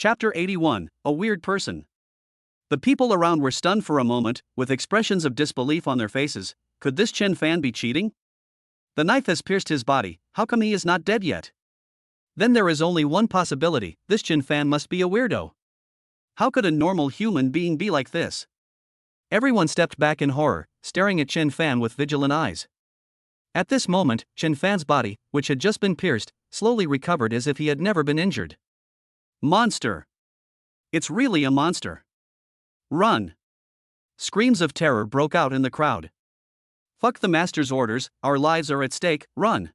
Chapter 81, A Weird Person. The people around were stunned for a moment, with expressions of disbelief on their faces. Could this Chen Fan be cheating? The knife has pierced his body, how come he is not dead yet? Then there is only one possibility, this Chen Fan must be a weirdo. How could a normal human being be like this? Everyone stepped back in horror, staring at Chen Fan with vigilant eyes. At this moment, Chen Fan's body, which had just been pierced, slowly recovered as if he had never been injured. Monster! It's really a monster! Run! Screams of terror broke out in the crowd. Fuck the master's orders, our lives are at stake, run!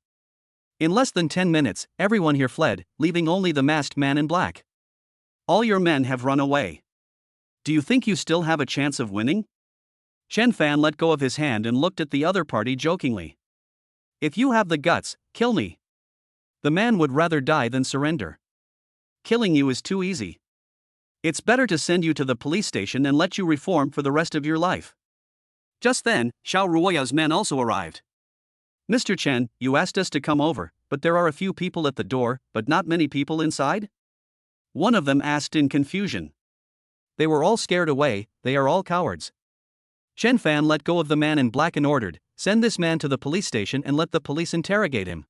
In less than 10 minutes, everyone here fled, leaving only the masked man in black. All your men have run away. Do you think you still have a chance of winning? Chen Fan let go of his hand and looked at the other party jokingly. If you have the guts, kill me. The man would rather die than surrender. Killing you is too easy. It's better to send you to the police station and let you reform for the rest of your life. Just then, Xiao Ruoya's men also arrived. Mr. Chen, you asked us to come over, but there are a few people at the door, but not many people inside? One of them asked in confusion. They were all scared away, they are all cowards. Chen Fan let go of the man in black and ordered, send this man to the police station and let the police interrogate him.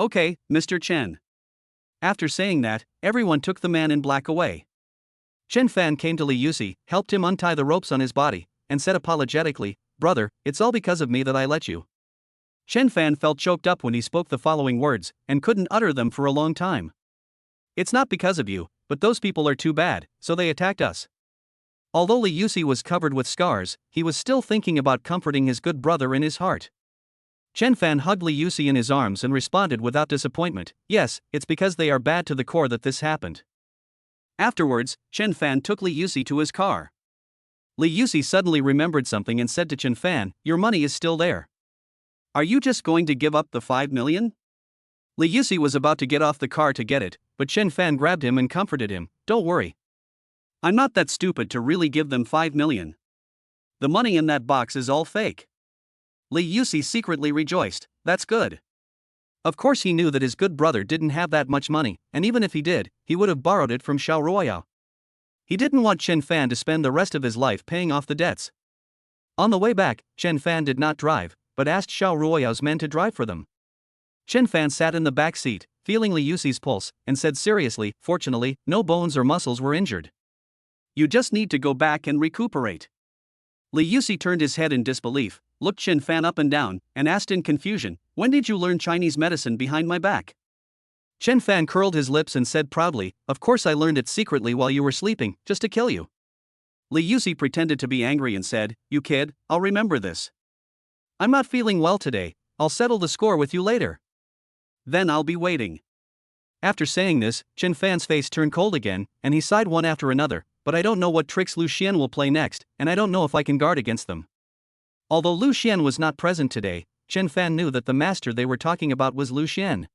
Okay, Mr. Chen. After saying that, everyone took the man in black away. Chen Fan came to Li Yusi, helped him untie the ropes on his body, and said apologetically, "Brother, it's all because of me that I let you." Chen Fan felt choked up when he spoke the following words, and couldn't utter them for a long time. It's not because of you, but those people are too bad, so they attacked us. Although Li Yusi was covered with scars, he was still thinking about comforting his good brother in his heart. Chen Fan hugged Li Yusi in his arms and responded without disappointment, "Yes, it's because they are bad to the core that this happened." Afterwards, Chen Fan took Li Yusi to his car. Li Yusi suddenly remembered something and said to Chen Fan, "Your money is still there. Are you just going to give up the 5 million? Li Yusi was about to get off the car to get it, but Chen Fan grabbed him and comforted him, "Don't worry. I'm not that stupid to really give them 5 million. The money in that box is all fake." Li Yusi secretly rejoiced, "That's good." Of course he knew that his good brother didn't have that much money, and even if he did, he would have borrowed it from Xiao Ruoya. He didn't want Chen Fan to spend the rest of his life paying off the debts. On the way back, Chen Fan did not drive, but asked Xiao Ruoya's men to drive for them. Chen Fan sat in the back seat, feeling Li Yusi's pulse, and said seriously, "Fortunately, no bones or muscles were injured. You just need to go back and recuperate." Li Yusi turned his head in disbelief, looked Chen Fan up and down, and asked in confusion, "When did you learn Chinese medicine behind my back?" Chen Fan curled his lips and said proudly, "Of course I learned it secretly while you were sleeping, just to kill you." Li Yusi pretended to be angry and said, "You kid, I'll remember this. I'm not feeling well today, I'll settle the score with you later. Then I'll be waiting." After saying this, Chen Fan's face turned cold again, and he sighed one after another, "But I don't know what tricks Lu Xian will play next, and I don't know if I can guard against them." Although Lu Xian was not present today, Chen Fan knew that the master they were talking about was Lu Xian.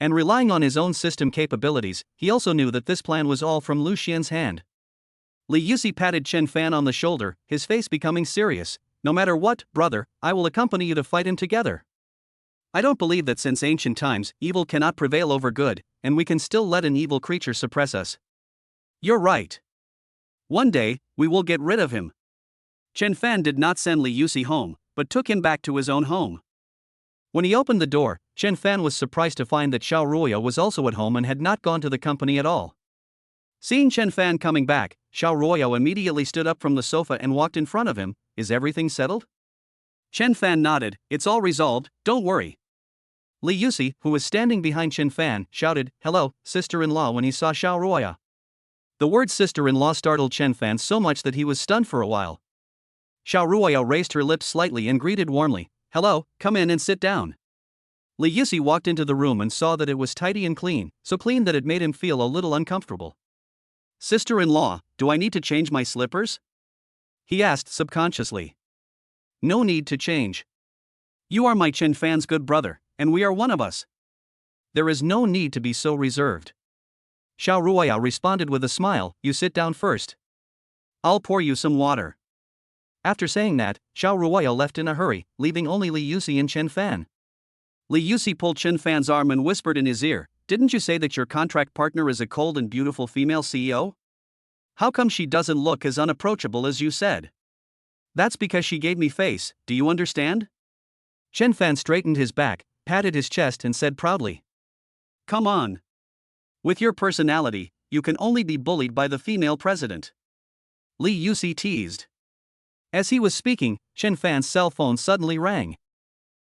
And relying on his own system capabilities, he also knew that this plan was all from Lu Xian's hand. Li Yusi patted Chen Fan on the shoulder, his face becoming serious. "No matter what, brother, I will accompany you to fight him together. I don't believe that since ancient times, evil cannot prevail over good, and we can still let an evil creature suppress us. You're right. One day, we will get rid of him." Chen Fan did not send Li Yusi home, but took him back to his own home. When he opened the door, Chen Fan was surprised to find that Xiao Ruoya was also at home and had not gone to the company at all. Seeing Chen Fan coming back, Xiao Ruoya immediately stood up from the sofa and walked in front of him. "Is everything settled?" Chen Fan nodded, "It's all resolved, don't worry." Li Yusi, who was standing behind Chen Fan, shouted, "Hello, sister-in-law," when he saw Xiao Ruoya. The word sister-in-law startled Chen Fan so much that he was stunned for a while. Xiao Ruoya raised her lips slightly and greeted warmly, "Hello, come in and sit down." Li Yusi walked into the room and saw that it was tidy and clean, so clean that it made him feel a little uncomfortable. "Sister-in-law, do I need to change my slippers?" he asked subconsciously. "No need to change. You are my Chen Fan's good brother, and we are one of us. There is no need to be so reserved." Xiao Ruoya responded with a smile, "You sit down first. I'll pour you some water." After saying that, Xiao Ruoya left in a hurry, leaving only Li Yusi and Chen Fan. Li Yusi pulled Chen Fan's arm and whispered in his ear, didn't you say that your contract partner is a cold and beautiful female CEO? How come she doesn't look as unapproachable as you said? That's because she gave me face, do you understand? Chen Fan straightened his back, patted his chest and said proudly. Come on. With your personality, you can only be bullied by the female president. Li Yusi teased. As he was speaking, Chen Fan's cell phone suddenly rang.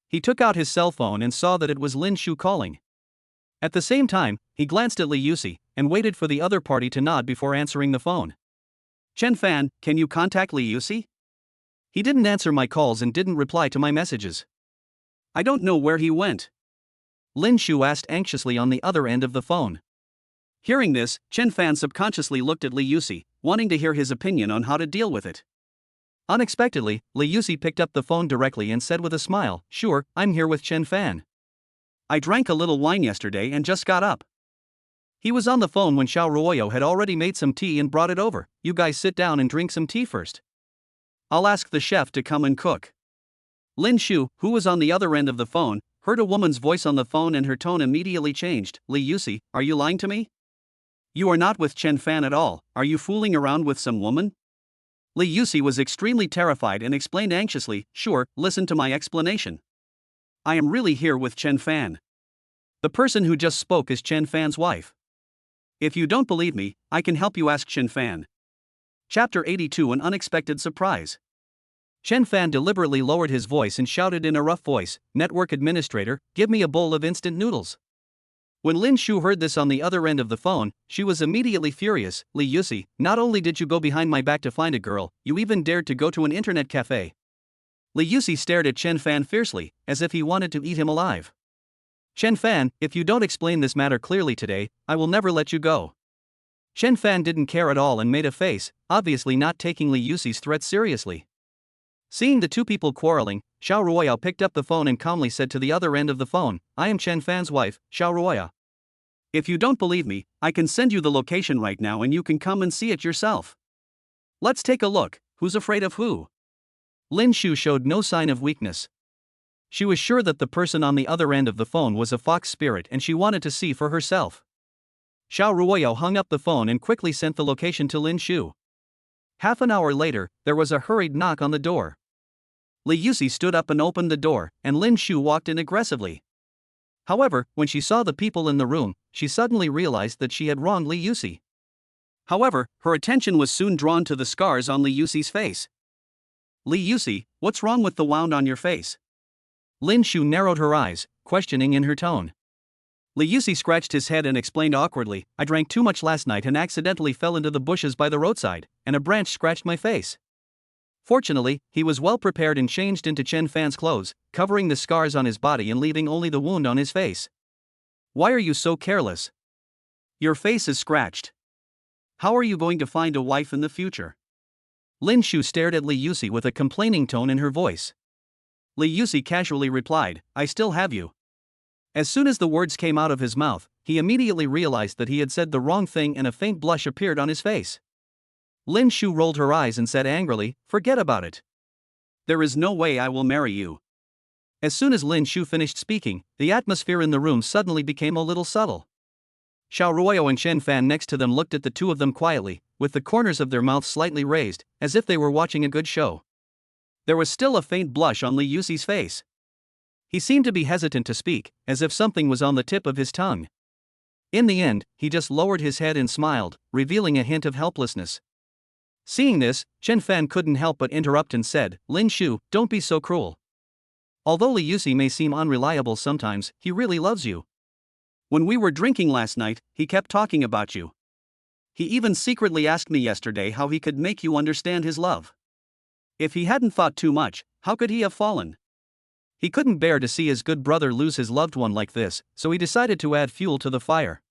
He took out his cell phone and saw that it was Lin Shu calling. At the same time, he glanced at Li Yusi and waited for the other party to nod before answering the phone. Chen Fan, can you contact Li Yusi? He didn't answer my calls and didn't reply to my messages. I don't know where he went. Lin Shu asked anxiously on the other end of the phone. Hearing this, Chen Fan subconsciously looked at Li Yusi, wanting to hear his opinion on how to deal with it. Unexpectedly, Li Yusi picked up the phone directly and said with a smile, Sure, I'm here with Chen Fan. I drank a little wine yesterday and just got up. He was on the phone when Xiao Ruoyo had already made some tea and brought it over. You guys sit down and drink some tea first. I'll ask the chef to come and cook. Lin Shu, who was on the other end of the phone, heard a woman's voice on the phone and her tone immediately changed. Li Yusi, are you lying to me? You are not with Chen Fan at all, are you fooling around with some woman? Li Yusi was extremely terrified and explained anxiously, Sure, listen to my explanation. I am really here with Chen Fan. The person who just spoke is Chen Fan's wife. If you don't believe me, I can help you ask Chen Fan. Chapter 82 An Unexpected Surprise. Chen Fan deliberately lowered his voice and shouted in a rough voice, Network Administrator, give me a bowl of instant noodles. When Lin Shu heard this on the other end of the phone, she was immediately furious. Li Yusi, not only did you go behind my back to find a girl, you even dared to go to an internet cafe. Li Yusi stared at Chen Fan fiercely, as if he wanted to eat him alive. Chen Fan, if you don't explain this matter clearly today, I will never let you go. Chen Fan didn't care at all and made a face, obviously not taking Li Yusi's threat seriously. Seeing the two people quarreling, Xiao Ruoya picked up the phone and calmly said to the other end of the phone, I am Chen Fan's wife, Xiao Ruoya. If you don't believe me, I can send you the location right now and you can come and see it yourself. Let's take a look, who's afraid of who? Lin Shu showed no sign of weakness. She was sure that the person on the other end of the phone was a fox spirit and she wanted to see for herself. Xiao Ruoya hung up the phone and quickly sent the location to Lin Shu. Half an hour later, there was a hurried knock on the door. Li Yusi stood up and opened the door, and Lin Shu walked in aggressively. However, when she saw the people in the room, she suddenly realized that she had wronged Li Yusi. However, her attention was soon drawn to the scars on Li Yusi's face. Li Yusi, what's wrong with the wound on your face? Lin Shu narrowed her eyes, questioning in her tone. Li Yusi scratched his head and explained awkwardly, I drank too much last night and accidentally fell into the bushes by the roadside, and a branch scratched my face. Fortunately, he was well prepared and changed into Chen Fan's clothes, covering the scars on his body and leaving only the wound on his face. Why are you so careless? Your face is scratched. How are you going to find a wife in the future? Lin Shu stared at Li Yusi with a complaining tone in her voice. Li Yusi casually replied, I still have you. As soon as the words came out of his mouth, he immediately realized that he had said the wrong thing and a faint blush appeared on his face. Lin Shu rolled her eyes and said angrily, Forget about it. There is no way I will marry you. As soon as Lin Shu finished speaking, the atmosphere in the room suddenly became a little subtle. Xiao Ruoyo and Chen Fan next to them looked at the two of them quietly, with the corners of their mouths slightly raised, as if they were watching a good show. There was still a faint blush on Li Yusi's face. He seemed to be hesitant to speak, as if something was on the tip of his tongue. In the end, he just lowered his head and smiled, revealing a hint of helplessness. Seeing this, Chen Fan couldn't help but interrupt and said, Lin Shu, don't be so cruel. Although Li Yusi may seem unreliable sometimes, he really loves you. When we were drinking last night, he kept talking about you. He even secretly asked me yesterday how he could make you understand his love. If he hadn't thought too much, how could he have fallen? He couldn't bear to see his good brother lose his loved one like this, so he decided to add fuel to the fire.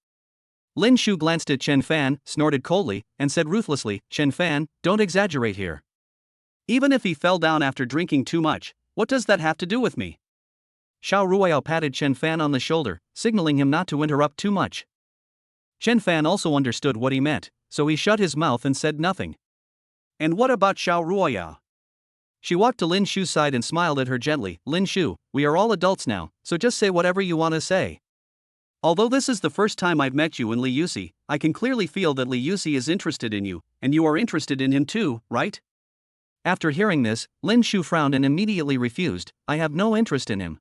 Lin Shu glanced at Chen Fan, snorted coldly, and said ruthlessly, Chen Fan, don't exaggerate here. Even if he fell down after drinking too much, what does that have to do with me? Xiao Ruoyao patted Chen Fan on the shoulder, signaling him not to interrupt too much. Chen Fan also understood what he meant, so he shut his mouth and said nothing. And what about Xiao Ruoyao? She walked to Lin Shu's side and smiled at her gently, Lin Shu, we are all adults now, so just say whatever you want to say. Although this is the first time I've met you and Li Yusi, I can clearly feel that Li Yusi is interested in you, and you are interested in him too, right? After hearing this, Lin Shu frowned and immediately refused. I have no interest in him.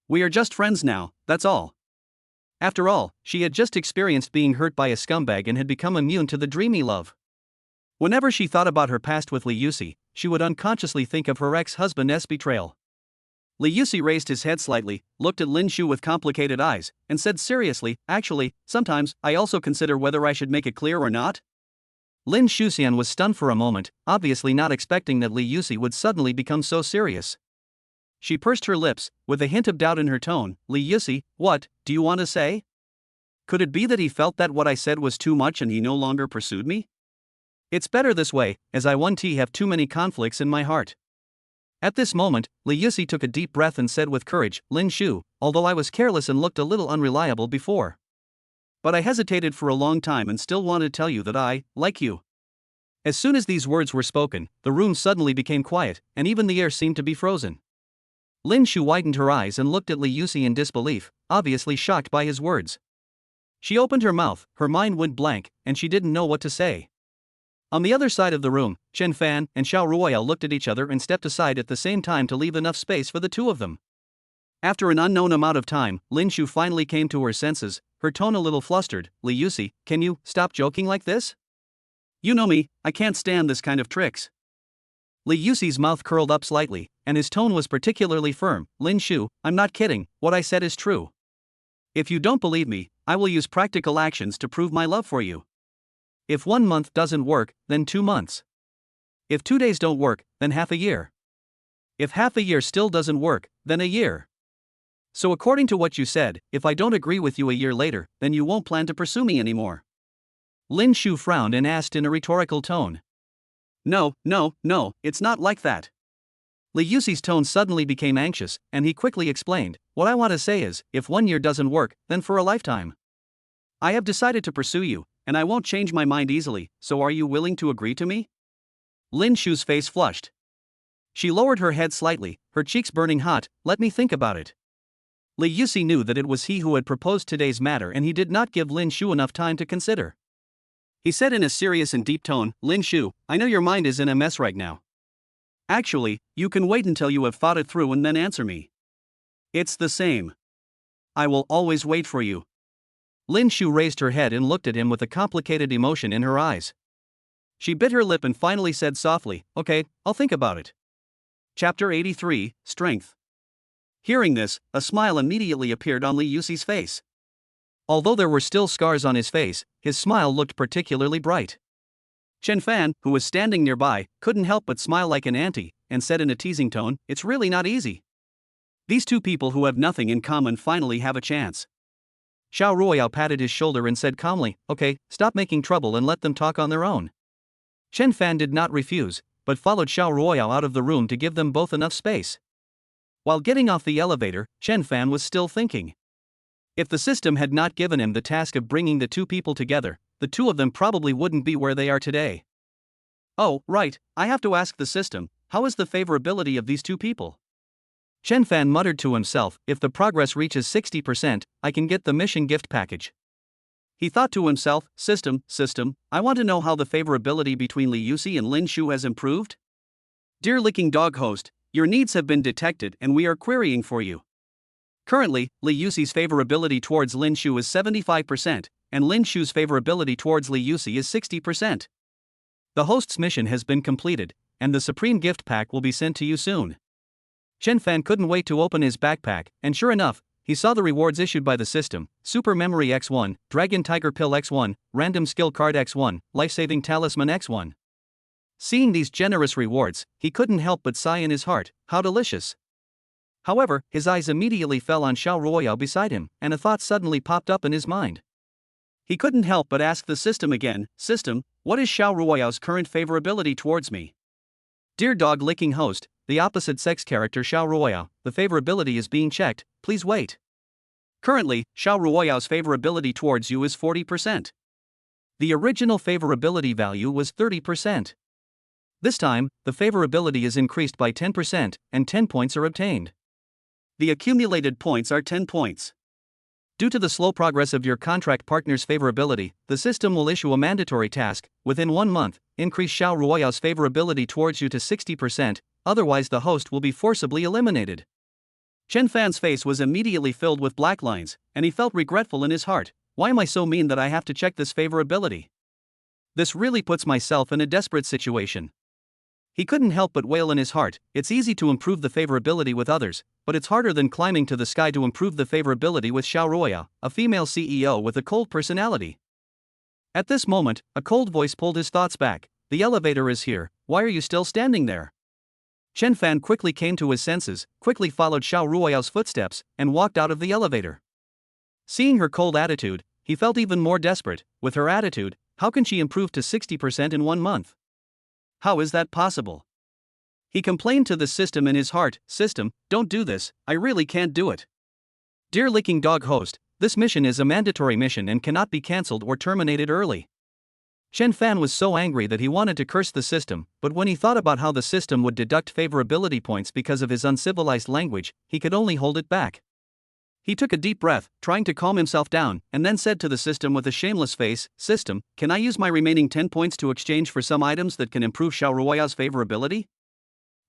We are just friends now, that's all. After all, she had just experienced being hurt by a scumbag and had become immune to the dreamy love. Whenever she thought about her past with Li Yusi, she would unconsciously think of her ex-husband's betrayal. Li Yusi raised his head slightly, looked at Lin Shu with complicated eyes, and said seriously, actually, sometimes I also consider whether I should make it clear or not. Lin Shuxian was stunned for a moment, obviously not expecting that Li Yusi would suddenly become so serious. She pursed her lips, with a hint of doubt in her tone. Li Yusi, what do you want to say? Could it be that he felt that what I said was too much and he no longer pursued me? It's better this way, as I have too many conflicts in my heart. At this moment, Li Yusi took a deep breath and said with courage, Lin Shu, although I was careless and looked a little unreliable before. But I hesitated for a long time and still want to tell you that I like you. As soon as these words were spoken, the room suddenly became quiet, and even the air seemed to be frozen. Lin Shu widened her eyes and looked at Li Yusi in disbelief, obviously shocked by his words. She opened her mouth, her mind went blank, and she didn't know what to say. On the other side of the room, Chen Fan and Xiao Ruoyao looked at each other and stepped aside at the same time to leave enough space for the two of them. After an unknown amount of time, Lin Shu finally came to her senses, her tone a little flustered. Li Yusi, can you stop joking like this? You know me, I can't stand this kind of tricks. Li Yusi's mouth curled up slightly, and his tone was particularly firm. Lin Shu, I'm not kidding, what I said is true. If you don't believe me, I will use practical actions to prove my love for you. If 1 month doesn't work, then 2 months. If 2 days don't work, then half a year. If half a year still doesn't work, then a year. So according to what you said, if I don't agree with you a year later, then you won't plan to pursue me anymore. Lin Shu frowned and asked in a rhetorical tone. No, it's not like that. Li Yusi's tone suddenly became anxious, and he quickly explained, what I want to say is, if 1 year doesn't work, then for a lifetime. I have decided to pursue you, and I won't change my mind easily, so are you willing to agree to me? Lin Shu's face flushed. She lowered her head slightly, her cheeks burning hot. Let me think about it. Li Yusi knew that it was he who had proposed today's matter and he did not give Lin Shu enough time to consider. He said in a serious and deep tone, Lin Shu, I know your mind is in a mess right now. Actually, you can wait until you have thought it through and then answer me. It's the same. I will always wait for you. Lin Shu raised her head and looked at him with a complicated emotion in her eyes. She bit her lip and finally said softly, okay, I'll think about it. Chapter 83, Strength. Hearing this, a smile immediately appeared on Li Yusi's face. Although there were still scars on his face, his smile looked particularly bright. Chen Fan, who was standing nearby, couldn't help but smile like an auntie, and said in a teasing tone, it's really not easy. These two people who have nothing in common finally have a chance. Xiao Ruoyao patted his shoulder and said calmly, okay, stop making trouble and let them talk on their own. Chen Fan did not refuse, but followed Xiao Ruoyao out of the room to give them both enough space. While getting off the elevator, Chen Fan was still thinking. If the system had not given him the task of bringing the two people together, the two of them probably wouldn't be where they are today. Oh, right, I have to ask the system, how is the favorability of these two people? Chen Fan muttered to himself, if the progress reaches 60%, I can get the mission gift package. He thought to himself, system, I want to know how the favorability between Li Yusi and Lin Shu has improved. Dear Licking Dog host, your needs have been detected and we are querying for you. Currently, Li Yusi's favorability towards Lin Shu is 75%, and Lin Shu's favorability towards Li Yusi is 60%. The host's mission has been completed, and the supreme gift pack will be sent to you soon. Chen Fan couldn't wait to open his backpack, and sure enough, he saw the rewards issued by the system: Super Memory X1, Dragon Tiger Pill X1, Random Skill Card X1, Life-Saving Talisman X1. Seeing these generous rewards, he couldn't help but sigh in his heart, how delicious. However, his eyes immediately fell on Xiao Ruoyao beside him, and a thought suddenly popped up in his mind. He couldn't help but ask the system again, system, what is Xiao Ruoyao's current favorability towards me? Dear dog licking host, the opposite sex character Xiao Ruoyao, the favorability is being checked, please wait. Currently, Xiao Ruoyao's favorability towards you is 40%. The original favorability value was 30%. This time, the favorability is increased by 10%, and 10 points are obtained. The accumulated points are 10 points. Due to the slow progress of your contract partner's favorability, the system will issue a mandatory task: within 1 month, increase Xiao Ruoyao's favorability towards you to 60%, otherwise the host will be forcibly eliminated. Chen Fan's face was immediately filled with black lines, and he felt regretful in his heart. Why am I so mean that I have to check this favorability? This really puts myself in a desperate situation. He couldn't help but wail in his heart. It's easy to improve the favorability with others, but it's harder than climbing to the sky to improve the favorability with Xiao Ruoyao, a female CEO with a cold personality. At this moment, a cold voice pulled his thoughts back. The elevator is here, why are you still standing there? Chen Fan quickly came to his senses, quickly followed Xiao Ruoyao's footsteps, and walked out of the elevator. Seeing her cold attitude, he felt even more desperate. With her attitude, how can she improve to 60% in 1 month? How is that possible? He complained to the system in his heart. System, don't do this, I really can't do it. Dear Licking Dog host, this mission is a mandatory mission and cannot be cancelled or terminated early. Chen Fan was so angry that he wanted to curse the system, but when he thought about how the system would deduct favorability points because of his uncivilized language, he could only hold it back. He took a deep breath, trying to calm himself down, and then said to the system with a shameless face, System, can I use my remaining 10 points to exchange for some items that can improve Xiao Ruoyao's favorability?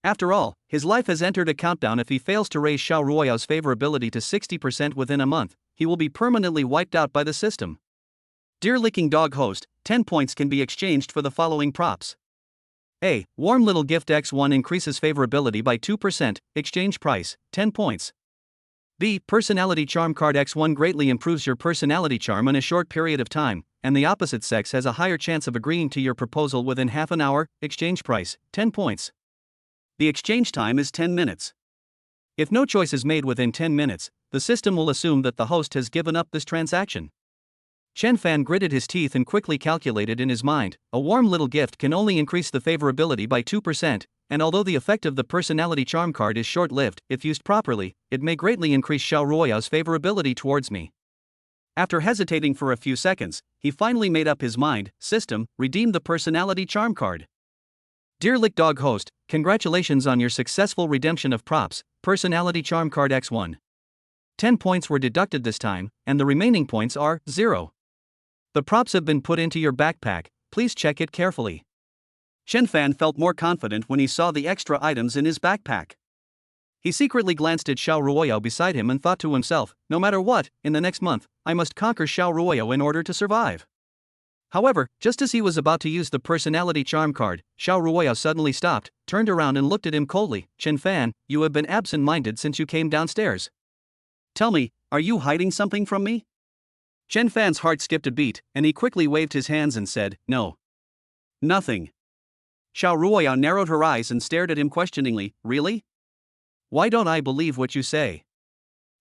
After all, his life has entered a countdown. If he fails to raise Xiao Ruoyao's favorability to 60% within a month, he will be permanently wiped out by the system. Dear Licking Dog host, 10 points can be exchanged for the following props. A. Warm Little Gift X1 increases favorability by 2%, exchange price, 10 points. B. Personality Charm Card X1 greatly improves your personality charm in a short period of time, and the opposite sex has a higher chance of agreeing to your proposal within half an hour, exchange price, 10 points. The exchange time is 10 minutes. If no choice is made within 10 minutes, the system will assume that the host has given up this transaction. Chen Fan gritted his teeth and quickly calculated in his mind, a warm little gift can only increase the favorability by 2%, and although the effect of the personality charm card is short-lived, if used properly, it may greatly increase Xiao Ruoyao's favorability towards me. After hesitating for a few seconds, he finally made up his mind. System, redeem the personality charm card. Dear Lick Dog host, congratulations on your successful redemption of props, personality charm card X1. 10 points were deducted this time, and the remaining points are 0. The props have been put into your backpack, please check it carefully. Chen Fan felt more confident when he saw the extra items in his backpack. He secretly glanced at Xiao Ruoyao beside him and thought to himself, no matter what, in the next month, I must conquer Xiao Ruoyao in order to survive. However, just as he was about to use the personality charm card, Xiao Ruoyao suddenly stopped, turned around and looked at him coldly. Chen Fan, you have been absent-minded since you came downstairs. Tell me, are you hiding something from me? Chen Fan's heart skipped a beat, and he quickly waved his hands and said, No. Nothing. Xiao Ruoyao narrowed her eyes and stared at him questioningly. Really? Why don't I believe what you say?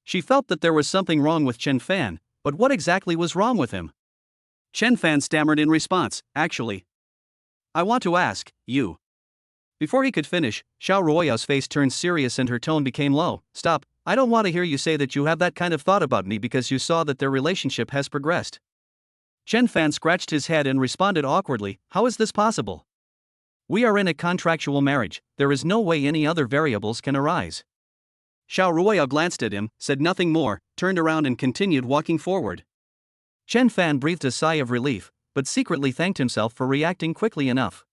She felt that there was something wrong with Chen Fan, but what exactly was wrong with him? Chen Fan stammered in response, actually, I want to ask, you. Before he could finish, Xiao Ruoyao's face turned serious and her tone became low. Stop, I don't want to hear you say that you have that kind of thought about me because you saw that their relationship has progressed. Chen Fan scratched his head and responded awkwardly, how is this possible? We are in a contractual marriage, there is no way any other variables can arise. Xiao Ruoyao glanced at him, said nothing more, turned around and continued walking forward. Chen Fan breathed a sigh of relief, but secretly thanked himself for reacting quickly enough.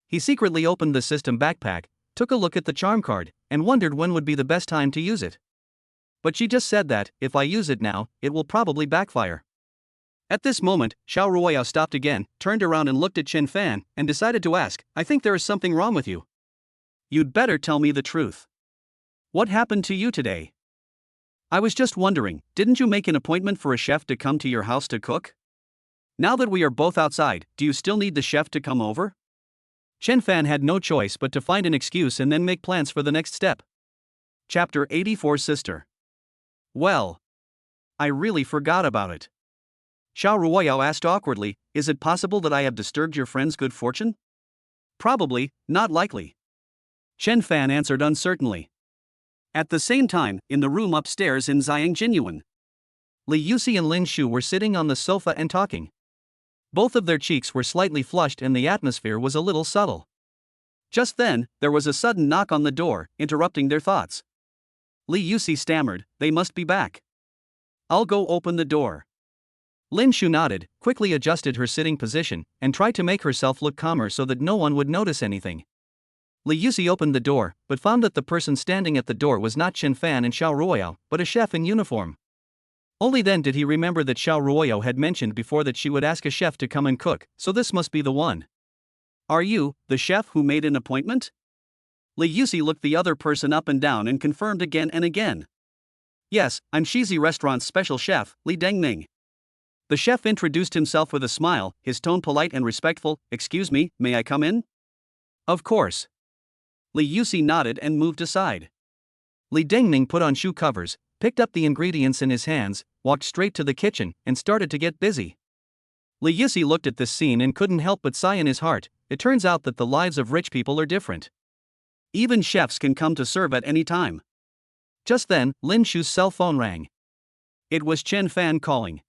He secretly opened the system backpack, took a look at the charm card, and wondered when would be the best time to use it. But she just said that, if I use it now, it will probably backfire. At this moment, Xiao Ruoyao stopped again, turned around and looked at Chen Fan, and decided to ask, I think there is something wrong with you. You'd better tell me the truth. What happened to you today? I was just wondering, didn't you make an appointment for a chef to come to your house to cook? Now that we are both outside, do you still need the chef to come over? Chen Fan had no choice but to find an excuse and then make plans for the next step. Chapter 84 Sister. Well, I really forgot about it. Xiao Ruoyao asked awkwardly, is it possible that I have disturbed your friend's good fortune? Probably, not likely. Chen Fan answered uncertainly. At the same time, in the room upstairs in Xiang Jinyuan, Li Yusi and Lin Shu were sitting on the sofa and talking. Both of their cheeks were slightly flushed and the atmosphere was a little subtle. Just then, there was a sudden knock on the door, interrupting their thoughts. Li Yusi stammered, they must be back. I'll go open the door. Lin Shu nodded, quickly adjusted her sitting position, and tried to make herself look calmer so that no one would notice anything. Li Yusi opened the door, but found that the person standing at the door was not Chen Fan and Xiao Ruoyao, but a chef in uniform. Only then did he remember that Xiao Ruoyao had mentioned before that she would ask a chef to come and cook, so this must be the one. Are you the chef who made an appointment? Li Yusi looked the other person up and down and confirmed again and again. Yes, I'm Shizi Restaurant's special chef, Li Dengming. The chef introduced himself with a smile, his tone polite and respectful. Excuse me, may I come in? Of course. Li Yusi nodded and moved aside. Li Dengming put on shoe covers, picked up the ingredients in his hands, walked straight to the kitchen, and started to get busy. Li Yusi looked at this scene and couldn't help but sigh in his heart. It turns out that the lives of rich people are different. Even chefs can come to serve at any time. Just then, Lin Shu's cell phone rang. It was Chen Fan calling.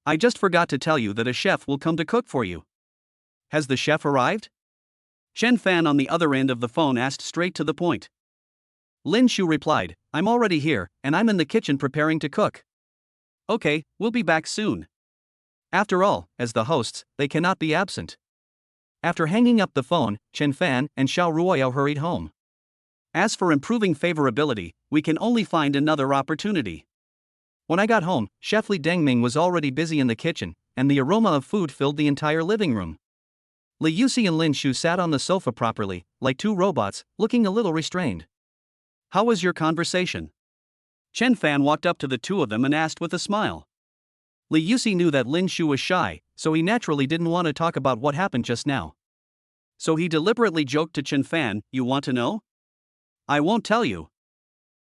I just forgot to tell you that a chef will come to cook for you. Has the chef arrived? Chen Fan on the other end of the phone asked straight to the point. Lin Shu replied, I'm already here, and I'm in the kitchen preparing to cook. Okay, we'll be back soon. After all, as the hosts, they cannot be absent. After hanging up the phone, Chen Fan and Xiao Ruoyao hurried home. As for improving favorability, we can only find another opportunity. When I got home, Chef Li Dengming was already busy in the kitchen, and the aroma of food filled the entire living room. Li Yusi and Lin Shu sat on the sofa properly, like two robots, looking a little restrained. How was your conversation? Chen Fan walked up to the two of them and asked with a smile. Li Yusi knew that Lin Shu was shy, so he naturally didn't want to talk about what happened just now. So he deliberately joked to Chen Fan, You want to know? I won't tell you.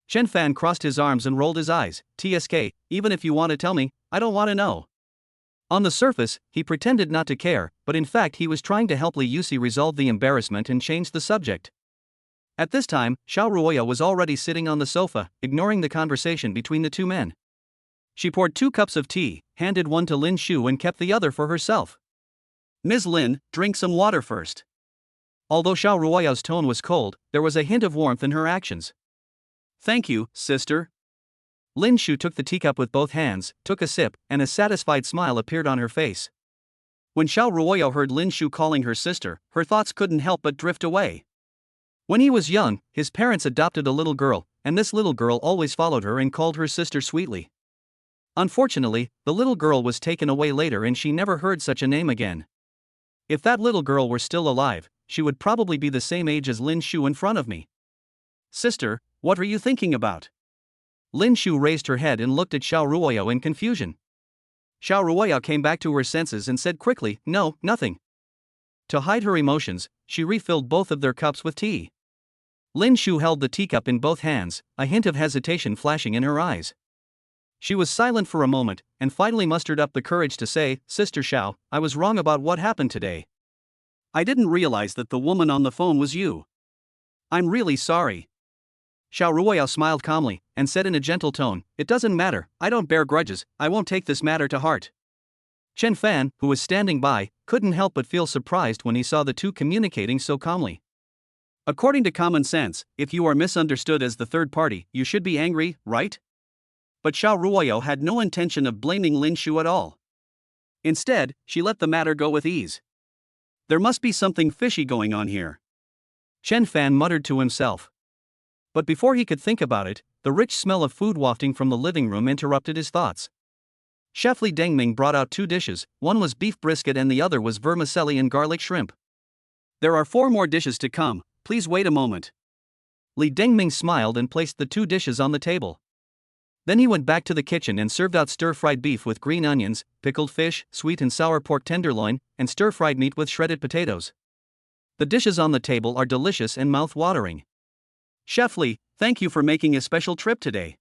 Chen Fan crossed his arms and rolled his eyes. TSK, even if you want to tell me, I don't want to know. On the surface, he pretended not to care, but in fact he was trying to help Li Yusi resolve the embarrassment and change the subject. At this time, Xiao Ruoya was already sitting on the sofa, ignoring the conversation between the two men. She poured 2 cups of tea, handed one to Lin Shu and kept the other for herself. Ms. Lin, drink some water first. Although Xiao Ruoya's tone was cold, there was a hint of warmth in her actions. Thank you, sister. Lin Shu took the teacup with both hands, took a sip, and a satisfied smile appeared on her face. When Xiao Ruoya heard Lin Shu calling her sister, her thoughts couldn't help but drift away. When he was young, his parents adopted a little girl, and this little girl always followed her and called her sister sweetly. Unfortunately, the little girl was taken away later and she never heard such a name again. If that little girl were still alive, she would probably be the same age as Lin Shu in front of me. Sister, what are you thinking about? Lin Shu raised her head and looked at Xiao Ruoya in confusion. Xiao Ruoya came back to her senses and said quickly, No, nothing. To hide her emotions, she refilled both of their cups with tea. Lin Shu held the teacup in both hands, a hint of hesitation flashing in her eyes. She was silent for a moment, and finally mustered up the courage to say, Sister Xiao, I was wrong about what happened today. I didn't realize that the woman on the phone was you. I'm really sorry. Xiao Ruoya smiled calmly, and said in a gentle tone, It doesn't matter, I don't bear grudges, I won't take this matter to heart. Chen Fan, who was standing by, couldn't help but feel surprised when he saw the two communicating so calmly. According to common sense, if you are misunderstood as the third party, you should be angry, right? But Xiao Ruoya had no intention of blaming Lin Shu at all. Instead, she let the matter go with ease. There must be something fishy going on here. Chen Fan muttered to himself. But before he could think about it, the rich smell of food wafting from the living room interrupted his thoughts. Chef Li Dengming brought out 2 dishes, one was beef brisket and the other was vermicelli and garlic shrimp. There are 4 more dishes to come, please wait a moment. Li Dengming smiled and placed the 2 dishes on the table. Then he went back to the kitchen and served out stir-fried beef with green onions, pickled fish, sweet and sour pork tenderloin, and stir-fried meat with shredded potatoes. The dishes on the table are delicious and mouth-watering. Chef Li, thank you for making a special trip today.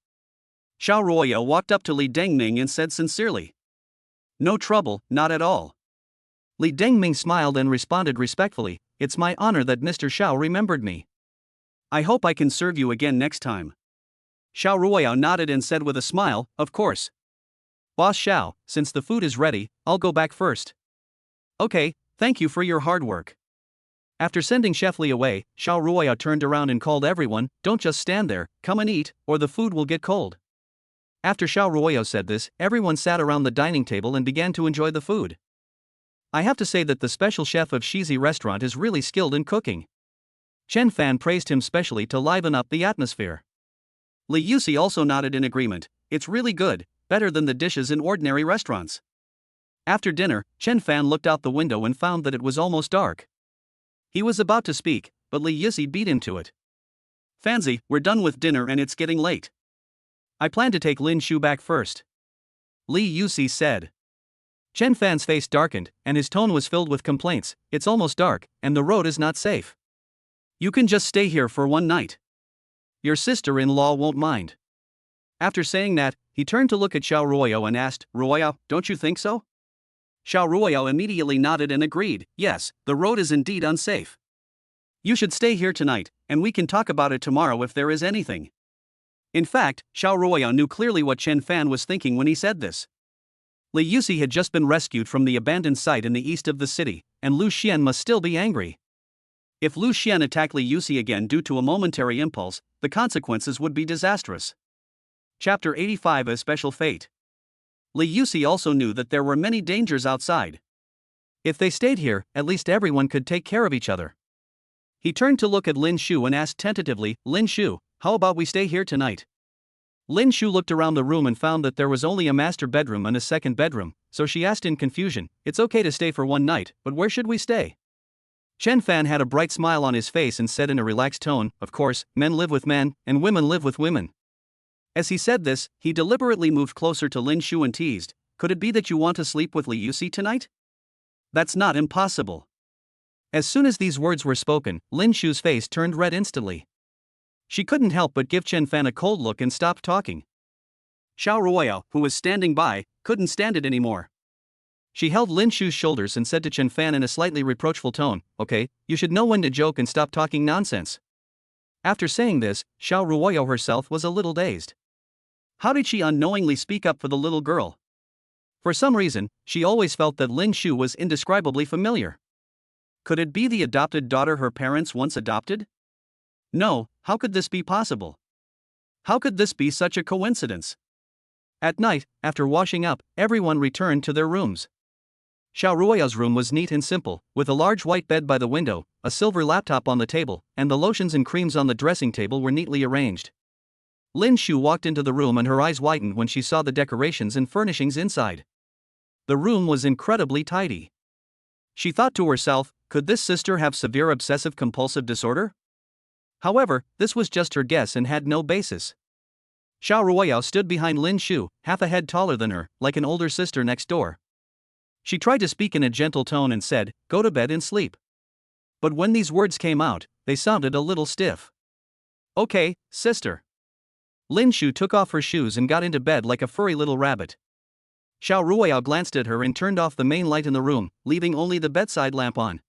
Xiao Ruoya walked up to Li Dengming and said sincerely. No trouble, not at all. Li Dengming smiled and responded respectfully, It's my honor that Mr. Xiao remembered me. I hope I can serve you again next time. Xiao Ruoya nodded and said with a smile, Of course. Boss Xiao, since the food is ready, I'll go back first. Okay, thank you for your hard work. After sending Chef Li away, Xiao Ruoya turned around and called everyone, Don't just stand there, come and eat, or the food will get cold. After Xiao Ruoyao said this, everyone sat around the dining table and began to enjoy the food. I have to say that the special chef of Shizi restaurant is really skilled in cooking. Chen Fan praised him specially to liven up the atmosphere. Li Yusi also nodded in agreement. It's really good, better than the dishes in ordinary restaurants. After dinner, Chen Fan looked out the window and found that it was almost dark. He was about to speak, but Li Yusi beat him to it. Fanzi, we're done with dinner and it's getting late. I plan to take Lin Shu back first. Li Yusi said. Chen Fan's face darkened, and his tone was filled with complaints. It's almost dark, and the road is not safe. You can just stay here for one night. Your sister-in-law won't mind. After saying that, he turned to look at Xiao Ruoyao and asked, Ruoyao, don't you think so? Xiao Ruoyao immediately nodded and agreed, yes, the road is indeed unsafe. You should stay here tonight, and we can talk about it tomorrow if there is anything. In fact, Xiao Ruoyao knew clearly what Chen Fan was thinking when he said this. Li Yusi had just been rescued from the abandoned site in the east of the city, and Lu Xian must still be angry. If Lu Xian attacked Li Yusi again due to a momentary impulse, the consequences would be disastrous. Chapter 85: A Special Fate. Li Yusi also knew that there were many dangers outside. If they stayed here, at least everyone could take care of each other. He turned to look at Lin Shu and asked tentatively, Lin Shu, how about we stay here tonight? Lin Shu looked around the room and found that there was only a master bedroom and a second bedroom, so she asked in confusion, it's okay to stay for one night, but where should we stay? Chen Fan had a bright smile on his face and said in a relaxed tone, of course, men live with men, and women live with women. As he said this, he deliberately moved closer to Lin Shu and teased, could it be that you want to sleep with Li Yusi tonight? That's not impossible. As soon as these words were spoken, Lin Shu's face turned red instantly. She couldn't help but give Chen Fan a cold look and stopped talking. Xiao Ruoyao, who was standing by, couldn't stand it anymore. She held Lin Shu's shoulders and said to Chen Fan in a slightly reproachful tone, okay, you should know when to joke and stop talking nonsense. After saying this, Xiao Ruoyao herself was a little dazed. How did she unknowingly speak up for the little girl? For some reason, she always felt that Lin Shu was indescribably familiar. Could it be the adopted daughter her parents once adopted? No, how could this be possible? How could this be such a coincidence? At night, after washing up, everyone returned to their rooms. Xiao Ruoyao's room was neat and simple, with a large white bed by the window, a silver laptop on the table, and the lotions and creams on the dressing table were neatly arranged. Lin Shu walked into the room and her eyes widened when she saw the decorations and furnishings inside. The room was incredibly tidy. She thought to herself, could this sister have severe obsessive-compulsive disorder? However, this was just her guess and had no basis. Xiao Ruoyao stood behind Lin Shu, half a head taller than her, like an older sister next door. She tried to speak in a gentle tone and said, go to bed and sleep. But when these words came out, they sounded a little stiff. Okay, sister. Lin Shu took off her shoes and got into bed like a furry little rabbit. Xiao Ruoyao glanced at her and turned off the main light in the room, leaving only the bedside lamp on.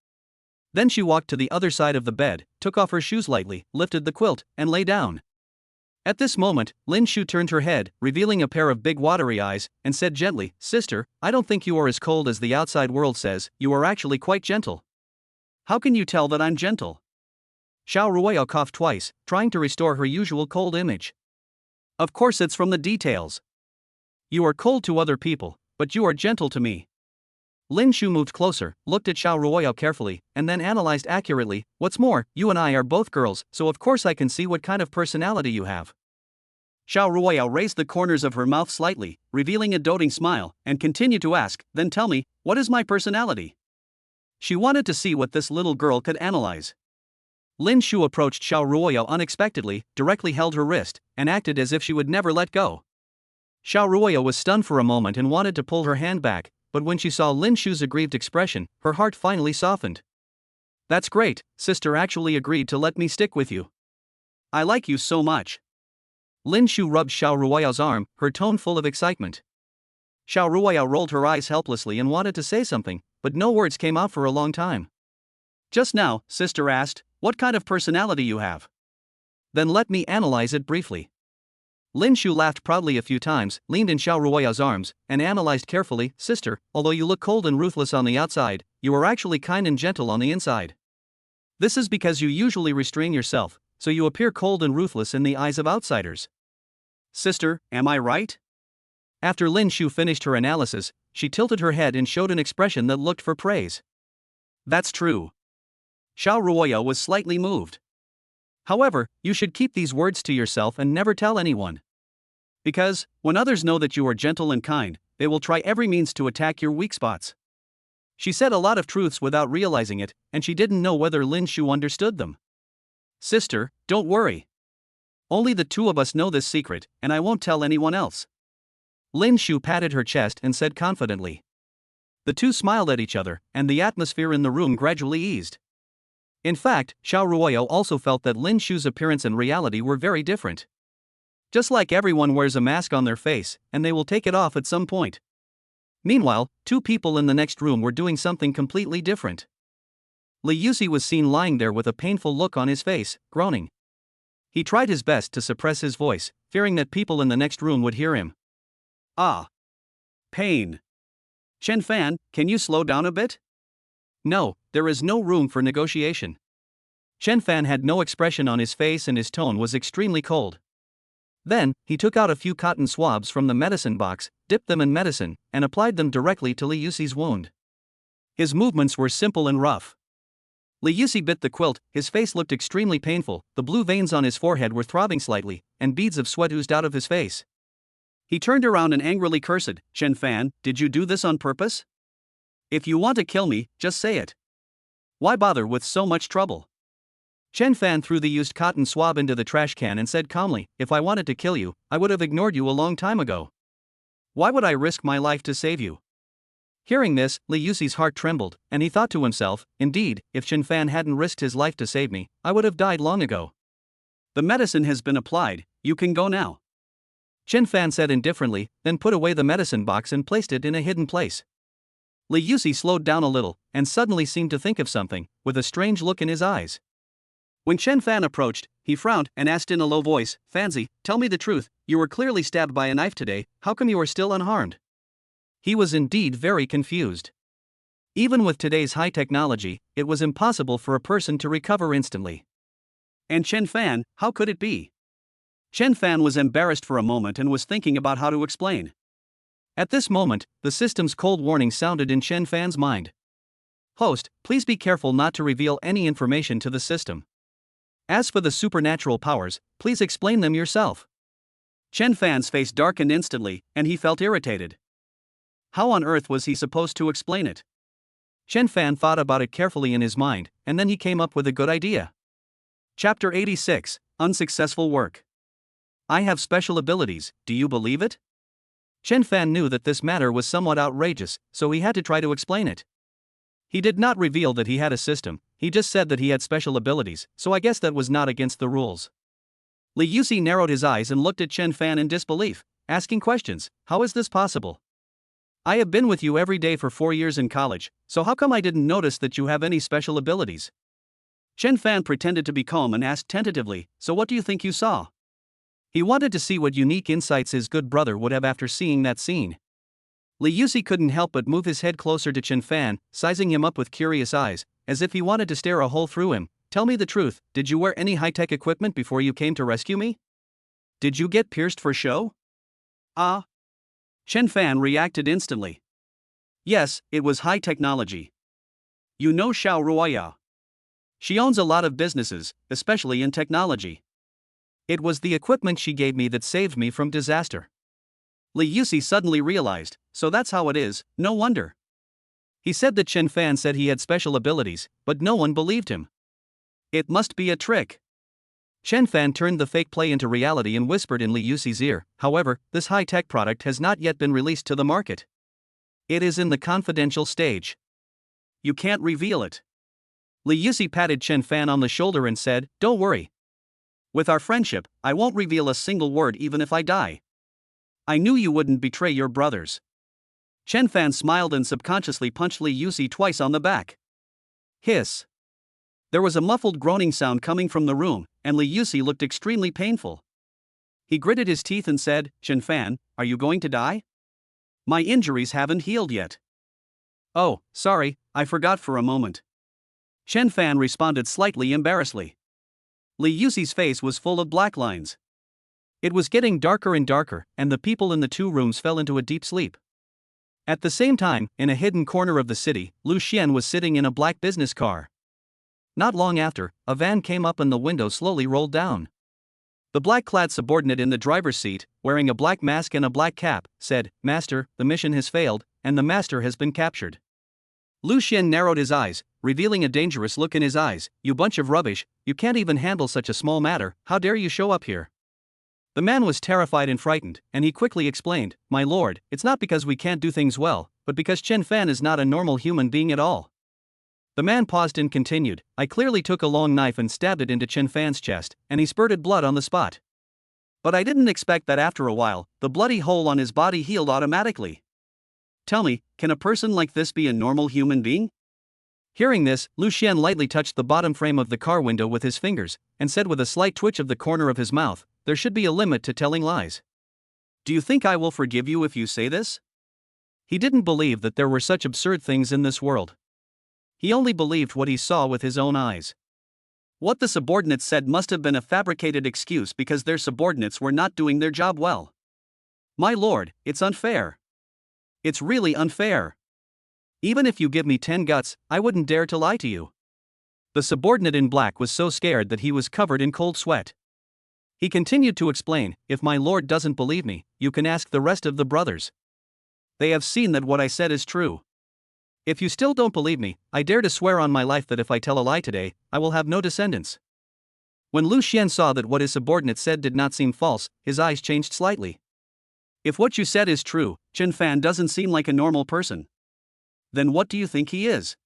Then she walked to the other side of the bed, took off her shoes lightly, lifted the quilt, and lay down. At this moment, Lin Shu turned her head, revealing a pair of big watery eyes, and said gently, sister, I don't think you are as cold as the outside world says, you are actually quite gentle. How can you tell that I'm gentle? Xiao Ruoyao coughed twice, trying to restore her usual cold image. Of course it's from the details. You are cold to other people, but you are gentle to me. Lin Shu moved closer, looked at Xiao Ruoyao carefully, and then analyzed accurately, what's more, you and I are both girls, so of course I can see what kind of personality you have. Xiao Ruoyao raised the corners of her mouth slightly, revealing a doting smile, and continued to ask, then tell me, what is my personality? She wanted to see what this little girl could analyze. Lin Shu approached Xiao Ruoyao unexpectedly, directly held her wrist, and acted as if she would never let go. Xiao Ruoyao was stunned for a moment and wanted to pull her hand back, but when she saw Lin Shu's aggrieved expression, her heart finally softened. That's great, sister actually agreed to let me stick with you. I like you so much. Lin Shu rubbed Xiao Ruoyao's arm, her tone full of excitement. Xiao Ruoyao rolled her eyes helplessly and wanted to say something, but no words came out for a long time. Just now, sister asked, what kind of personality you have? Then let me analyze it briefly. Lin Shu laughed proudly a few times, leaned in Xiao Ruoyao's arms, and analyzed carefully, sister, although you look cold and ruthless on the outside, you are actually kind and gentle on the inside. This is because you usually restrain yourself, so you appear cold and ruthless in the eyes of outsiders. Sister, am I right? After Lin Shu finished her analysis, she tilted her head and showed an expression that looked for praise. That's true. Xiao Ruoya was slightly moved. However, you should keep these words to yourself and never tell anyone. Because, when others know that you are gentle and kind, they will try every means to attack your weak spots. She said a lot of truths without realizing it, and she didn't know whether Lin Shu understood them. Sister, don't worry. Only the two of us know this secret, and I won't tell anyone else. Lin Shu patted her chest and said confidently. The two smiled at each other, and the atmosphere in the room gradually eased. In fact, Xiao Ruoyo also felt that Lin Shu's appearance and reality were very different. Just like everyone wears a mask on their face, and they will take it off at some point. Meanwhile, two people in the next room were doing something completely different. Li Yusi was seen lying there with a painful look on his face, groaning. He tried his best to suppress his voice, fearing that people in the next room would hear him. Ah. Pain. Chen Fan, can you slow down a bit? No, there is no room for negotiation. Chen Fan had no expression on his face and his tone was extremely cold. Then, he took out a few cotton swabs from the medicine box, dipped them in medicine, and applied them directly to Li Yusi's wound. His movements were simple and rough. Li Yusi bit the quilt, his face looked extremely painful, the blue veins on his forehead were throbbing slightly, and beads of sweat oozed out of his face. He turned around and angrily cursed, Chen Fan, did you do this on purpose? If you want to kill me, just say it. Why bother with so much trouble? Chen Fan threw the used cotton swab into the trash can and said calmly, if I wanted to kill you, I would have ignored you a long time ago. Why would I risk my life to save you? Hearing this, Li Yusi's heart trembled, and he thought to himself, indeed, if Chen Fan hadn't risked his life to save me, I would have died long ago. The medicine has been applied, you can go now. Chen Fan said indifferently, then put away the medicine box and placed it in a hidden place. Li Yusi slowed down a little, and suddenly seemed to think of something, with a strange look in his eyes. When Chen Fan approached, he frowned and asked in a low voice, Fanzi, tell me the truth, you were clearly stabbed by a knife today, how come you are still unharmed? He was indeed very confused. Even with today's high technology, it was impossible for a person to recover instantly. And Chen Fan, how could it be? Chen Fan was embarrassed for a moment and was thinking about how to explain. At this moment, the system's cold warning sounded in Chen Fan's mind. Host, please be careful not to reveal any information to the system. As for the supernatural powers, please explain them yourself. Chen Fan's face darkened instantly, and he felt irritated. How on earth was he supposed to explain it? Chen Fan thought about it carefully in his mind, and then he came up with a good idea. Chapter 86, Unsuccessful Work. I have special abilities, do you believe it? Chen Fan knew that this matter was somewhat outrageous, so he had to try to explain it. He did not reveal that he had a system, he just said that he had special abilities, so I guess that was not against the rules. Li Yusi narrowed his eyes and looked at Chen Fan in disbelief, asking questions, how is this possible? I have been with you every day for 4 years in college, so how come I didn't notice that you have any special abilities? Chen Fan pretended to be calm and asked tentatively, so what do you think you saw? He wanted to see what unique insights his good brother would have after seeing that scene. Li Yusi couldn't help but move his head closer to Chen Fan, sizing him up with curious eyes, as if he wanted to stare a hole through him. Tell me the truth, did you wear any high-tech equipment before you came to rescue me? Did you get pierced for show? Ah. Chen Fan reacted instantly. Yes, it was high technology. You know Xiao Ruoya. She owns a lot of businesses, especially in technology. It was the equipment she gave me that saved me from disaster. Li Yusi suddenly realized, so that's how it is, no wonder. He said that Chen Fan said he had special abilities, but no one believed him. It must be a trick. Chen Fan turned the fake play into reality and whispered in Li Yusi's ear, however, this high-tech product has not yet been released to the market. It is in the confidential stage. You can't reveal it. Li Yusi patted Chen Fan on the shoulder and said, don't worry. With our friendship, I won't reveal a single word even if I die. I knew you wouldn't betray your brothers. Chen Fan smiled and subconsciously punched Li Yusi twice on the back. Hiss. There was a muffled groaning sound coming from the room, and Li Yusi looked extremely painful. He gritted his teeth and said, Chen Fan, are you going to die? My injuries haven't healed yet. Oh, sorry, I forgot for a moment. Chen Fan responded slightly embarrassedly. Li Yusi's face was full of black lines. It was getting darker and darker, and the people in the two rooms fell into a deep sleep. At the same time, in a hidden corner of the city, Lu Xian was sitting in a black business car. Not long after, a van came up and the window slowly rolled down. The black-clad subordinate in the driver's seat, wearing a black mask and a black cap, said, "Master, the mission has failed, and the master has been captured." Lu Xian narrowed his eyes, revealing a dangerous look in his eyes. "You bunch of rubbish, you can't even handle such a small matter, how dare you show up here?" The man was terrified and frightened, and he quickly explained, "My lord, it's not because we can't do things well, but because Chen Fan is not a normal human being at all." The man paused and continued, "I clearly took a long knife and stabbed it into Chen Fan's chest, and he spurted blood on the spot. But I didn't expect that after a while, the bloody hole on his body healed automatically. Tell me, can a person like this be a normal human being?" Hearing this, Lu Xian lightly touched the bottom frame of the car window with his fingers, and said with a slight twitch of the corner of his mouth, "There should be a limit to telling lies. Do you think I will forgive you if you say this?" He didn't believe that there were such absurd things in this world. He only believed what he saw with his own eyes. What the subordinates said must have been a fabricated excuse because their subordinates were not doing their job well. "My lord, it's unfair. It's really unfair. Even if you give me 10 guts, I wouldn't dare to lie to you." The subordinate in black was so scared that he was covered in cold sweat. He continued to explain, "If my lord doesn't believe me, you can ask the rest of the brothers. They have seen that what I said is true. If you still don't believe me, I dare to swear on my life that if I tell a lie today, I will have no descendants." When Lu Xian saw that what his subordinate said did not seem false, his eyes changed slightly. "If what you said is true, Chen Fan doesn't seem like a normal person. Then what do you think he is?"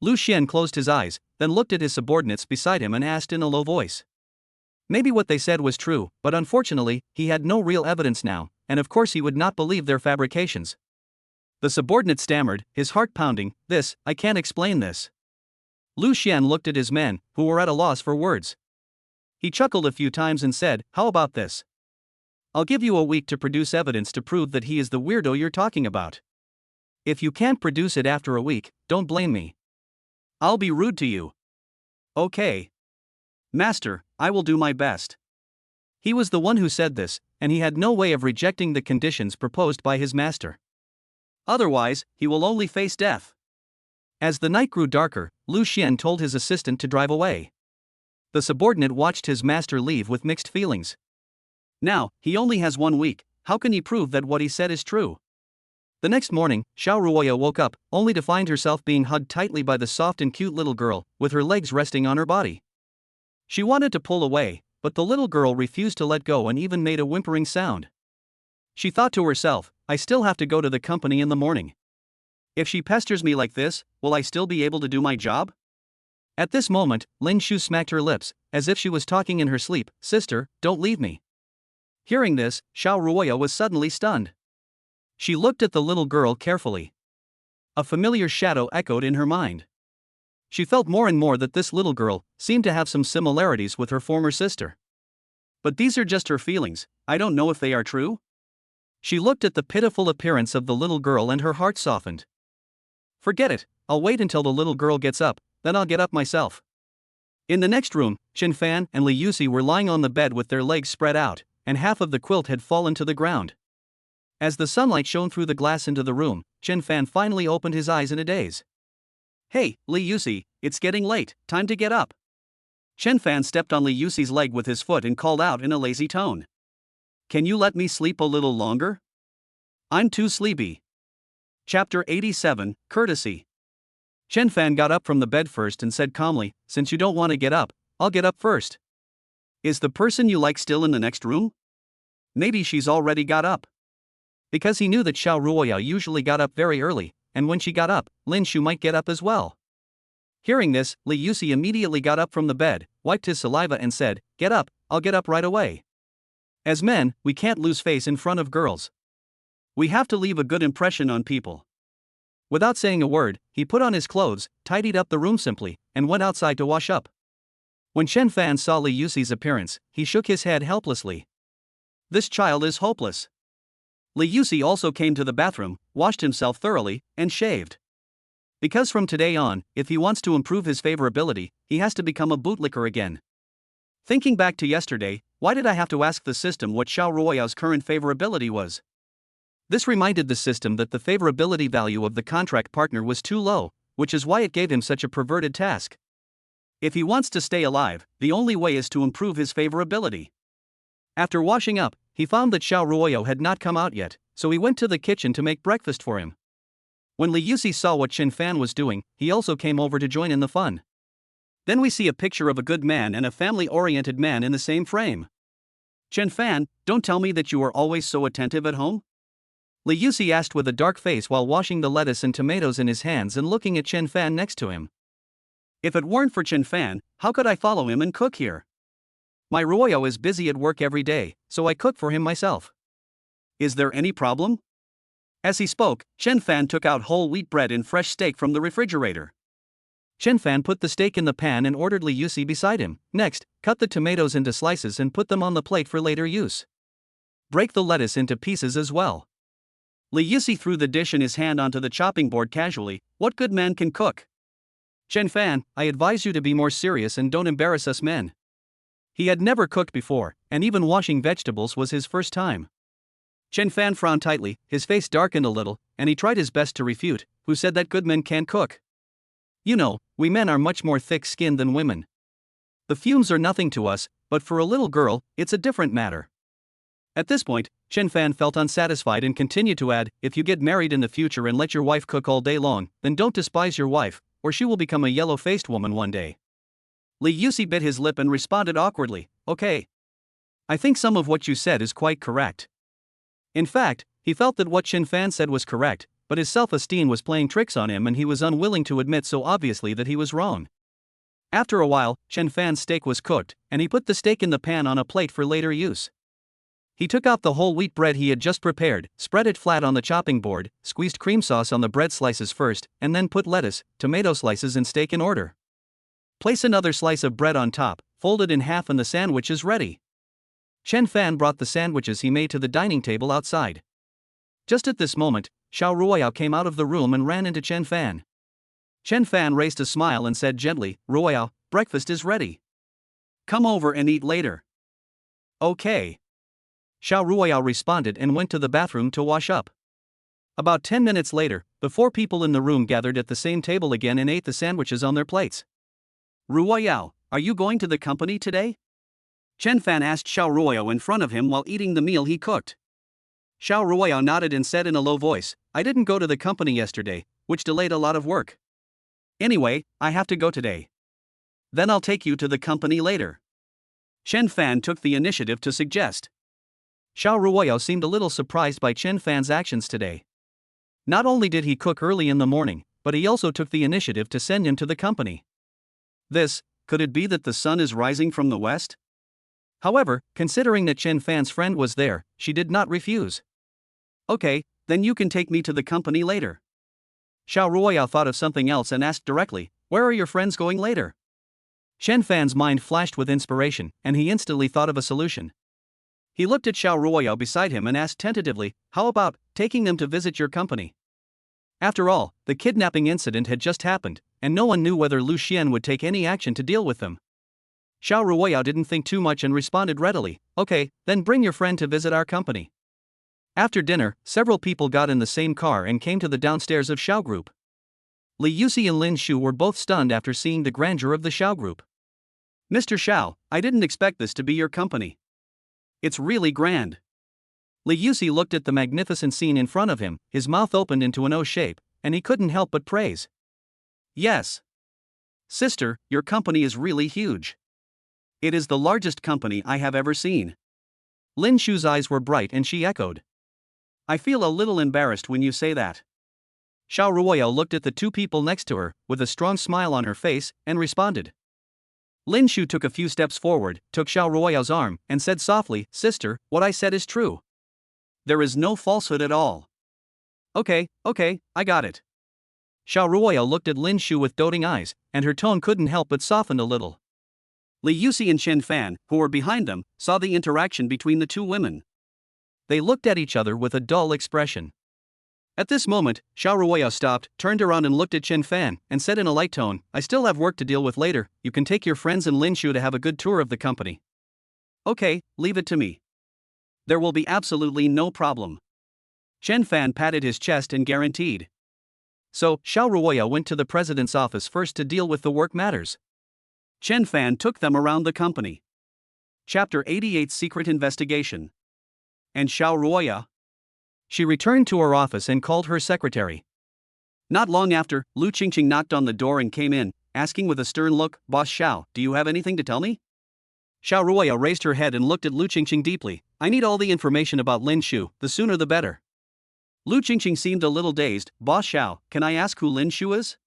Lu Xian closed his eyes, then looked at his subordinates beside him and asked in a low voice. Maybe what they said was true, but unfortunately, he had no real evidence now, and of course he would not believe their fabrications. The subordinate stammered, his heart pounding, I can't explain this." Lu Xian looked at his men, who were at a loss for words. He chuckled a few times and said, "How about this? I'll give you a week to produce evidence to prove that he is the weirdo you're talking about. If you can't produce it after a week, don't blame me. I'll be rude to you." "Okay. Master, I will do my best." He was the one who said this, and he had no way of rejecting the conditions proposed by his master. Otherwise, he will only face death. As the night grew darker, Lu Xian told his assistant to drive away. The subordinate watched his master leave with mixed feelings. Now, he only has 1 week, how can he prove that what he said is true? The next morning, Xiao Ruoya woke up, only to find herself being hugged tightly by the soft and cute little girl, with her legs resting on her body. She wanted to pull away, but the little girl refused to let go and even made a whimpering sound. She thought to herself, "I still have to go to the company in the morning. If she pesters me like this, will I still be able to do my job?" At this moment, Lin Shu smacked her lips, as if she was talking in her sleep, "Sister, don't leave me." Hearing this, Xiao Ruoya was suddenly stunned. She looked at the little girl carefully. A familiar shadow echoed in her mind. She felt more and more that this little girl seemed to have some similarities with her former sister. But these are just her feelings, I don't know if they are true. She looked at the pitiful appearance of the little girl and her heart softened. Forget it, I'll wait until the little girl gets up, then I'll get up myself. In the next room, Chen Fan and Li Yusi were lying on the bed with their legs spread out, and half of the quilt had fallen to the ground. As the sunlight shone through the glass into the room, Chen Fan finally opened his eyes in a daze. "Hey, Li Yusi, it's getting late, time to get up." Chen Fan stepped on Li Yusi's leg with his foot and called out in a lazy tone. "Can you let me sleep a little longer? I'm too sleepy." Chapter 87, Courtesy. Chen Fan got up from the bed first and said calmly, "Since you don't want to get up, I'll get up first." "Is the person you like still in the next room? Maybe she's already got up." Because he knew that Xiao Ruoya usually got up very early, and when she got up, Lin Shu might get up as well. Hearing this, Li Yusi immediately got up from the bed, wiped his saliva and said, "Get up, I'll get up right away. As men, we can't lose face in front of girls. We have to leave a good impression on people." Without saying a word, he put on his clothes, tidied up the room simply, and went outside to wash up. When Chen Fan saw Li Yusi's appearance, he shook his head helplessly. This child is hopeless. Li Yusi also came to the bathroom, washed himself thoroughly, and shaved. Because from today on, if he wants to improve his favorability, he has to become a bootlicker again. Thinking back to yesterday, Why did I have to ask the system what Xiao Ruoyao's current favorability was? This reminded the system that the favorability value of the contract partner was too low, which is why it gave him such a perverted task. If he wants to stay alive, the only way is to improve his favorability. After washing up, he found that Xiao Ruoyao had not come out yet, so he went to the kitchen to make breakfast for him. When Li Yuxi saw what Chen Fan was doing, he also came over to join in the fun. Then we see a picture of a good man and a family-oriented man in the same frame. Chen Fan, don't tell me that you are always so attentive at home? Li Yuxi asked with a dark face while washing the lettuce and tomatoes in his hands and looking at Chen Fan next to him. If it weren't for Chen Fan, how could I follow him and cook here? My Ruoyao is busy at work every day, so I cook for him myself. Is there any problem? As he spoke, Chen Fan took out whole wheat bread and fresh steak from the refrigerator. Chen Fan put the steak in the pan and ordered Li Yuxi beside him. Next, cut the tomatoes into slices and put them on the plate for later use. Break the lettuce into pieces as well. Li Yuxi threw the dish in his hand onto the chopping board casually. What good man can cook? Chen Fan, I advise you to be more serious and don't embarrass us men. He had never cooked before, and even washing vegetables was his first time. Chen Fan frowned tightly, his face darkened a little, and he tried his best to refute. Who said that good men can't cook? You know, we men are much more thick-skinned than women. The fumes are nothing to us, but for a little girl, it's a different matter. At this point, Chen Fan felt unsatisfied and continued to add, if you get married in the future and let your wife cook all day long, then don't despise your wife, or she will become a yellow-faced woman one day. Li Yuxi bit his lip and responded awkwardly, okay. I think some of what you said is quite correct. In fact, he felt that what Chen Fan said was correct, but his self-esteem was playing tricks on him and he was unwilling to admit so obviously that he was wrong. After a while, Chen Fan's steak was cooked, and he put the steak in the pan on a plate for later use. He took out the whole wheat bread he had just prepared, spread it flat on the chopping board, squeezed cream sauce on the bread slices first, and then put lettuce, tomato slices and steak in order. Place another slice of bread on top, fold it in half and the sandwich is ready. Chen Fan brought the sandwiches he made to the dining table outside. Just at this moment, Xiao Ruoyao came out of the room and ran into Chen Fan. Chen Fan raised a smile and said gently, Ruoyao, breakfast is ready. Come over and eat later. Okay. Xiao Ruoyao responded and went to the bathroom to wash up. About 10 minutes later, the 4 people in the room gathered at the same table again and ate the sandwiches on their plates. Ruoyao, are you going to the company today? Chen Fan asked Xiao Ruoyao in front of him while eating the meal he cooked. Xiao Ruoyao nodded and said in a low voice, I didn't go to the company yesterday, which delayed a lot of work. Anyway, I have to go today. Then I'll take you to the company later. Chen Fan took the initiative to suggest. Xiao Ruoyao seemed a little surprised by Chen Fan's actions today. Not only did he cook early in the morning, but he also took the initiative to send him to the company. Could it be that the sun is rising from the west? However, considering that Chen Fan's friend was there, she did not refuse. Okay, then you can take me to the company later. Xiao Ruoyao thought of something else and asked directly, where are your friends going later? Chen Fan's mind flashed with inspiration, and he instantly thought of a solution. He looked at Xiao Ruoyao beside him and asked tentatively, how about taking them to visit your company? After all, the kidnapping incident had just happened, and no one knew whether Lu Xian would take any action to deal with them. Xiao Ruoyao didn't think too much and responded readily, okay, then bring your friend to visit our company. After dinner, several people got in the same car and came to the downstairs of Xiao Group. Li Yuxi and Lin Shu were both stunned after seeing the grandeur of the Xiao Group. Mr. Xiao, I didn't expect this to be your company. It's really grand. Li Yuxi looked at the magnificent scene in front of him, his mouth opened into an O shape, and he couldn't help but praise. Yes. Sister, your company is really huge. It is the largest company I have ever seen. Lin Shu's eyes were bright and she echoed. I feel a little embarrassed when you say that. Xiao Ruoyao looked at the 2 people next to her, with a strong smile on her face, and responded. Lin Shu took a few steps forward, took Xiao Ruoyao's arm, and said softly, Sister, what I said is true. There is no falsehood at all. Okay, I got it. Xiao Ruoyao looked at Lin Shu with doting eyes, and her tone couldn't help but soften a little. Li Yuxi and Chen Fan, who were behind them, saw the interaction between the 2 women. They looked at each other with a dull expression. At this moment, Xiao Ruoyao stopped, turned around and looked at Chen Fan, and said in a light tone, I still have work to deal with later, you can take your friends and Lin Shu to have a good tour of the company. Okay, leave it to me. There will be absolutely no problem. Chen Fan patted his chest and guaranteed. So, Xiao Ruoya went to the president's office first to deal with the work matters. Chen Fan took them around the company. Chapter 88 Secret Investigation. And Xiao Ruoya? She returned to her office and called her secretary. Not long after, Lu Qingqing knocked on the door and came in, asking with a stern look, "Boss Xiao, do you have anything to tell me?" Xiao Ruoya raised her head and looked at Lu Qingqing deeply. "I need all the information about Lin Shu, the sooner the better." Lu Qingqing seemed a little dazed. "Boss Xiao, can I ask who Lin Shu is?"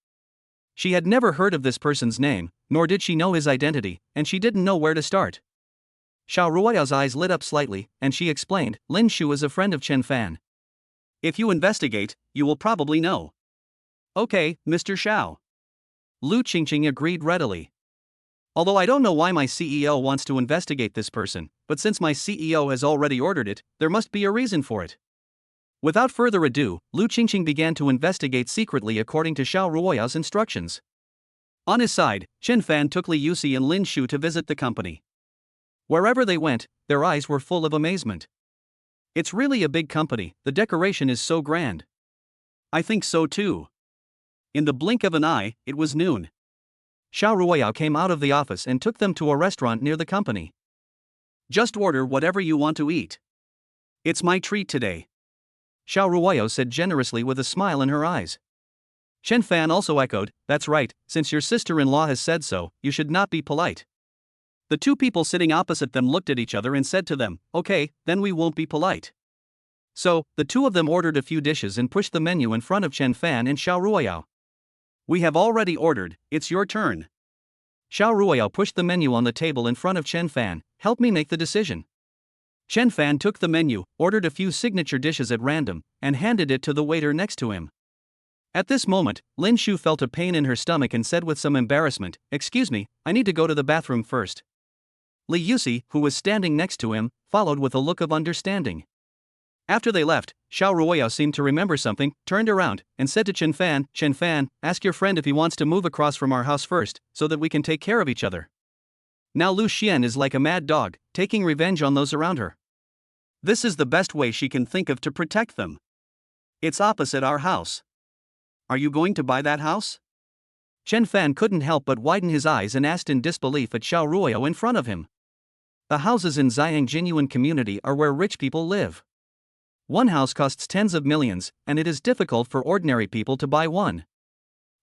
She had never heard of this person's name, nor did she know his identity, and she didn't know where to start. Xiao Ruoya's eyes lit up slightly, and she explained, "Lin Shu is a friend of Chen Fan. If you investigate, you will probably know." "Okay, Mr. Xiao." Lu Qingqing agreed readily. "Although I don't know why my CEO wants to investigate this person, but since my CEO has already ordered it, there must be a reason for it." Without further ado, Lu Qingqing began to investigate secretly according to Xiao Ruoya's instructions. On his side, Chen Fan took Li Yusi and Lin Shu to visit the company. Wherever they went, their eyes were full of amazement. "It's really a big company, the decoration is so grand." "I think so too." In the blink of an eye, it was noon. Xiao Ruoya came out of the office and took them to a restaurant near the company. "Just order whatever you want to eat. It's my treat today," Xiao Ruoya said generously with a smile in her eyes. Chen Fan also echoed, "That's right, since your sister-in-law has said so, you should not be polite." The two people sitting opposite them looked at each other and said to them, "Okay, then we won't be polite." So, the two of them ordered a few dishes and pushed the menu in front of Chen Fan and Xiao Ruoya. "We have already ordered, it's your turn." Xiao Ruoya pushed the menu on the table in front of Chen Fan. "Help me make the decision." Chen Fan took the menu, ordered a few signature dishes at random, and handed it to the waiter next to him. At this moment, Lin Shu felt a pain in her stomach and said with some embarrassment, "Excuse me, I need to go to the bathroom first." Li Yusi, who was standing next to him, followed with a look of understanding. After they left, Xiao Ruoya seemed to remember something, turned around, and said to Chen Fan, "Ask your friend if he wants to move across from our house first, so that we can take care of each other." Now Lu Xian is like a mad dog, taking revenge on those around her. This is the best way she can think of to protect them. It's opposite our house. Are you going to buy that house? Chen Fan couldn't help but widen his eyes and asked in disbelief at Xiao Ruoya in front of him. The houses in Ziyang Jinyuan community are where rich people live. One house costs tens of millions, and it is difficult for ordinary people to buy one.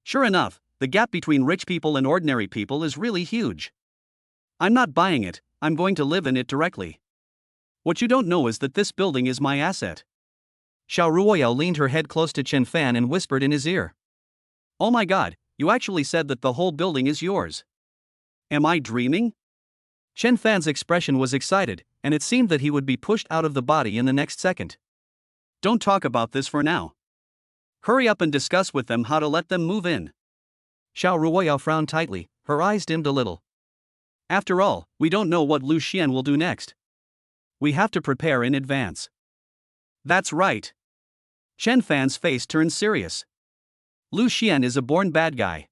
Sure enough, the gap between rich people and ordinary people is really huge. I'm not buying it, I'm going to live in it directly. What you don't know is that this building is my asset. Xiao Ruoya leaned her head close to Chen Fan and whispered in his ear. "Oh my god, you actually said that the whole building is yours. Am I dreaming?" Chen Fan's expression was excited, and it seemed that he would be pushed out of the body in the next second. "Don't talk about this for now. Hurry up and discuss with them how to let them move in." Xiao Ruoya frowned tightly, her eyes dimmed a little. "After all, we don't know what Lu Xian will do next. We have to prepare in advance." "That's right." Chen Fan's face turned serious. "Lu Xian is a born bad guy.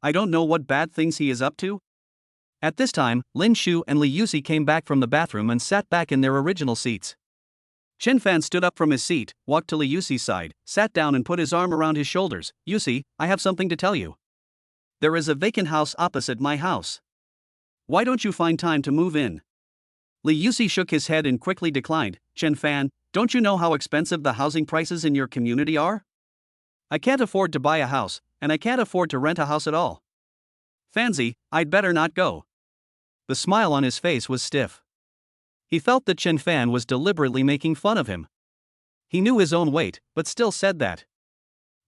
I don't know what bad things he is up to." At this time, Lin Shu and Li Yusi came back from the bathroom and sat back in their original seats. Chen Fan stood up from his seat, walked to Li Yusi's side, sat down and put his arm around his shoulders. "Yusi, I have something to tell you. There is a vacant house opposite my house. Why don't you find time to move in?" Li Yusi shook his head and quickly declined. "Chen Fan, don't you know how expensive the housing prices in your community are? I can't afford to buy a house, and I can't afford to rent a house at all. Fancy, I'd better not go." The smile on his face was stiff. He felt that Chen Fan was deliberately making fun of him. He knew his own weight, but still said that.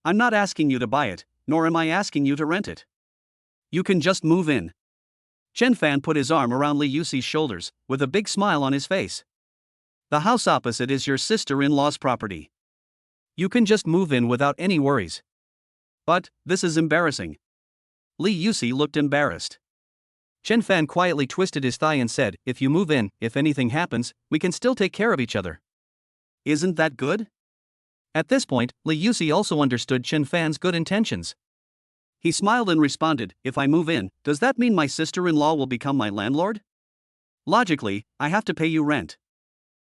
"I'm not asking you to buy it, nor am I asking you to rent it. You can just move in." Chen Fan put his arm around Li Yusi's shoulders, with a big smile on his face. "The house opposite is your sister-in-law's property. You can just move in without any worries." "But, this is embarrassing." Li Yusi looked embarrassed. Chen Fan quietly twisted his thigh and said, "If you move in, if anything happens, we can still take care of each other." "Isn't that good?" At this point, Li Yusi also understood Chen Fan's good intentions. He smiled and responded, "If I move in, does that mean my sister-in-law will become my landlord?" Logically, I have to pay you rent.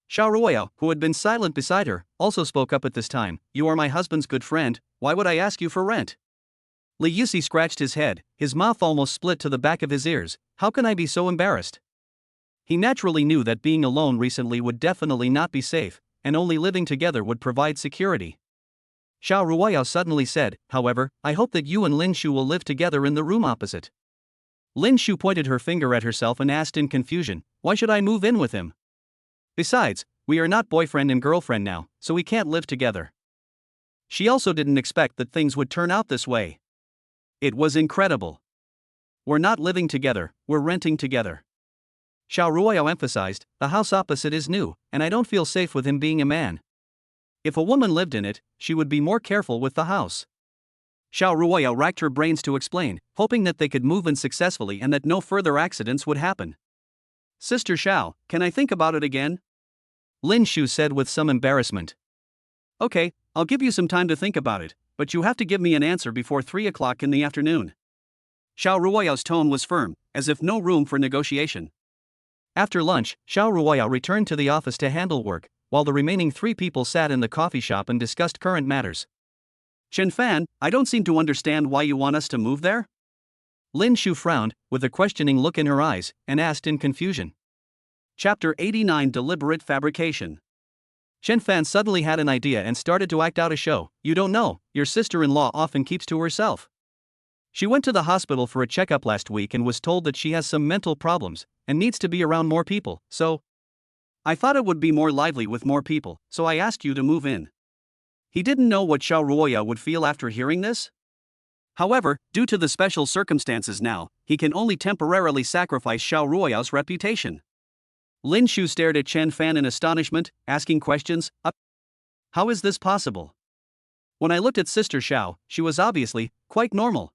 Xiao Ruoyao, who had been silent beside her, also spoke up at this time. You are my husband's good friend, why would I ask you for rent? Li Yusi scratched his head, his mouth almost split to the back of his ears. How can I be so embarrassed? He naturally knew that being alone recently would definitely not be safe, and only living together would provide security. Xiao Ruoyao suddenly said, however, I hope that you and Lin Shu will live together in the room opposite. Lin Shu pointed her finger at herself and asked in confusion, why should I move in with him? Besides, we are not boyfriend and girlfriend now, so we can't live together. She also didn't expect that things would turn out this way. It was incredible. We're not living together, we're renting together. Xiao Ruoyao emphasized, the house opposite is new, and I don't feel safe with him being a man. If a woman lived in it, she would be more careful with the house. Xiao Ruoyao racked her brains to explain, hoping that they could move in successfully and that no further accidents would happen. Sister Xiao, can I think about it again? Lin Shu said with some embarrassment. Okay, I'll give you some time to think about it, but you have to give me an answer before 3 o'clock in the afternoon. Xiao Ruoyao's tone was firm, as if no room for negotiation. After lunch, Xiao Ruoyao returned to the office to handle work, while the remaining 3 people sat in the coffee shop and discussed current matters. Chen Fan, I don't seem to understand why you want us to move there? Lin Shu frowned, with a questioning look in her eyes, and asked in confusion. Chapter 89 Deliberate Fabrication. Chen Fan suddenly had an idea and started to act out a show. You don't know, your sister-in-law often keeps to herself. She went to the hospital for a checkup last week and was told that she has some mental problems, and needs to be around more people, so I thought it would be more lively with more people, so I asked you to move in. He didn't know what Xiao Ruoyao would feel after hearing this. However, due to the special circumstances now, he can only temporarily sacrifice Xiao Ruoyao's reputation. Lin Shu stared at Chen Fan in astonishment, asking questions. How is this possible? When I looked at Sister Xiao, she was obviously quite normal.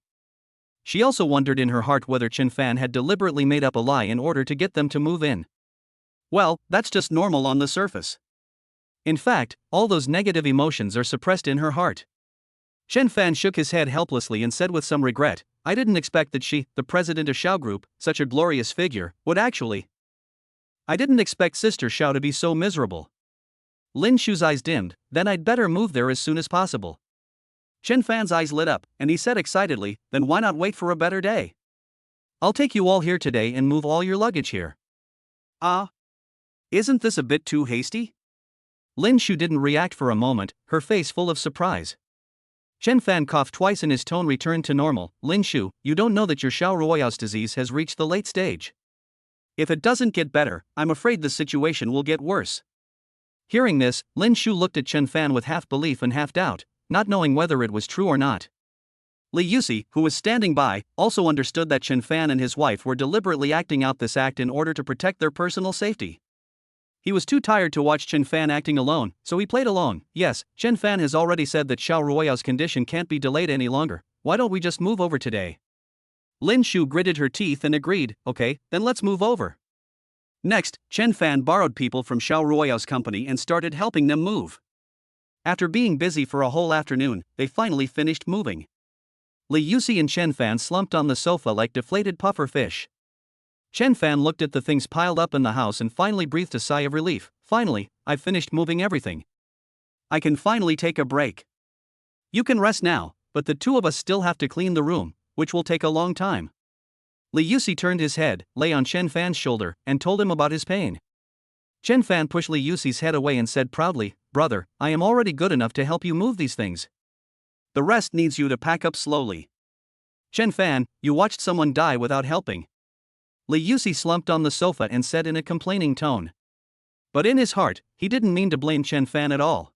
She also wondered in her heart whether Chen Fan had deliberately made up a lie in order to get them to move in. Well, that's just normal on the surface. In fact, all those negative emotions are suppressed in her heart. Chen Fan shook his head helplessly and said with some regret, I didn't expect that she, the president of Xiao Group, such a glorious figure, would actually. I didn't expect Sister Xiao to be so miserable. Lin Shu's eyes dimmed, then I'd better move there as soon as possible. Chen Fan's eyes lit up, and he said excitedly, then why not wait for a better day? I'll take you all here today and move all your luggage here. Isn't this a bit too hasty? Lin Shu didn't react for a moment, her face full of surprise. Chen Fan coughed twice and his tone returned to normal. Lin Shu, you don't know that your Xiao Ruoyao's disease has reached the late stage. If it doesn't get better, I'm afraid the situation will get worse. Hearing this, Lin Shu looked at Chen Fan with half belief and half doubt, not knowing whether it was true or not. Li Yusi, who was standing by, also understood that Chen Fan and his wife were deliberately acting out this act in order to protect their personal safety. He was too tired to watch Chen Fan acting alone, so he played along. Yes, Chen Fan has already said that Xiao Ruoyao's condition can't be delayed any longer. Why don't we just move over today? Lin Shu gritted her teeth and agreed, okay, then let's move over. Next, Chen Fan borrowed people from Xiao Ruoyao's company and started helping them move. After being busy for a whole afternoon, they finally finished moving. Li Yusi and Chen Fan slumped on the sofa like deflated puffer fish. Chen Fan looked at the things piled up in the house and finally breathed a sigh of relief. Finally, I've finished moving everything. I can finally take a break. You can rest now, but the 2 of us still have to clean the room, which will take a long time. Li Yusi turned his head, lay on Chen Fan's shoulder, and told him about his pain. Chen Fan pushed Li Yusi's head away and said proudly, Brother, I am already good enough to help you move these things. The rest needs you to pack up slowly. Chen Fan, you watched someone die without helping. Li Yusi slumped on the sofa and said in a complaining tone. But in his heart, he didn't mean to blame Chen Fan at all.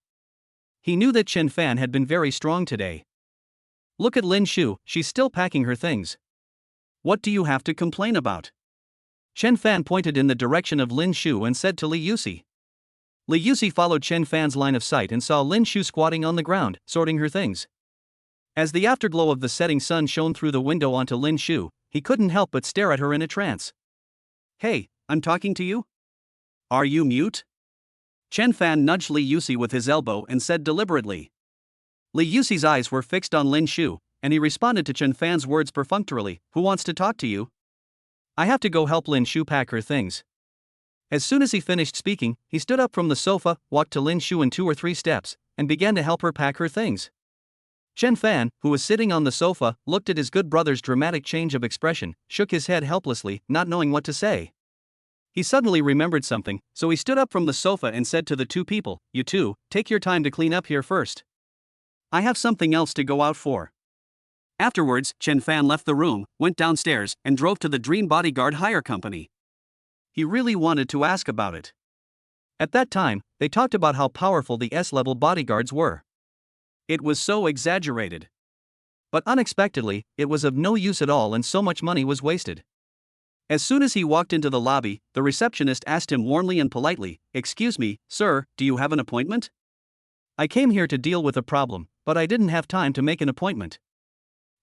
He knew that Chen Fan had been very strong today. Look at Lin Shu, she's still packing her things. What do you have to complain about? Chen Fan pointed in the direction of Lin Shu and said to Li Yusi. Li Yusi followed Chen Fan's line of sight and saw Lin Shu squatting on the ground, sorting her things. As the afterglow of the setting sun shone through the window onto Lin Shu, he couldn't help but stare at her in a trance. Hey, I'm talking to you? Are you mute? Chen Fan nudged Li Yusi with his elbow and said deliberately. Li Yusi's eyes were fixed on Lin Shu, and he responded to Chen Fan's words perfunctorily, Who wants to talk to you? I have to go help Lin Shu pack her things. As soon as he finished speaking, he stood up from the sofa, walked to Lin Shu in 2 or 3 steps, and began to help her pack her things. Chen Fan, who was sitting on the sofa, looked at his good brother's dramatic change of expression, shook his head helplessly, not knowing what to say. He suddenly remembered something, so he stood up from the sofa and said to the 2 people, "You two, take your time to clean up here first. I have something else to go out for." Afterwards, Chen Fan left the room, went downstairs, and drove to the Dream Bodyguard Hire Company. He really wanted to ask about it. At that time, they talked about how powerful the S-level bodyguards were. It was so exaggerated. But unexpectedly, it was of no use at all and so much money was wasted. As soon as he walked into the lobby, the receptionist asked him warmly and politely, "Excuse me, sir, do you have an appointment? I came here to deal with a problem, but I didn't have time to make an appointment."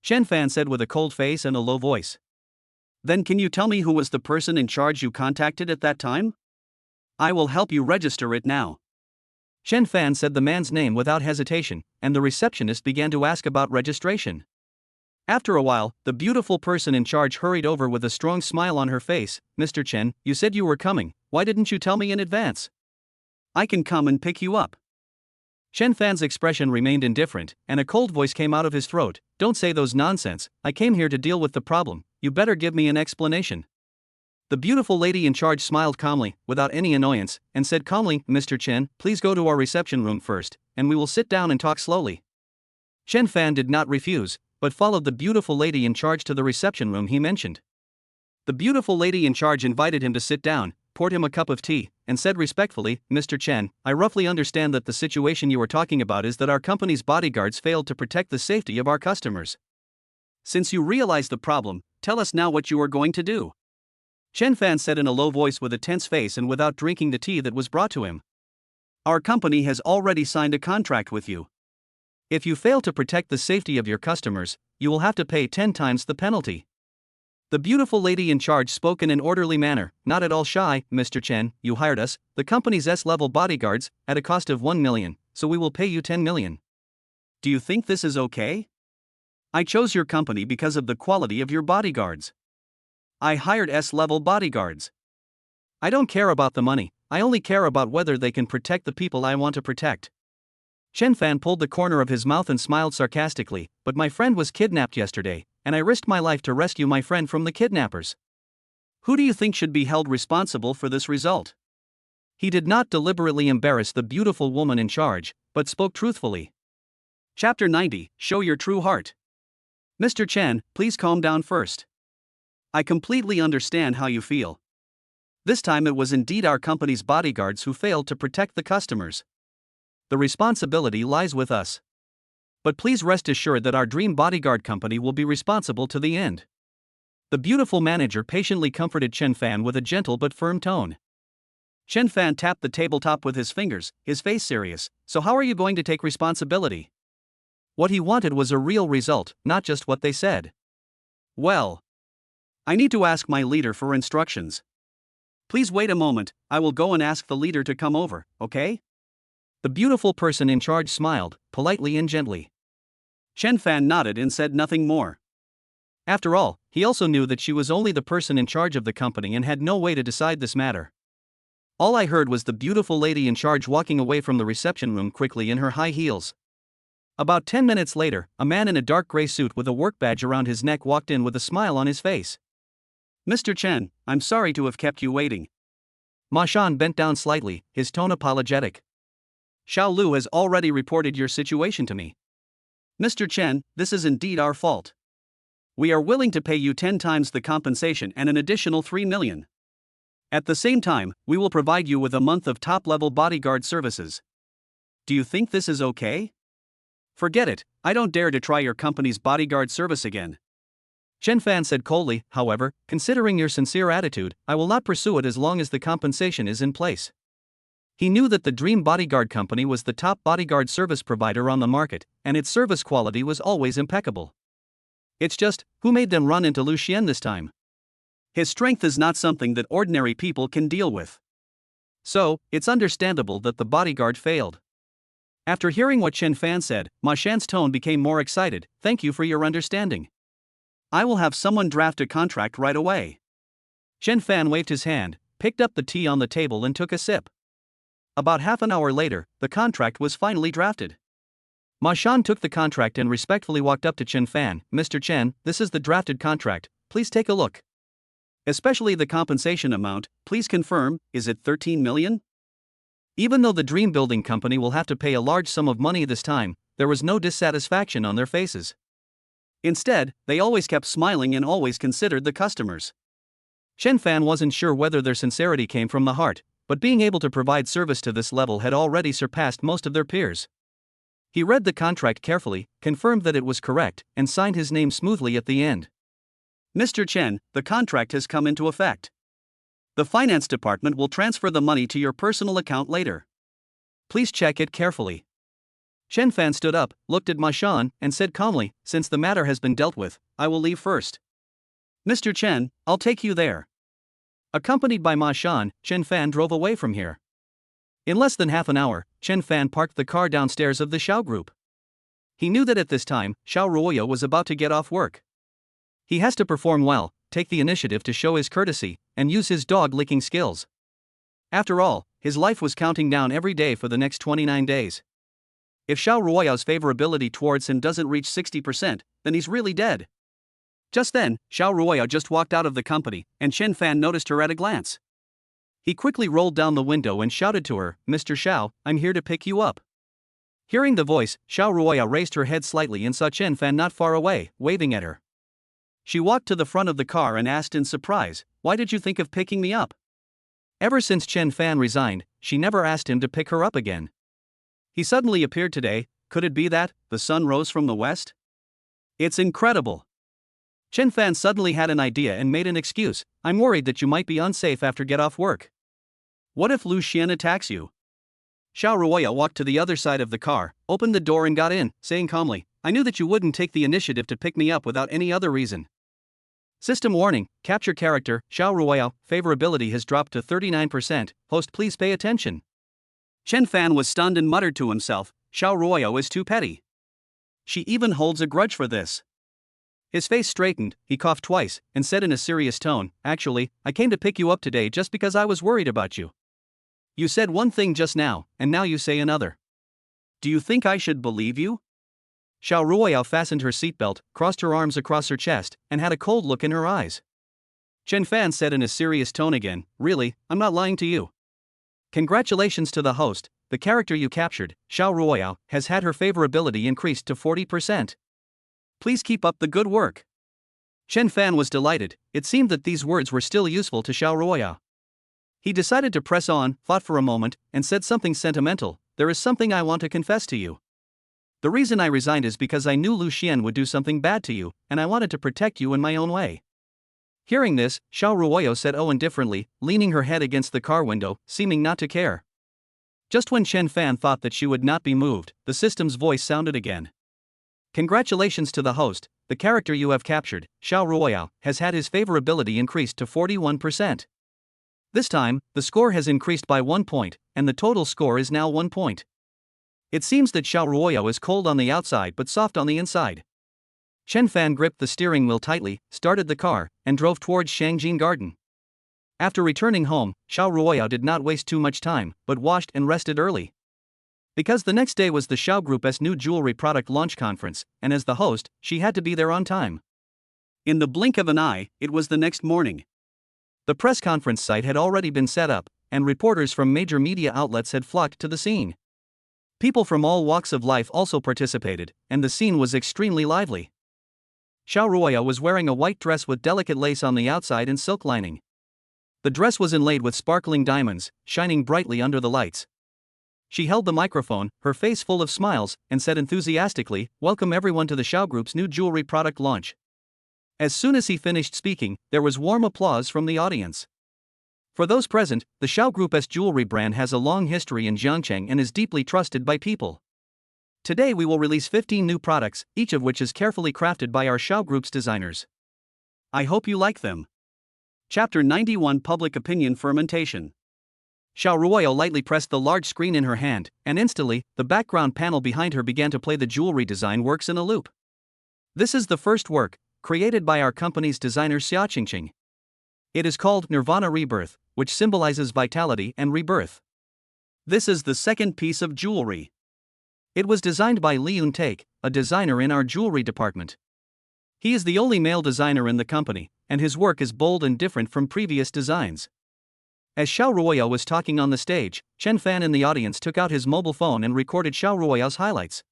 Chen Fan said with a cold face and a low voice. "Then can you tell me who was the person in charge you contacted at that time? I will help you register it now." Chen Fan said the man's name without hesitation, and the receptionist began to ask about registration. After a while, the beautiful person in charge hurried over with a strong smile on her face. "Mr. Chen, you said you were coming, why didn't you tell me in advance? I can come and pick you up." Chen Fan's expression remained indifferent, and a cold voice came out of his throat. "Don't say those nonsense, I came here to deal with the problem, you better give me an explanation." The beautiful lady in charge smiled calmly, without any annoyance, and said calmly, "Mr. Chen, please go to our reception room first, and we will sit down and talk slowly." Chen Fan did not refuse, but followed the beautiful lady in charge to the reception room he mentioned. The beautiful lady in charge invited him to sit down, poured him a cup of tea, and said respectfully, "Mr. Chen, I roughly understand that the situation you are talking about is that our company's bodyguards failed to protect the safety of our customers. Since you realize the problem, tell us now what you are going to do." Chen Fan said in a low voice with a tense face and without drinking the tea that was brought to him. "Our company has already signed a contract with you. If you fail to protect the safety of your customers, you will have to pay 10 times the penalty." The beautiful lady in charge spoke in an orderly manner, not at all shy. "Mr. Chen, you hired us, the company's S-level bodyguards, at a cost of 1 million, so we will pay you 10 million. Do you think this is okay? I chose your company because of the quality of your bodyguards. I hired S-level bodyguards. I don't care about the money, I only care about whether they can protect the people I want to protect." Chen Fan pulled the corner of his mouth and smiled sarcastically, "But my friend was kidnapped yesterday, and I risked my life to rescue my friend from the kidnappers. Who do you think should be held responsible for this result?" He did not deliberately embarrass the beautiful woman in charge, but spoke truthfully. Chapter 90, Show Your True Heart. "Mr. Chen, please calm down first. I completely understand how you feel. This time it was indeed our company's bodyguards who failed to protect the customers. The responsibility lies with us. But please rest assured that our Dream Bodyguard Company will be responsible to the end." The beautiful manager patiently comforted Chen Fan with a gentle but firm tone. Chen Fan tapped the tabletop with his fingers, his face serious. "So how are you going to take responsibility?" What he wanted was a real result, not just what they said. "Well, I need to ask my leader for instructions. Please wait a moment, I will go and ask the leader to come over, okay?" The beautiful person in charge smiled, politely and gently. Chen Fan nodded and said nothing more. After all, he also knew that she was only the person in charge of the company and had no way to decide this matter. All I heard was the beautiful lady in charge walking away from the reception room quickly in her high heels. About 10 minutes later, a man in a dark gray suit with a work badge around his neck walked in with a smile on his face. "Mr. Chen, I'm sorry to have kept you waiting." Ma Shan bent down slightly, his tone apologetic. "Xiao Lu has already reported your situation to me. Mr. Chen, this is indeed our fault. We are willing to pay you 10 times the compensation and an additional 3 million. At the same time, we will provide you with a month of top-level bodyguard services. Do you think this is okay?" "Forget it, I don't dare to try your company's bodyguard service again." Chen Fan said coldly, "However, considering your sincere attitude, I will not pursue it as long as the compensation is in place." He knew that the Dream Bodyguard Company was the top bodyguard service provider on the market, and its service quality was always impeccable. It's just, who made them run into Lu Xian this time? His strength is not something that ordinary people can deal with. So, it's understandable that the bodyguard failed. After hearing what Chen Fan said, Ma Shan's tone became more excited. "Thank you for your understanding. I will have someone draft a contract right away." Chen Fan waved his hand, picked up the tea on the table and took a sip. About half an hour later, the contract was finally drafted. Ma Shan took the contract and respectfully walked up to Chen Fan. "Mr. Chen, this is the drafted contract, please take a look. Especially the compensation amount, please confirm, is it 13 million? Even though the dream building company will have to pay a large sum of money this time, there was no dissatisfaction on their faces. Instead, they always kept smiling and always considered the customers. Chen Fan wasn't sure whether their sincerity came from the heart, but being able to provide service to this level had already surpassed most of their peers. He read the contract carefully, confirmed that it was correct, and signed his name smoothly at the end. "Mr. Chen, the contract has come into effect. The finance department will transfer the money to your personal account later. Please check it carefully." Chen Fan stood up, looked at Ma Shan, and said calmly, "Since the matter has been dealt with, I will leave first. Mr. Chen, I'll take you there." Accompanied by Ma Shan, Chen Fan drove away from here. In less than half an hour, Chen Fan parked the car downstairs of the Xiao group. He knew that at this time, Xiao Ruoya was about to get off work. He has to perform well, take the initiative to show his courtesy, and use his dog-licking skills. After all, his life was counting down every day for the next 29 days. If Xiao Ruoya's favorability towards him doesn't reach 60%, then he's really dead. Just then, Xiao Ruoya just walked out of the company, and Chen Fan noticed her at a glance. He quickly rolled down the window and shouted to her, "Mr. Xiao, I'm here to pick you up." Hearing the voice, Xiao Ruoya raised her head slightly and saw Chen Fan not far away, waving at her. She walked to the front of the car and asked in surprise, "Why did you think of picking me up?" Ever since Chen Fan resigned, she never asked him to pick her up again. He suddenly appeared today. Could it be that the sun rose from the west? It's incredible. Chen Fan suddenly had an idea and made an excuse. "I'm worried that you might be unsafe after get off work. What if Lu Xian attacks you?" Xiao Ruoya walked to the other side of the car, opened the door and got in, saying calmly, "I knew that you wouldn't take the initiative to pick me up without any other reason." System warning, capture character, Xiao Ruoya, favorability has dropped to 39%, host please pay attention. Chen Fan was stunned and muttered to himself, "Xiao Ruoya is too petty. She even holds a grudge for this." His face straightened, he coughed twice, and said in a serious tone, "Actually, I came to pick you up today just because I was worried about you. You said one thing just now, and now you say another. Do you think I should believe you?" Xiao Ruoya fastened her seatbelt, crossed her arms across her chest, and had a cold look in her eyes. Chen Fan said in a serious tone again, "Really, I'm not lying to you. Congratulations to the host, the character you captured, Xiao Ruoya, has had her favorability increased to 40%. Please keep up the good work." Chen Fan was delighted. It seemed that these words were still useful to Xiao Ruoya. He decided to press on, thought for a moment, and said something sentimental, "There is something I want to confess to you. The reason I resigned is because I knew Lu Xian would do something bad to you, and I wanted to protect you in my own way." Hearing this, Xiao Ruoya said indifferently, leaning her head against the car window, seeming not to care. Just when Chen Fan thought that she would not be moved, the system's voice sounded again. "Congratulations to the host, the character you have captured, Xiao Ruoya, has had his favorability increased to 41%. This time, the score has increased by 1 point, and the total score is now 1 point. It seems that Xiao Ruoya is cold on the outside but soft on the inside." Chen Fan gripped the steering wheel tightly, started the car, and drove towards Shangjin Garden. After returning home, Xiao Ruoya did not waste too much time, but washed and rested early. Because the next day was the Xiao Group's new jewelry product launch conference, and as the host, she had to be there on time. In the blink of an eye, it was the next morning. The press conference site had already been set up, and reporters from major media outlets had flocked to the scene. People from all walks of life also participated, and the scene was extremely lively. Xiao Ruoya was wearing a white dress with delicate lace on the outside and silk lining. The dress was inlaid with sparkling diamonds, shining brightly under the lights. She held the microphone, her face full of smiles, and said enthusiastically, "Welcome everyone to the Xiao Group's new jewelry product launch." As soon as he finished speaking, there was warm applause from the audience. For those present, the Xiao Group's jewelry brand has a long history in Jiangcheng and is deeply trusted by people. Today we will release 15 new products, each of which is carefully crafted by our Xiao Group's designers. I hope you like them. Chapter 91 Public Opinion Fermentation. Xiao Ruoya lightly pressed the large screen in her hand, and instantly, the background panel behind her began to play the jewelry design works in a loop. This is the first work, created by our company's designer Xia Qingqing. It is called Nirvana Rebirth, which symbolizes vitality and rebirth. This is the second piece of jewelry. It was designed by Leun Take, a designer in our jewelry department. He is the only male designer in the company, and his work is bold and different from previous designs. As Xiao Ruoyao was talking on the stage, Chen Fan in the audience took out his mobile phone and recorded Xiao Ruoyao's highlights.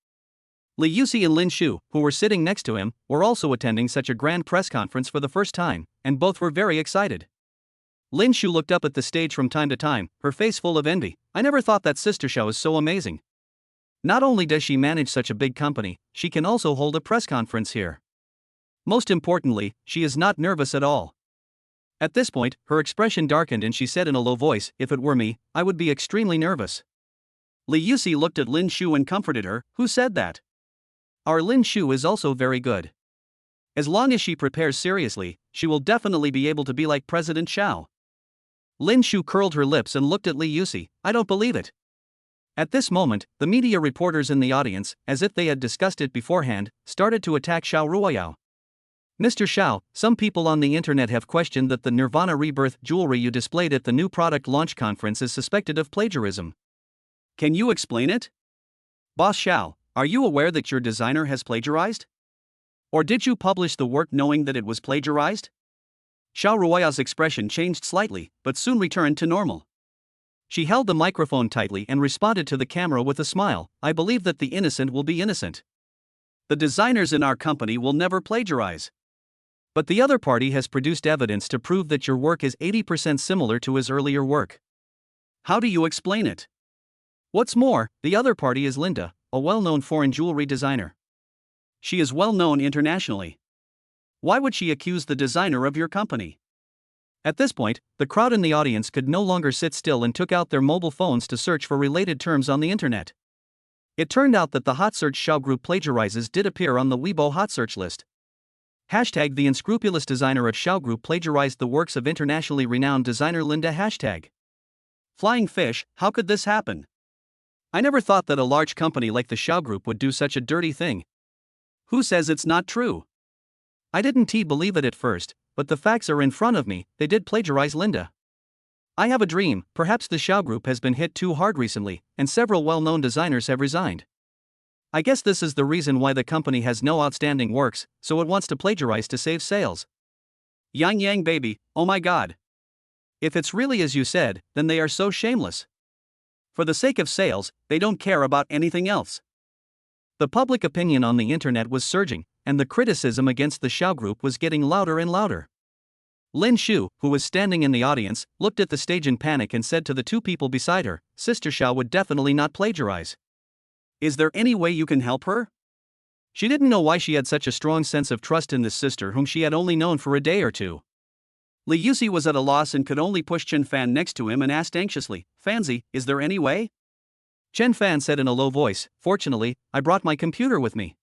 Li Yuxi and Lin Shu, who were sitting next to him, were also attending such a grand press conference for the first time, and both were very excited. Lin Shu looked up at the stage from time to time, her face full of envy. I never thought that Sister Xiao is so amazing. Not only does she manage such a big company, she can also hold a press conference here. Most importantly, she is not nervous at all. At this point, her expression darkened and she said in a low voice, if it were me, I would be extremely nervous. Li Yuxi looked at Lin Shu and comforted her. Who said that? Our Lin Shu is also very good. As long as she prepares seriously, she will definitely be able to be like President Xiao. Lin Shu curled her lips and looked at Li Yuxi. I don't believe it. At this moment, the media reporters in the audience, as if they had discussed it beforehand, started to attack Xiao Ruoyao. Mr. Xiao, some people on the internet have questioned that the Nirvana Rebirth jewelry you displayed at the new product launch conference is suspected of plagiarism. Can you explain it? Boss Xiao, are you aware that your designer has plagiarized? Or did you publish the work knowing that it was plagiarized? Xiao Ruoyao's expression changed slightly, but soon returned to normal. She held the microphone tightly and responded to the camera with a smile. I believe that the innocent will be innocent. The designers in our company will never plagiarize. But the other party has produced evidence to prove that your work is 80% similar to his earlier work. How do you explain it? What's more, the other party is Linda, a well-known foreign jewelry designer. She is well known internationally. Why would she accuse the designer of your company? At this point, the crowd in the audience could no longer sit still and took out their mobile phones to search for related terms on the internet. It turned out that the hot search Xiao Group plagiarizes did appear on the Weibo hot search list. Hashtag the unscrupulous designer at Xiao Group plagiarized the works of internationally renowned designer Linda. Hashtag flying fish, how could this happen? I never thought that a large company like the Xiao Group would do such a dirty thing. Who says it's not true? I didn't believe it at first, but the facts are in front of me. They did plagiarize Linda. I have a dream, perhaps the Xiao Group has been hit too hard recently, and several well-known designers have resigned. I guess this is the reason why the company has no outstanding works, so it wants to plagiarize to save sales. Yang Yang baby, oh my god. If it's really as you said, then they are so shameless. For the sake of sales, they don't care about anything else. The public opinion on the internet was surging, and the criticism against the Xiao Group was getting louder and louder. Lin Shu, who was standing in the audience, looked at the stage in panic and said to the two people beside her, Sister Xiao would definitely not plagiarize. Is there any way you can help her? She didn't know why she had such a strong sense of trust in this sister whom she had only known for a day or two. Li Yuxi was at a loss and could only push Chen Fan next to him and asked anxiously, Fanzi, is there any way? Chen Fan said in a low voice, Fortunately, I brought my computer with me.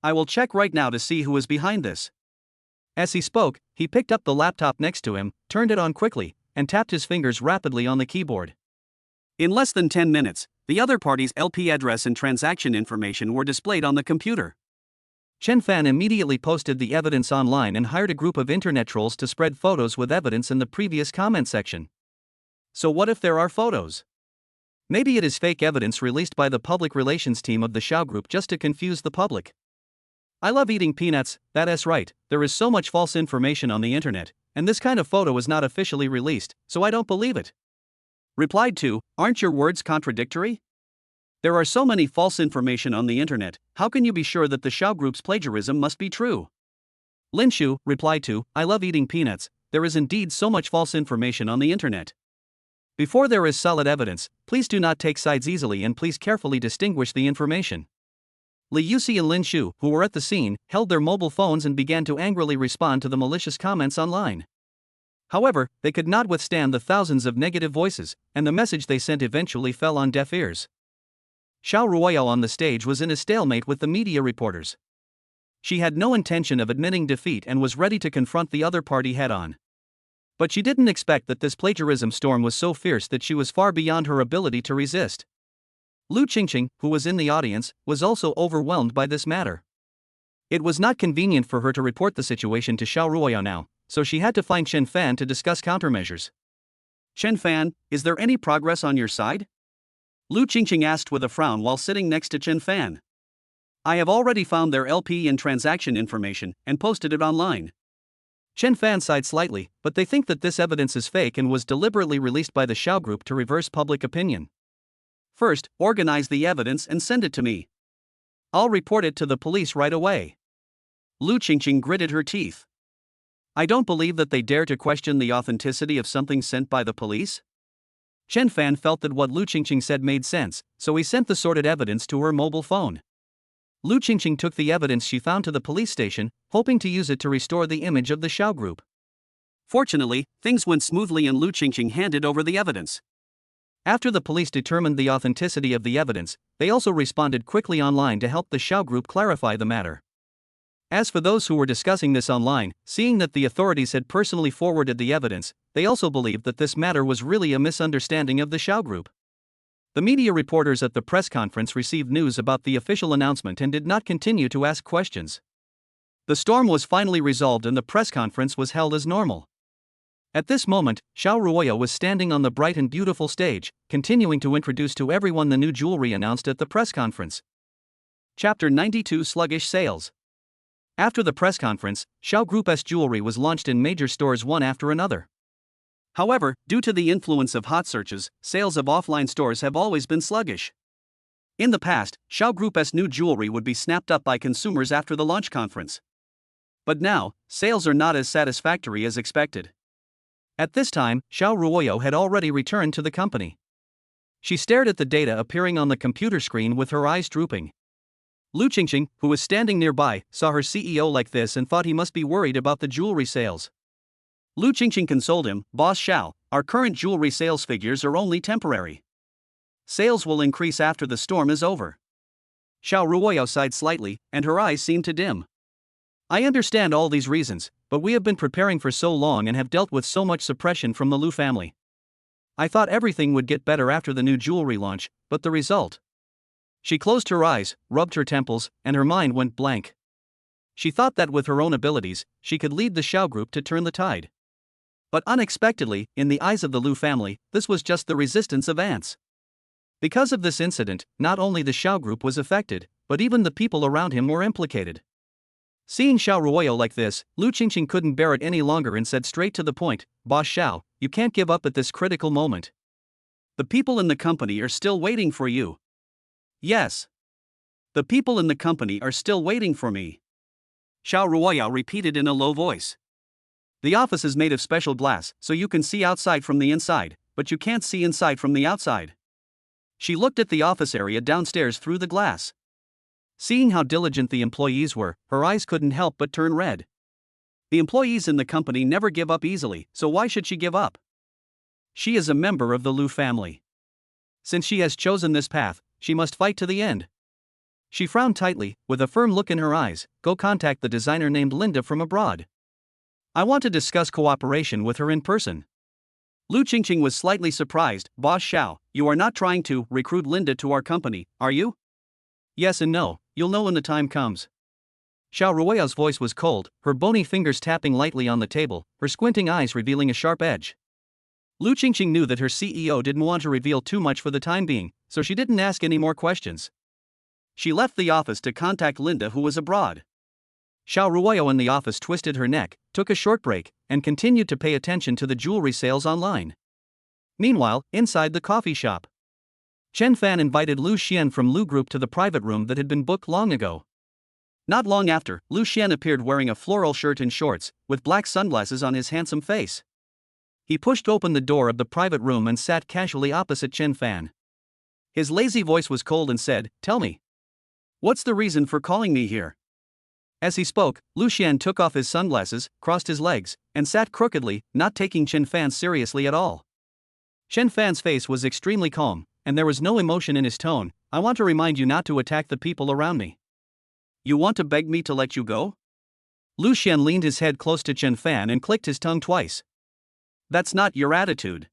I will check right now to see who is behind this. As he spoke, he picked up the laptop next to him, turned it on quickly, and tapped his fingers rapidly on the keyboard. In less than 10 minutes, the other party's LP address and transaction information were displayed on the computer. Chen Fan immediately posted the evidence online and hired a group of internet trolls to spread photos with evidence in the previous comment section. So what if there are photos? Maybe it is fake evidence released by the public relations team of the Xiao Group just to confuse the public. I love eating peanuts, that's right, there is so much false information on the internet, and this kind of photo is not officially released, so I don't believe it. Replied to, aren't your words contradictory? There are so many false information on the internet, how can you be sure that the Xiao Group's plagiarism must be true? Lin Shu replied to, I love eating peanuts, there is indeed so much false information on the internet. Before there is solid evidence, please do not take sides easily and please carefully distinguish the information. Li Yuxi and Lin Shu, who were at the scene, held their mobile phones and began to angrily respond to the malicious comments online. However, they could not withstand the thousands of negative voices, and the message they sent eventually fell on deaf ears. Xiao Ruoyao on the stage was in a stalemate with the media reporters. She had no intention of admitting defeat and was ready to confront the other party head-on. But she didn't expect that this plagiarism storm was so fierce that she was far beyond her ability to resist. Lu Qingqing, who was in the audience, was also overwhelmed by this matter. It was not convenient for her to report the situation to Xiao Ruoyao now, so she had to find Chen Fan to discuss countermeasures. Chen Fan, is there any progress on your side? Lu Qingqing asked with a frown while sitting next to Chen Fan. I have already found their LP and transaction information and posted it online. Chen Fan sighed slightly, but they think that this evidence is fake and was deliberately released by the Xiao Group to reverse public opinion. First, organize the evidence and send it to me. I'll report it to the police right away. Lu Qingqing gritted her teeth. I don't believe that they dare to question the authenticity of something sent by the police. Chen Fan felt that what Lu Qingqing said made sense, so he sent the sorted evidence to her mobile phone. Lu Qingqing took the evidence she found to the police station, hoping to use it to restore the image of the Xiao Group. Fortunately, things went smoothly and Lu Qingqing handed over the evidence. After the police determined the authenticity of the evidence, they also responded quickly online to help the Xiao Group clarify the matter. As for those who were discussing this online, seeing that the authorities had personally forwarded the evidence, they also believed that this matter was really a misunderstanding of the Xiao Group. The media reporters at the press conference received news about the official announcement and did not continue to ask questions. The storm was finally resolved and the press conference was held as normal. At this moment, Xiao Ruoya was standing on the bright and beautiful stage, continuing to introduce to everyone the new jewelry announced at the press conference. Chapter 92 Sluggish Sales. After the press conference, Xiao Group's jewelry was launched in major stores one after another. However, due to the influence of hot searches, sales of offline stores have always been sluggish. In the past, Xiao Group's new jewelry would be snapped up by consumers after the launch conference. But now, sales are not as satisfactory as expected. At this time, Xiao Ruoyo had already returned to the company. She stared at the data appearing on the computer screen with her eyes drooping. Lu Qingqing, who was standing nearby, saw her CEO like this and thought he must be worried about the jewelry sales. Lu Qingqing consoled him, Boss Xiao, our current jewelry sales figures are only temporary. Sales will increase after the storm is over. Xiao Ruoyo sighed slightly, and her eyes seemed to dim. I understand all these reasons, but we have been preparing for so long and have dealt with so much suppression from the Lu family. I thought everything would get better after the new jewelry launch, but the result. She closed her eyes, rubbed her temples, and her mind went blank. She thought that with her own abilities, she could lead the Xiao Group to turn the tide. But unexpectedly, in the eyes of the Lu family, this was just the resistance of ants. Because of this incident, not only the Xiao Group was affected, but even the people around him were implicated. Seeing Xiao Ruoyo like this, Lu Qingqing couldn't bear it any longer and said straight to the point, Boss Xiao, you can't give up at this critical moment. The people in the company are still waiting for you. Yes. The people in the company are still waiting for me. Xiao Ruoyo repeated in a low voice. The office is made of special glass, so you can see outside from the inside, but you can't see inside from the outside. She looked at the office area downstairs through the glass. Seeing how diligent the employees were, her eyes couldn't help but turn red. The employees in the company never give up easily, so why should she give up? She is a member of the Lu family. Since she has chosen this path, she must fight to the end. She frowned tightly, with a firm look in her eyes. Go contact the designer named Linda from abroad. I want to discuss cooperation with her in person. Lu Qingqing was slightly surprised. Boss Xiao, you are not trying to recruit Linda to our company, are you? Yes and no, you'll know when the time comes. Xiao Ruoya's voice was cold, her bony fingers tapping lightly on the table, her squinting eyes revealing a sharp edge. Lu Qingqing knew that her CEO didn't want to reveal too much for the time being, so she didn't ask any more questions. She left the office to contact Linda, who was abroad. Xiao Ruoyo in the office twisted her neck, took a short break, and continued to pay attention to the jewelry sales online. Meanwhile, inside the coffee shop, Chen Fan invited Lu Xian from Lu Group to the private room that had been booked long ago. Not long after, Lu Xian appeared wearing a floral shirt and shorts, with black sunglasses on his handsome face. He pushed open the door of the private room and sat casually opposite Chen Fan. His lazy voice was cold and said, Tell me. What's the reason for calling me here? As he spoke, Lu Xian took off his sunglasses, crossed his legs, and sat crookedly, not taking Chen Fan seriously at all. Chen Fan's face was extremely calm, and there was no emotion in his tone. I want to remind you not to attack the people around me. You want to beg me to let you go? Lu Xian leaned his head close to Chen Fan and clicked his tongue twice. That's not your attitude.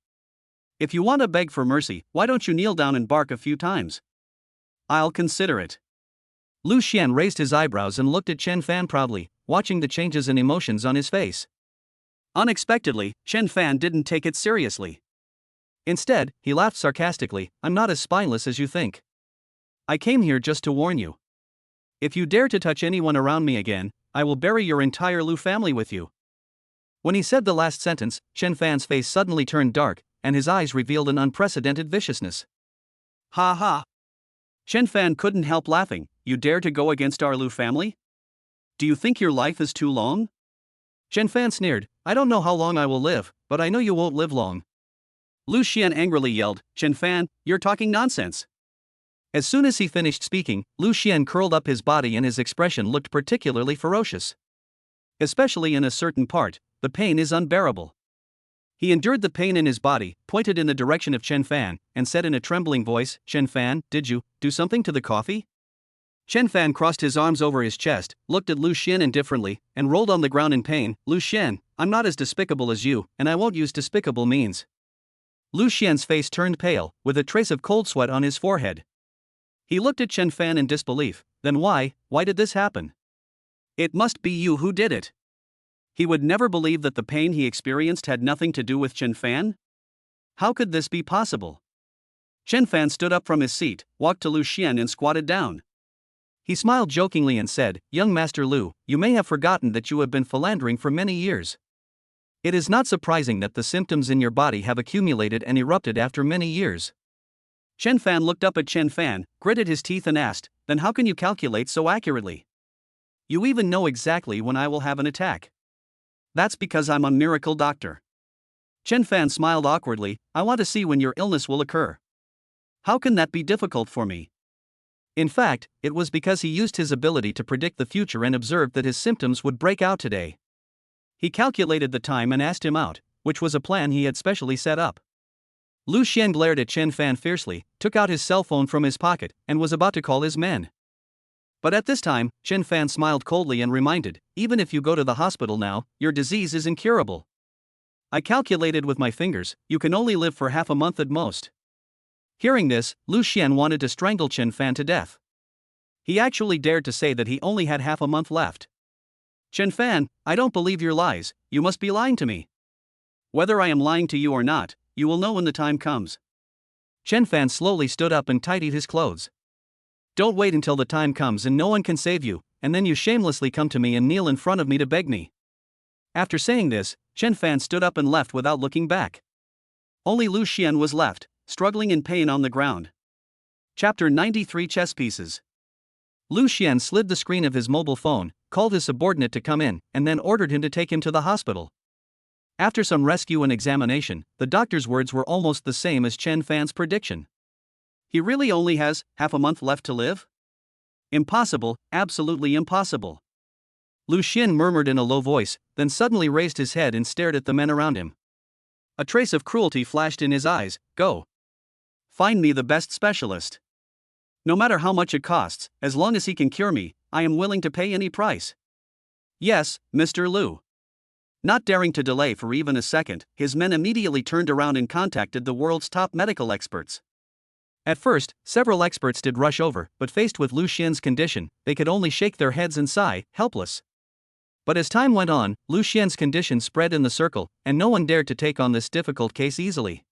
If you want to beg for mercy, why don't you kneel down and bark a few times? I'll consider it. Lu Xian raised his eyebrows and looked at Chen Fan proudly, watching the changes in emotions on his face. Unexpectedly, Chen Fan didn't take it seriously. Instead, he laughed sarcastically. I'm not as spineless as you think. I came here just to warn you. If you dare to touch anyone around me again, I will bury your entire Lu family with you. When he said the last sentence, Chen Fan's face suddenly turned dark, and his eyes revealed an unprecedented viciousness. Ha ha! Chen Fan couldn't help laughing. You dare to go against our Lu family? Do you think your life is too long? Chen Fan sneered. I don't know how long I will live, but I know you won't live long. Lu Xian angrily yelled, Chen Fan, you're talking nonsense. As soon as he finished speaking, Lu Xian curled up his body and his expression looked particularly ferocious. Especially in a certain part, the pain is unbearable. He endured the pain in his body, pointed in the direction of Chen Fan, and said in a trembling voice, Chen Fan, did you do something to the coffee? Chen Fan crossed his arms over his chest, looked at Lu Xian indifferently, and rolled on the ground in pain. Lu Xian, I'm not as despicable as you, and I won't use despicable means. Lu Xian's face turned pale, with a trace of cold sweat on his forehead. He looked at Chen Fan in disbelief. Then why did this happen? It must be you who did it. He would never believe that the pain he experienced had nothing to do with Chen Fan? How could this be possible? Chen Fan stood up from his seat, walked to Lu Xian and squatted down. He smiled jokingly and said, Young Master Lu, you may have forgotten that you have been philandering for many years. It is not surprising that the symptoms in your body have accumulated and erupted after many years. Chen Fan looked up at Chen Fan, gritted his teeth and asked, Then how can you calculate so accurately? You even know exactly when I will have an attack. That's because I'm a miracle doctor. Chen Fan smiled awkwardly. I want to see when your illness will occur. How can that be difficult for me? In fact, it was because he used his ability to predict the future and observed that his symptoms would break out today. He calculated the time and asked him out, which was a plan he had specially set up. Lu Xian glared at Chen Fan fiercely, took out his cell phone from his pocket, and was about to call his men. But at this time, Chen Fan smiled coldly and reminded, Even if you go to the hospital now, your disease is incurable. I calculated with my fingers, you can only live for half a month at most. Hearing this, Lu Xian wanted to strangle Chen Fan to death. He actually dared to say that he only had half a month left. Chen Fan, I don't believe your lies, you must be lying to me. Whether I am lying to you or not, you will know when the time comes. Chen Fan slowly stood up and tidied his clothes. Don't wait until the time comes and no one can save you, and then you shamelessly come to me and kneel in front of me to beg me. After saying this, Chen Fan stood up and left without looking back. Only Lu Xian was left, struggling in pain on the ground. Chapter 93 Chess Pieces. Lu Xian slid the screen of his mobile phone, called his subordinate to come in, and then ordered him to take him to the hospital. After some rescue and examination, the doctor's words were almost the same as Chen Fan's prediction. He really only has half a month left to live? Impossible, absolutely impossible. Lu Xian murmured in a low voice, then suddenly raised his head and stared at the men around him. A trace of cruelty flashed in his eyes. Go. Find me the best specialist. No matter how much it costs, as long as he can cure me, I am willing to pay any price. Yes, Mr. Lu. Not daring to delay for even a second, his men immediately turned around and contacted the world's top medical experts. At first, several experts did rush over, but faced with Lu Xian's condition, they could only shake their heads and sigh, helpless. But as time went on, Lu Xian's condition spread in the circle, and no one dared to take on this difficult case easily.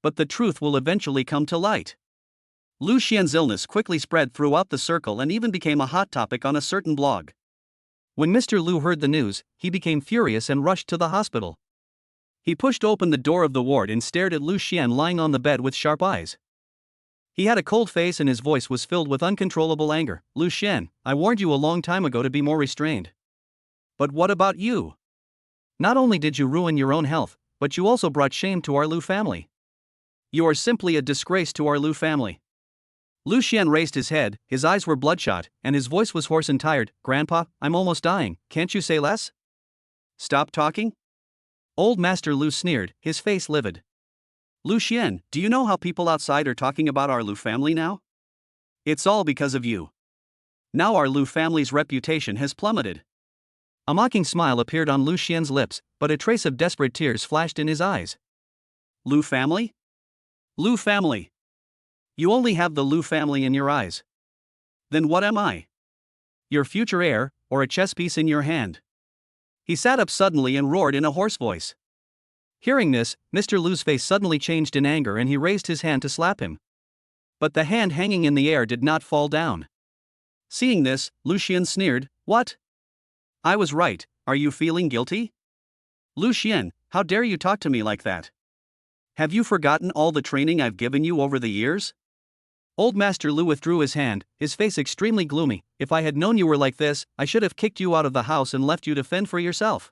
But the truth will eventually come to light. Lu Xian's illness quickly spread throughout the circle and even became a hot topic on a certain blog. When Mr. Lu heard the news, he became furious and rushed to the hospital. He pushed open the door of the ward and stared at Lu Xian lying on the bed with sharp eyes. He had a cold face and his voice was filled with uncontrollable anger. Lu Xian, I warned you a long time ago to be more restrained. But what about you? Not only did you ruin your own health, but you also brought shame to our Lu family. You are simply a disgrace to our Lu family. Lu Xian raised his head, his eyes were bloodshot, and his voice was hoarse and tired. Grandpa, I'm almost dying, can't you say less? Stop talking? Old Master Lu sneered, his face livid. Lu Xian, do you know how people outside are talking about our Lu family now? It's all because of you. Now our Lu family's reputation has plummeted. A mocking smile appeared on Lu Xian's lips, but a trace of desperate tears flashed in his eyes. Lu family? Lu family. You only have the Lu family in your eyes. Then what am I? Your future heir, or a chess piece in your hand? He sat up suddenly and roared in a hoarse voice. Hearing this, Mr. Lu's face suddenly changed in anger and he raised his hand to slap him. But the hand hanging in the air did not fall down. Seeing this, Lucien sneered, "What? I was right, are you feeling guilty? Lucien, how dare you talk to me like that? Have you forgotten all the training I've given you over the years?" Old Master Lu withdrew his hand, his face extremely gloomy. "If I had known you were like this, I should have kicked you out of the house and left you to fend for yourself."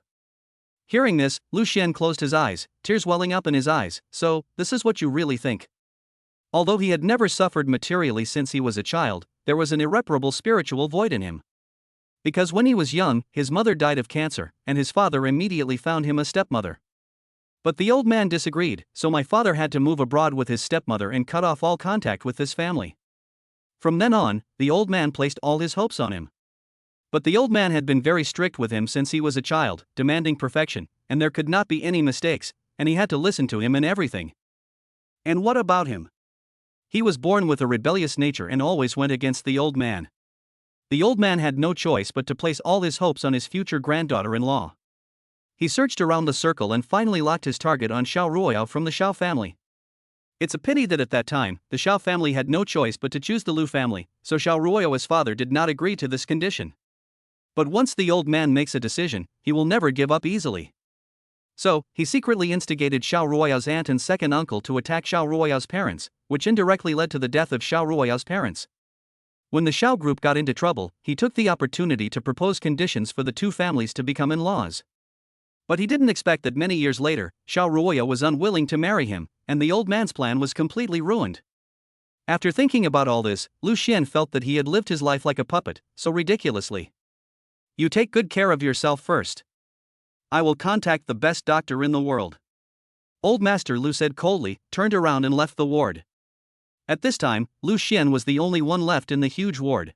Hearing this, Lucien closed his eyes, tears welling up in his eyes. "So, this is what you really think?" Although he had never suffered materially since he was a child, there was an irreparable spiritual void in him. Because when he was young, his mother died of cancer, and his father immediately found him a stepmother. But the old man disagreed, so my father had to move abroad with his stepmother and cut off all contact with this family. From then on, the old man placed all his hopes on him. But the old man had been very strict with him since he was a child, demanding perfection, and there could not be any mistakes, and he had to listen to him in everything. And what about him? He was born with a rebellious nature and always went against the old man. The old man had no choice but to place all his hopes on his future granddaughter-in-law. He searched around the circle and finally locked his target on Xiao Ruoyao from the Xiao family. It's a pity that at that time, the Xiao family had no choice but to choose the Lu family, so Xiao Ruoyao's father did not agree to this condition. But once the old man makes a decision, he will never give up easily. So, he secretly instigated Xiao Ruoyao's aunt and second uncle to attack Xiao Ruoyao's parents, which indirectly led to the death of Xiao Ruoyao's parents. When the Xiao group got into trouble, he took the opportunity to propose conditions for the two families to become in-laws. But he didn't expect that many years later, Xiao Ruoyao was unwilling to marry him, and the old man's plan was completely ruined. After thinking about all this, Lucien felt that he had lived his life like a puppet, so ridiculously. "You take good care of yourself first. I will contact the best doctor in the world." Old Master Lu said coldly, turned around and left the ward. At this time, Lucien was the only one left in the huge ward.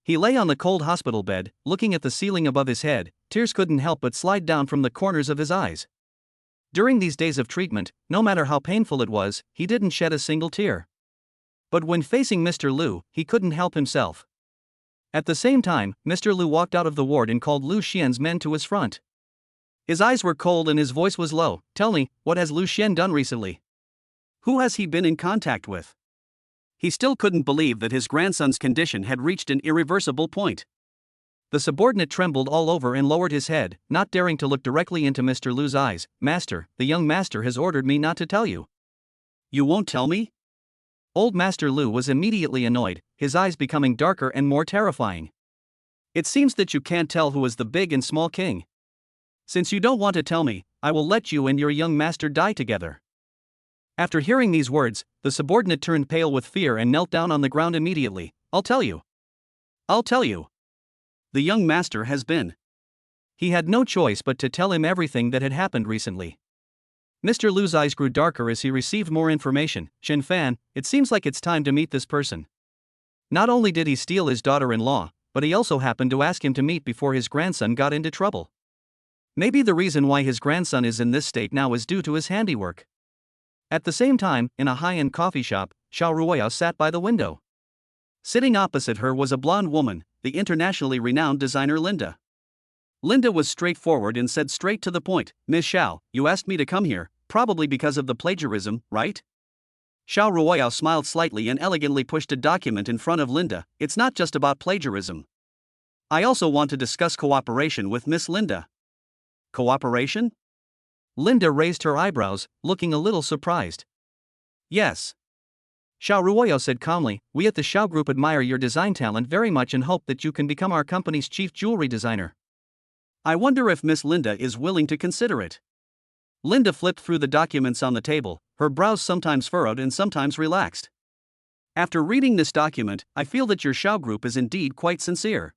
He lay on the cold hospital bed, looking at the ceiling above his head. Tears couldn't help but slide down from the corners of his eyes. During these days of treatment, no matter how painful it was, he didn't shed a single tear. But when facing Mr. Lu, he couldn't help himself. At the same time, Mr. Lu walked out of the ward and called Lucien's men to his front. His eyes were cold and his voice was low. "Tell me, what has Lucien done recently? Who has he been in contact with?" He still couldn't believe that his grandson's condition had reached an irreversible point. The subordinate trembled all over and lowered his head, not daring to look directly into Mr. Lu's eyes. "Master, the young master has ordered me not to tell you." "You won't tell me?" Old Master Lu was immediately annoyed, his eyes becoming darker and more terrifying. "It seems that you can't tell who is the big and small king. Since you don't want to tell me, I will let you and your young master die together." After hearing these words, the subordinate turned pale with fear and knelt down on the ground immediately. "I'll tell you. I'll tell you. The young master has been." He had no choice but to tell him everything that had happened recently. Mr. Lu's eyes grew darker as he received more information. "Shen Fan, it seems like it's time to meet this person. Not only did he steal his daughter-in-law, but he also happened to ask him to meet before his grandson got into trouble. Maybe the reason why his grandson is in this state now is due to his handiwork." At the same time, in a high-end coffee shop, Xiao Ruoyao sat by the window. Sitting opposite her was a blonde woman, the internationally renowned designer Linda. Linda was straightforward and said straight to the point, "Miss Xiao, you asked me to come here, probably because of the plagiarism, right?" Xiao Ruoyao smiled slightly and elegantly pushed a document in front of Linda. "It's not just about plagiarism. I also want to discuss cooperation with Miss Linda." "Cooperation?" Linda raised her eyebrows, looking a little surprised. "Yes." Xiao Ruoyao said calmly, "We at the Xiao Group admire your design talent very much and hope that you can become our company's chief jewelry designer. I wonder if Miss Linda is willing to consider it." Linda flipped through the documents on the table, her brows sometimes furrowed and sometimes relaxed. "After reading this document, I feel that your Xiao Group is indeed quite sincere."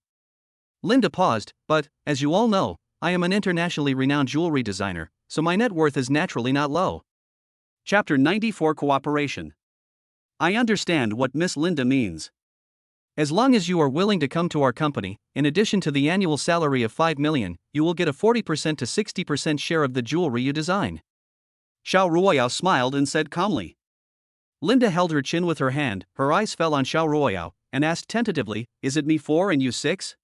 Linda paused, "But, as you all know, I am an internationally renowned jewelry designer, so my net worth is naturally not low." Chapter 94 Cooperation. "I understand what Miss Linda means. As long as you are willing to come to our company, in addition to the annual salary of 5 million, you will get a 40% to 60% share of the jewelry you design." Xiao Ruoyao smiled and said calmly. Linda held her chin with her hand, her eyes fell on Xiao Ruoyao, and asked tentatively, "Is it me 4 and you 6?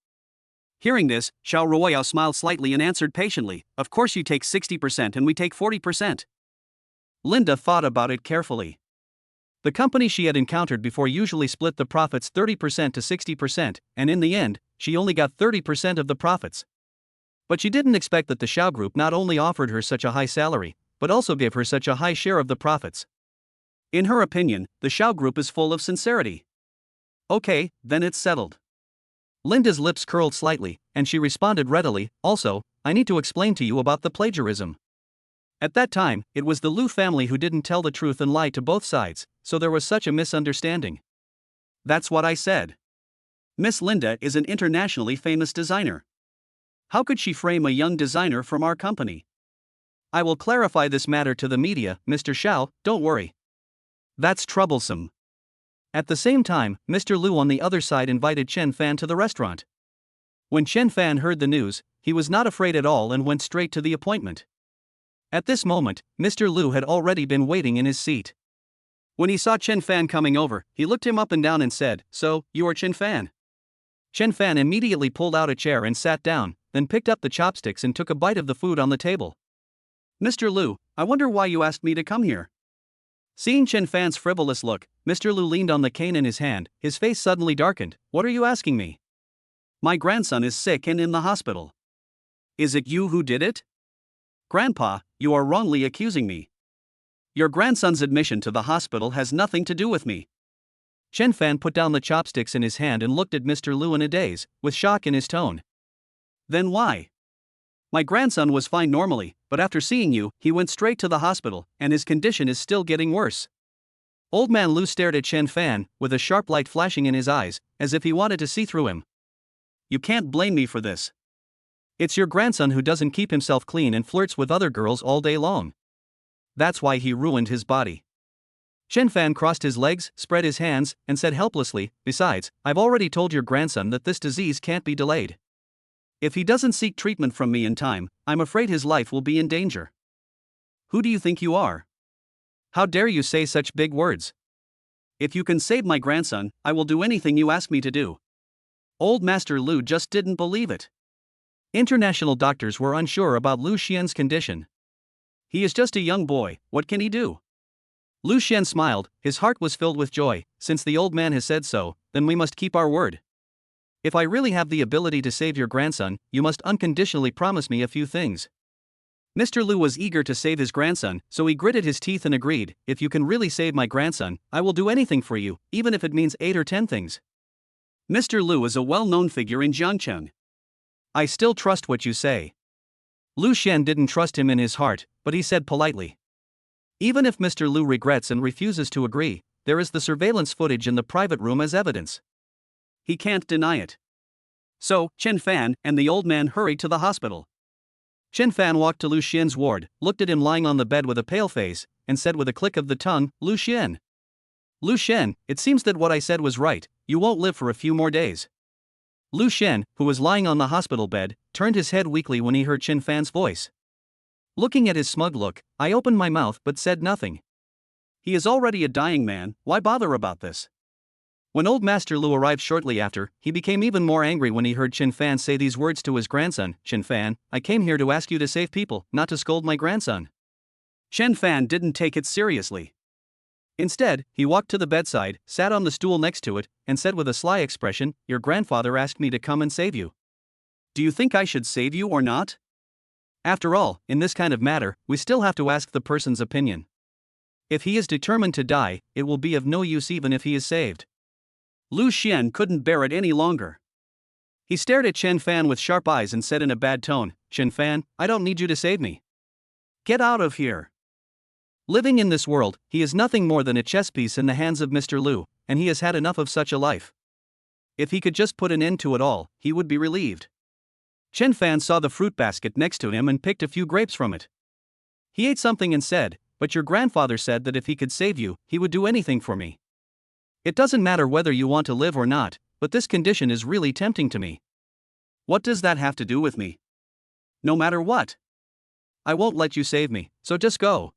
Hearing this, Xiao Ruoyao smiled slightly and answered patiently, "Of course you take 60% and we take 40%. Linda thought about it carefully. The company she had encountered before usually split the profits 30% to 60%, and in the end, she only got 30% of the profits. But she didn't expect that the Xiao Group not only offered her such a high salary, but also gave her such a high share of the profits. In her opinion, the Xiao Group is full of sincerity. Okay, then it's settled. Linda's lips curled slightly, and she responded readily, "Also, I need to explain to you about the plagiarism." At that time, it was the Liu family who didn't tell the truth and lied to both sides, so there was such a misunderstanding. That's what I said. Miss Linda is an internationally famous designer. How could she frame a young designer from our company? I will clarify this matter to the media, Mr. Xiao, don't worry. That's troublesome. At the same time, Mr. Liu on the other side invited Chen Fan to the restaurant. When Chen Fan heard the news, he was not afraid at all and went straight to the appointment. At this moment, Mr. Liu had already been waiting in his seat. When he saw Chen Fan coming over, he looked him up and down and said, "So, you are Chen Fan?" Chen Fan immediately pulled out a chair and sat down, then picked up the chopsticks and took a bite of the food on the table. "Mr. Liu, I wonder why you asked me to come here." Seeing Chen Fan's frivolous look, Mr. Liu leaned on the cane in his hand, his face suddenly darkened. "What are you asking me?" "My grandson is sick and in the hospital." "Is it you who did it?" "Grandpa, you are wrongly accusing me. Your grandson's admission to the hospital has nothing to do with me." Chen Fan put down the chopsticks in his hand and looked at Mr. Liu in a daze, with shock in his tone. "Then why?" "My grandson was fine normally, but after seeing you, he went straight to the hospital, and his condition is still getting worse." Old man Liu stared at Chen Fan, with a sharp light flashing in his eyes, as if he wanted to see through him. "You can't blame me for this. It's your grandson who doesn't keep himself clean and flirts with other girls all day long. That's why he ruined his body." Chen Fan crossed his legs, spread his hands, and said helplessly, "Besides, I've already told your grandson that this disease can't be delayed. If he doesn't seek treatment from me in time, I'm afraid his life will be in danger." "Who do you think you are? How dare you say such big words? If you can save my grandson, I will do anything you ask me to do." Old Master Liu just didn't believe it. International doctors were unsure about Liu Xian's condition. He is just a young boy, what can he do? Liu Xian smiled, his heart was filled with joy. "Since the old man has said so, then we must keep our word. If I really have the ability to save your grandson, you must unconditionally promise me a few things." Mr. Liu was eager to save his grandson, so he gritted his teeth and agreed, "If you can really save my grandson, I will do anything for you, even if it means 8 or 10 things." Mr. Liu is a well-known figure in Jiangcheng. "I still trust what you say." Liu Xian didn't trust him in his heart, but he said politely. "Even if Mr. Liu regrets and refuses to agree, there is the surveillance footage in the private room as evidence. He can't deny it." So, Chen Fan and the old man hurried to the hospital. Chen Fan walked to Liu Xian's ward, looked at him lying on the bed with a pale face, and said with a click of the tongue, "Liu Xian. Liu Xian, it seems that what I said was right, you won't live for a few more days." Liu Xian, who was lying on the hospital bed, turned his head weakly when he heard Chen Fan's voice. Looking at his smug look, I opened my mouth but said nothing. He is already a dying man, why bother about this? When old Master Liu arrived shortly after, he became even more angry when he heard Chen Fan say these words to his grandson. "Chen Fan, I came here to ask you to save people, not to scold my grandson." Chen Fan didn't take it seriously. Instead, he walked to the bedside, sat on the stool next to it, and said with a sly expression, "Your grandfather asked me to come and save you. Do you think I should save you or not? After all, in this kind of matter, we still have to ask the person's opinion. If he is determined to die, it will be of no use even if he is saved." Liu Xian couldn't bear it any longer. He stared at Chen Fan with sharp eyes and said in a bad tone, "Chen Fan, I don't need you to save me. Get out of here." Living in this world, he is nothing more than a chess piece in the hands of Mr. Liu, and he has had enough of such a life. If he could just put an end to it all, he would be relieved. Chen Fan saw the fruit basket next to him and picked a few grapes from it. He ate something and said, "But your grandfather said that if he could save you, he would do anything for me. It doesn't matter whether you want to live or not, but this condition is really tempting to me." "What does that have to do with me?" "No matter what. I won't let you save me, so just go."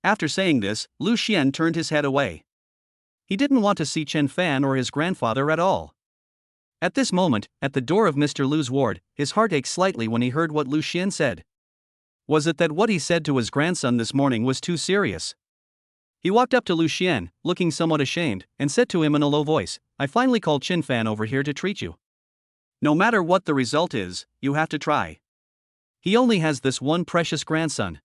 After saying this, Liu Xian turned his head away. He didn't want to see Chen Fan or his grandfather at all. At this moment, at the door of Mr. Lu's ward, his heart ached slightly when he heard what Lu Xian said. Was it that what he said to his grandson this morning was too serious? He walked up to Lu Xian, looking somewhat ashamed, and said to him in a low voice, I finally called Qin Fan over here to treat you. No matter what the result is, you have to try. He only has this one precious grandson.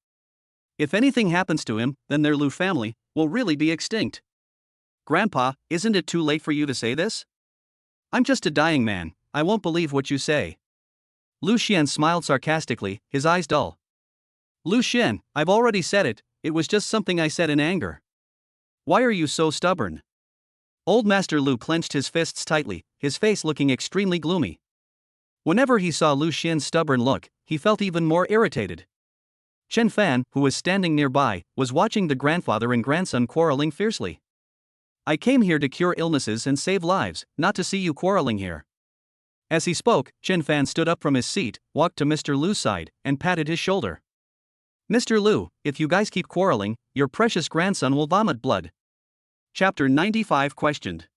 If anything happens to him, then their Lu family will really be extinct. Grandpa, isn't it too late for you to say this? I'm just a dying man, I won't believe what you say. Lu Xian smiled sarcastically, his eyes dull. Lu Xian, I've already said it, it was just something I said in anger. Why are you so stubborn? Old Master Lu clenched his fists tightly, his face looking extremely gloomy. Whenever he saw Lu Xian's stubborn look, he felt even more irritated. Chen Fan, who was standing nearby, was watching the grandfather and grandson quarreling fiercely. I came here to cure illnesses and save lives, not to see you quarreling here. As he spoke, Chen Fan stood up from his seat, walked to Mr. Lu's side, and patted his shoulder. Mr. Lu, if you guys keep quarreling, your precious grandson will vomit blood. Chapter 95 questioned.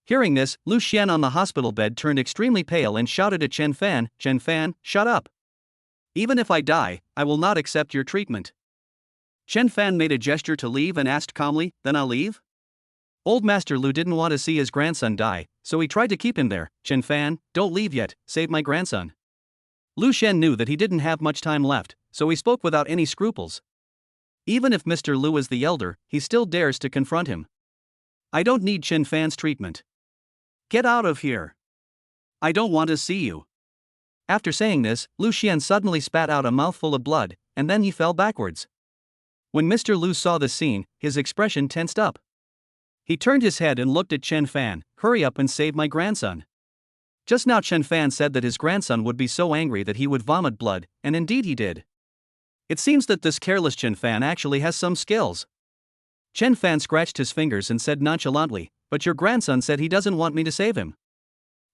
Hearing this, Lu Xian on the hospital bed turned extremely pale and shouted at Chen Fan, shut up. Even if I die, I will not accept your treatment. Chen Fan made a gesture to leave and asked calmly, then I'll leave? Old Master Lu didn't want to see his grandson die, so he tried to keep him there. Chen Fan, don't leave yet, save my grandson. Lu Xian knew that he didn't have much time left, so he spoke without any scruples. Even if Mr. Lu is the elder, he still dares to confront him. I don't need Chen Fan's treatment. Get out of here. I don't want to see you. After saying this, Lu Xian suddenly spat out a mouthful of blood, and then he fell backwards. When Mr. Lu saw the scene, his expression tensed up. He turned his head and looked at Chen Fan, hurry up and save my grandson. Just now Chen Fan said that his grandson would be so angry that he would vomit blood, and indeed he did. It seems that this careless Chen Fan actually has some skills. Chen Fan scratched his fingers and said nonchalantly, but your grandson said he doesn't want me to save him.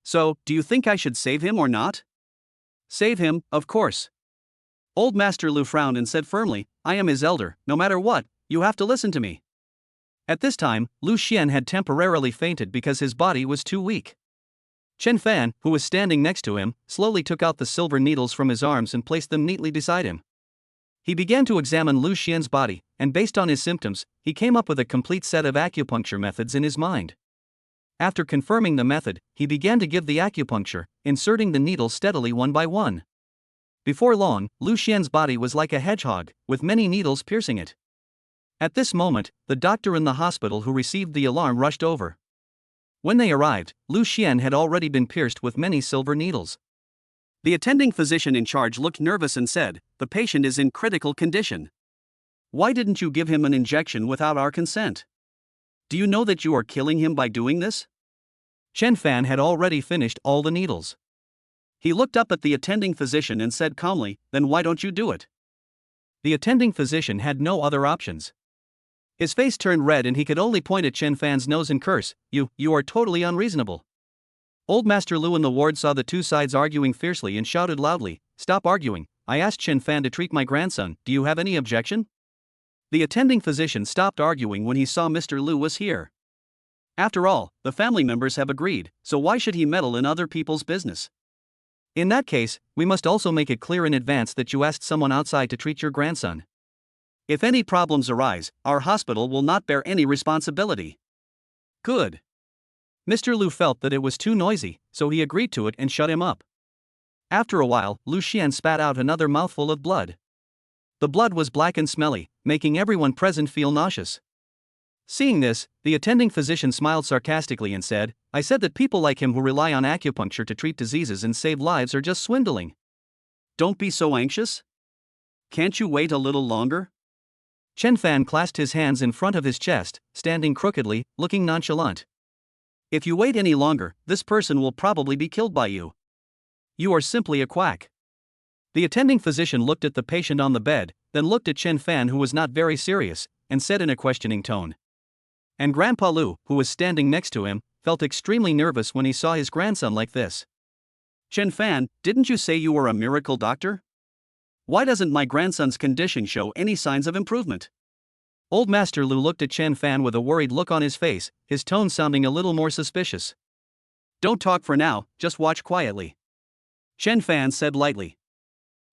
So, do you think I should save him or not? Save him, of course. Old Master Lu frowned and said firmly, I am his elder, no matter what, you have to listen to me. At this time, Lu Xian had temporarily fainted because his body was too weak. Chen Fan, who was standing next to him, slowly took out the silver needles from his arms and placed them neatly beside him. He began to examine Lu Xian's body, and based on his symptoms, he came up with a complete set of acupuncture methods in his mind. After confirming the method, he began to give the acupuncture, inserting the needles steadily one by one. Before long, Lu Xian's body was like a hedgehog, with many needles piercing it. At this moment, the doctor in the hospital who received the alarm rushed over. When they arrived, Lu Xian had already been pierced with many silver needles. The attending physician in charge looked nervous and said, the patient is in critical condition. Why didn't you give him an injection without our consent? Do you know that you are killing him by doing this? Chen Fan had already finished all the needles. He looked up at the attending physician and said calmly, then why don't you do it? The attending physician had no other options. His face turned red and he could only point at Chen Fan's nose and curse, you are totally unreasonable. Old Master Lu in the ward saw the two sides arguing fiercely and shouted loudly, stop arguing, I asked Chen Fan to treat my grandson, do you have any objection? The attending physician stopped arguing when he saw Mr. Lu was here. After all, the family members have agreed, so why should he meddle in other people's business? In that case, we must also make it clear in advance that you asked someone outside to treat your grandson. If any problems arise, our hospital will not bear any responsibility. Good. Mr. Lu felt that it was too noisy, so he agreed to it and shut him up. After a while, Lu Xian spat out another mouthful of blood. The blood was black and smelly, making everyone present feel nauseous. Seeing this, the attending physician smiled sarcastically and said, I said that people like him who rely on acupuncture to treat diseases and save lives are just swindling. Don't be so anxious. Can't you wait a little longer? Chen Fan clasped his hands in front of his chest, standing crookedly, looking nonchalant. If you wait any longer, this person will probably be killed by you. You are simply a quack. The attending physician looked at the patient on the bed, then looked at Chen Fan who was not very serious, and said in a questioning tone. And Grandpa Lu, who was standing next to him, felt extremely nervous when he saw his grandson like this. Chen Fan, didn't you say you were a miracle doctor? Why doesn't my grandson's condition show any signs of improvement? Old Master Lu looked at Chen Fan with a worried look on his face, his tone sounding a little more suspicious. Don't talk for now, just watch quietly, Chen Fan said lightly.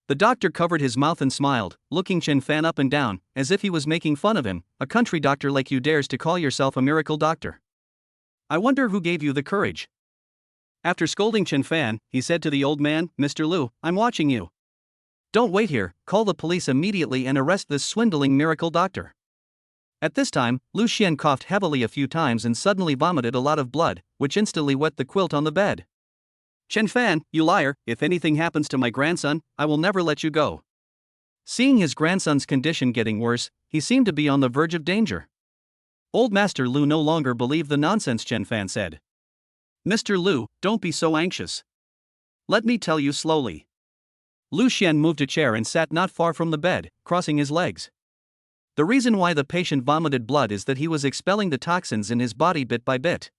The doctor covered his mouth and smiled, looking Chen Fan up and down, as if he was making fun of him. A country doctor like you dares to call yourself a miracle doctor? I wonder who gave you the courage. After scolding Chen Fan, he said to the old man, Mr. Lu, I'm watching you. Don't wait here, call the police immediately and arrest this swindling miracle doctor. At this time, Lu Xian coughed heavily a few times and suddenly vomited a lot of blood, which instantly wet the quilt on the bed. Chen Fan, you liar, if anything happens to my grandson, I will never let you go. Seeing his grandson's condition getting worse, he seemed to be on the verge of danger. Old Master Lu no longer believed the nonsense Chen Fan said. Mr. Lu, don't be so anxious. Let me tell you slowly. Lu Xian moved a chair and sat not far from the bed, crossing his legs. The reason why the patient vomited blood is that he was expelling the toxins in his body bit by bit.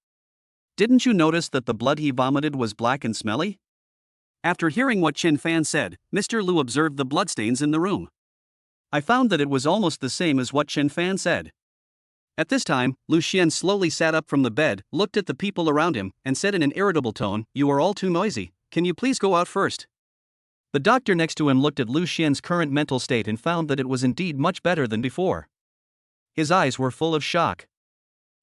Didn't you notice that the blood he vomited was black and smelly? After hearing what Chen Fan said, Mr. Lu observed the bloodstains in the room. I found that it was almost the same as what Chen Fan said. At this time, Lu Xian slowly sat up from the bed, looked at the people around him, and said in an irritable tone, You are all too noisy, can you please go out first? The doctor next to him looked at Lu Xian's current mental state and found that it was indeed much better than before. His eyes were full of shock.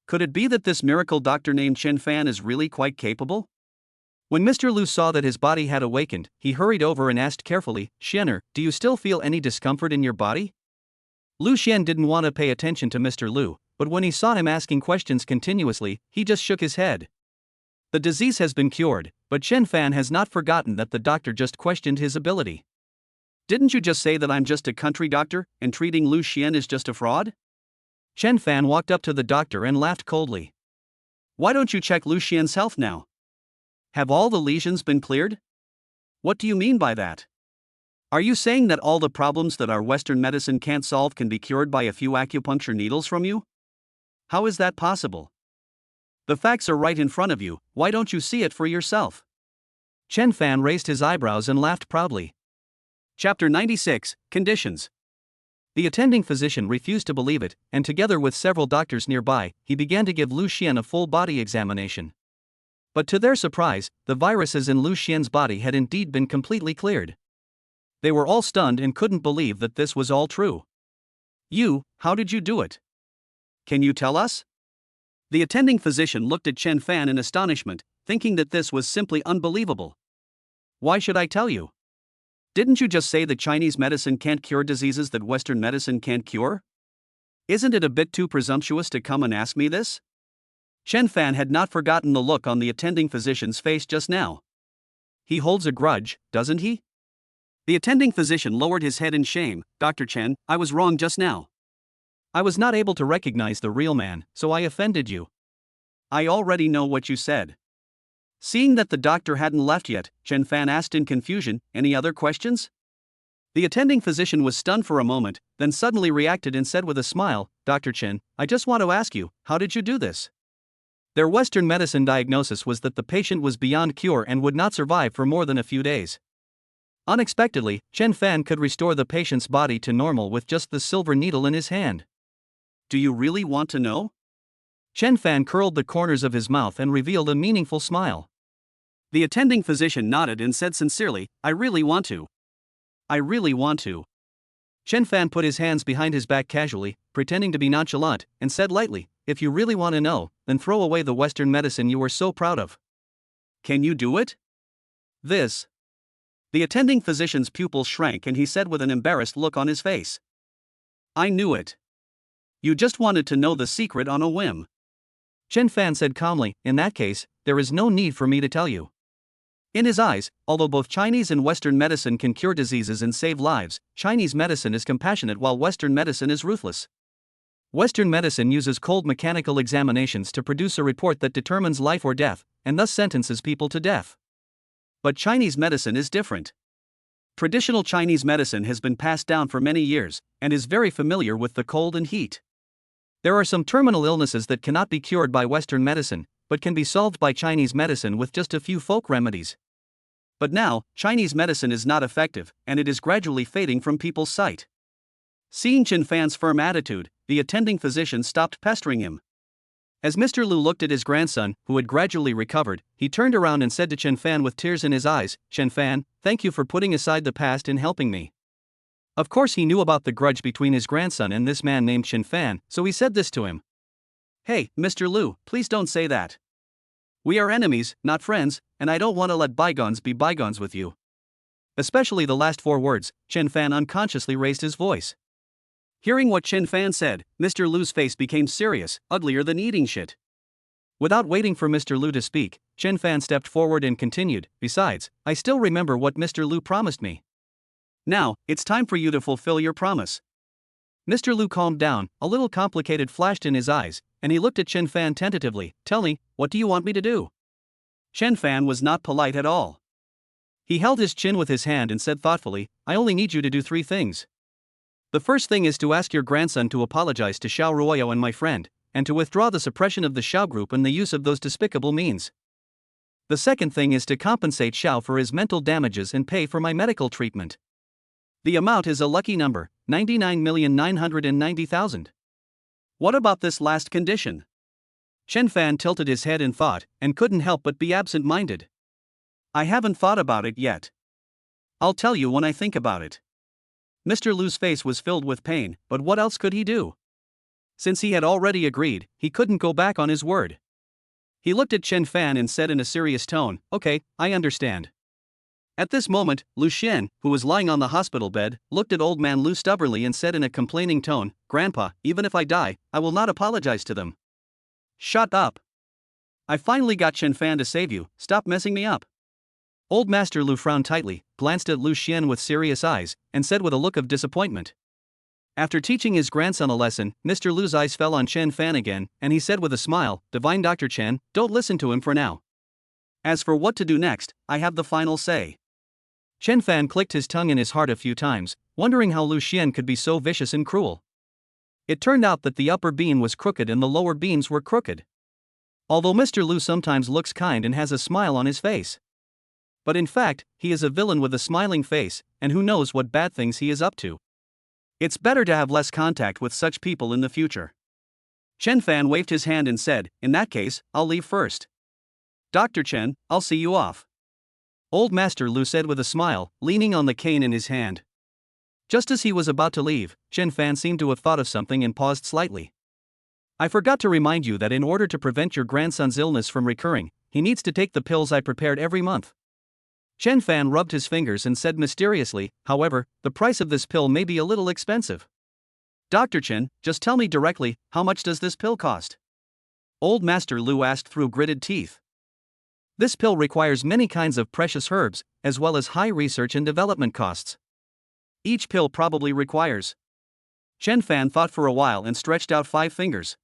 Could it be that this miracle doctor named Chen Fan is really quite capable? When Mr. Lu saw that his body had awakened, he hurried over and asked carefully, Xianer, do you still feel any discomfort in your body? Lu Xian didn't want to pay attention to Mr. Lu, but when he saw him asking questions continuously, he just shook his head. The disease has been cured, but Chen Fan has not forgotten that the doctor just questioned his ability. Didn't you just say that I'm just a country doctor, and treating Lu Xian is just a fraud? Chen Fan walked up to the doctor and laughed coldly. Why don't you check Lu Xian's health now? Have all the lesions been cleared? What do you mean by that? Are you saying that all the problems that our Western medicine can't solve can be cured by a few acupuncture needles from you? How is that possible? The facts are right in front of you, why don't you see it for yourself? Chen Fan raised his eyebrows and laughed proudly. Chapter 96, Conditions. The attending physician refused to believe it, and together with several doctors nearby, he began to give Lu Xian a full body examination. But to their surprise, the viruses in Lu Xian's body had indeed been completely cleared. They were all stunned and couldn't believe that this was all true. How did you do it? Can you tell us? The attending physician looked at Chen Fan in astonishment, thinking that this was simply unbelievable. Why should I tell you? Didn't you just say that Chinese medicine can't cure diseases that Western medicine can't cure? Isn't it a bit too presumptuous to come and ask me this? Chen Fan had not forgotten the look on the attending physician's face just now. He holds a grudge, doesn't he? The attending physician lowered his head in shame. Dr. Chen, I was wrong just now. I was not able to recognize the real man, so I offended you. I already know what you said. Seeing that the doctor hadn't left yet, Chen Fan asked in confusion, Any other questions? The attending physician was stunned for a moment, then suddenly reacted and said with a smile, Dr. Chen, I just want to ask you, how did you do this? Their Western medicine diagnosis was that the patient was beyond cure and would not survive for more than a few days. Unexpectedly, Chen Fan could restore the patient's body to normal with just the silver needle in his hand. Do you really want to know? Chen Fan curled the corners of his mouth and revealed a meaningful smile. The attending physician nodded and said sincerely, I really want to. I really want to. Chen Fan put his hands behind his back casually, pretending to be nonchalant, and said lightly, If you really want to know, then throw away the Western medicine you were so proud of. Can you do it? This. The attending physician's pupils shrank and he said with an embarrassed look on his face. I knew it. You just wanted to know the secret on a whim. Chen Fan said calmly, In that case, there is no need for me to tell you. In his eyes, although both Chinese and Western medicine can cure diseases and save lives, Chinese medicine is compassionate while Western medicine is ruthless. Western medicine uses cold mechanical examinations to produce a report that determines life or death, and thus sentences people to death. But Chinese medicine is different. Traditional Chinese medicine has been passed down for many years, and is very familiar with the cold and heat. There are some terminal illnesses that cannot be cured by Western medicine, but can be solved by Chinese medicine with just a few folk remedies. But now, Chinese medicine is not effective, and it is gradually fading from people's sight. Seeing Chen Fan's firm attitude, the attending physician stopped pestering him. As Mr. Lu looked at his grandson, who had gradually recovered, he turned around and said to Chen Fan with tears in his eyes, "Chen Fan, thank you for putting aside the past and helping me." Of course he knew about the grudge between his grandson and this man named Chen Fan, so he said this to him. "Hey, Mr. Lu, please don't say that. We are enemies, not friends, and I don't want to let bygones be bygones with you." Especially the last 4 words, Chen Fan unconsciously raised his voice. Hearing what Chen Fan said, Mr. Lu's face became serious, uglier than eating shit. Without waiting for Mr. Lu to speak, Chen Fan stepped forward and continued, "Besides, I still remember what Mr. Lu promised me. Now, it's time for you to fulfill your promise." Mr. Lu calmed down, a little complicated flashed in his eyes, and he looked at Chen Fan tentatively. "Tell me, what do you want me to do?" Chen Fan was not polite at all. He held his chin with his hand and said thoughtfully, "I only need you to do 3 things. The first thing is to ask your grandson to apologize to Xiao Ruoyo and my friend, and to withdraw the suppression of the Xiao group and the use of those despicable means. The second thing is to compensate Xiao for his mental damages and pay for my medical treatment. The amount is a lucky number, 99,990,000. What about this last condition?" Chen Fan tilted his head in thought, and couldn't help but be absent-minded. "I haven't thought about it yet. I'll tell you when I think about it." Mr. Lu's face was filled with pain, but what else could he do? Since he had already agreed, he couldn't go back on his word. He looked at Chen Fan and said in a serious tone, "Okay, I understand." At this moment, Lu Xian, who was lying on the hospital bed, looked at old man Lu stubbornly and said in a complaining tone, "Grandpa, even if I die, I will not apologize to them." "Shut up. I finally got Chen Fan to save you, stop messing me up." Old Master Lu frowned tightly, glanced at Lu Xian with serious eyes, and said with a look of disappointment. After teaching his grandson a lesson, Mr. Lu's eyes fell on Chen Fan again, and he said with a smile, "Divine Dr. Chen, don't listen to him for now. As for what to do next, I have the final say." Chen Fan clicked his tongue in his heart a few times, wondering how Lu Xian could be so vicious and cruel. It turned out that the upper beam was crooked and the lower beams were crooked. Although Mr. Lu sometimes looks kind and has a smile on his face. But in fact, he is a villain with a smiling face, and who knows what bad things he is up to. It's better to have less contact with such people in the future. Chen Fan waved his hand and said, "In that case, I'll leave first. Dr. Chen, I'll see you off." Old Master Lu said with a smile, leaning on the cane in his hand. Just as he was about to leave, Chen Fan seemed to have thought of something and paused slightly. "I forgot to remind you that in order to prevent your grandson's illness from recurring, he needs to take the pills I prepared every month." Chen Fan rubbed his fingers and said mysteriously, "However, the price of this pill may be a little expensive. Dr. Chen, just tell me directly, how much does this pill cost?" Old Master Lu asked through gritted teeth. "This pill requires many kinds of precious herbs, as well as high research and development costs. Each pill probably requires..." Chen Fan thought for a while and stretched out 5 fingers.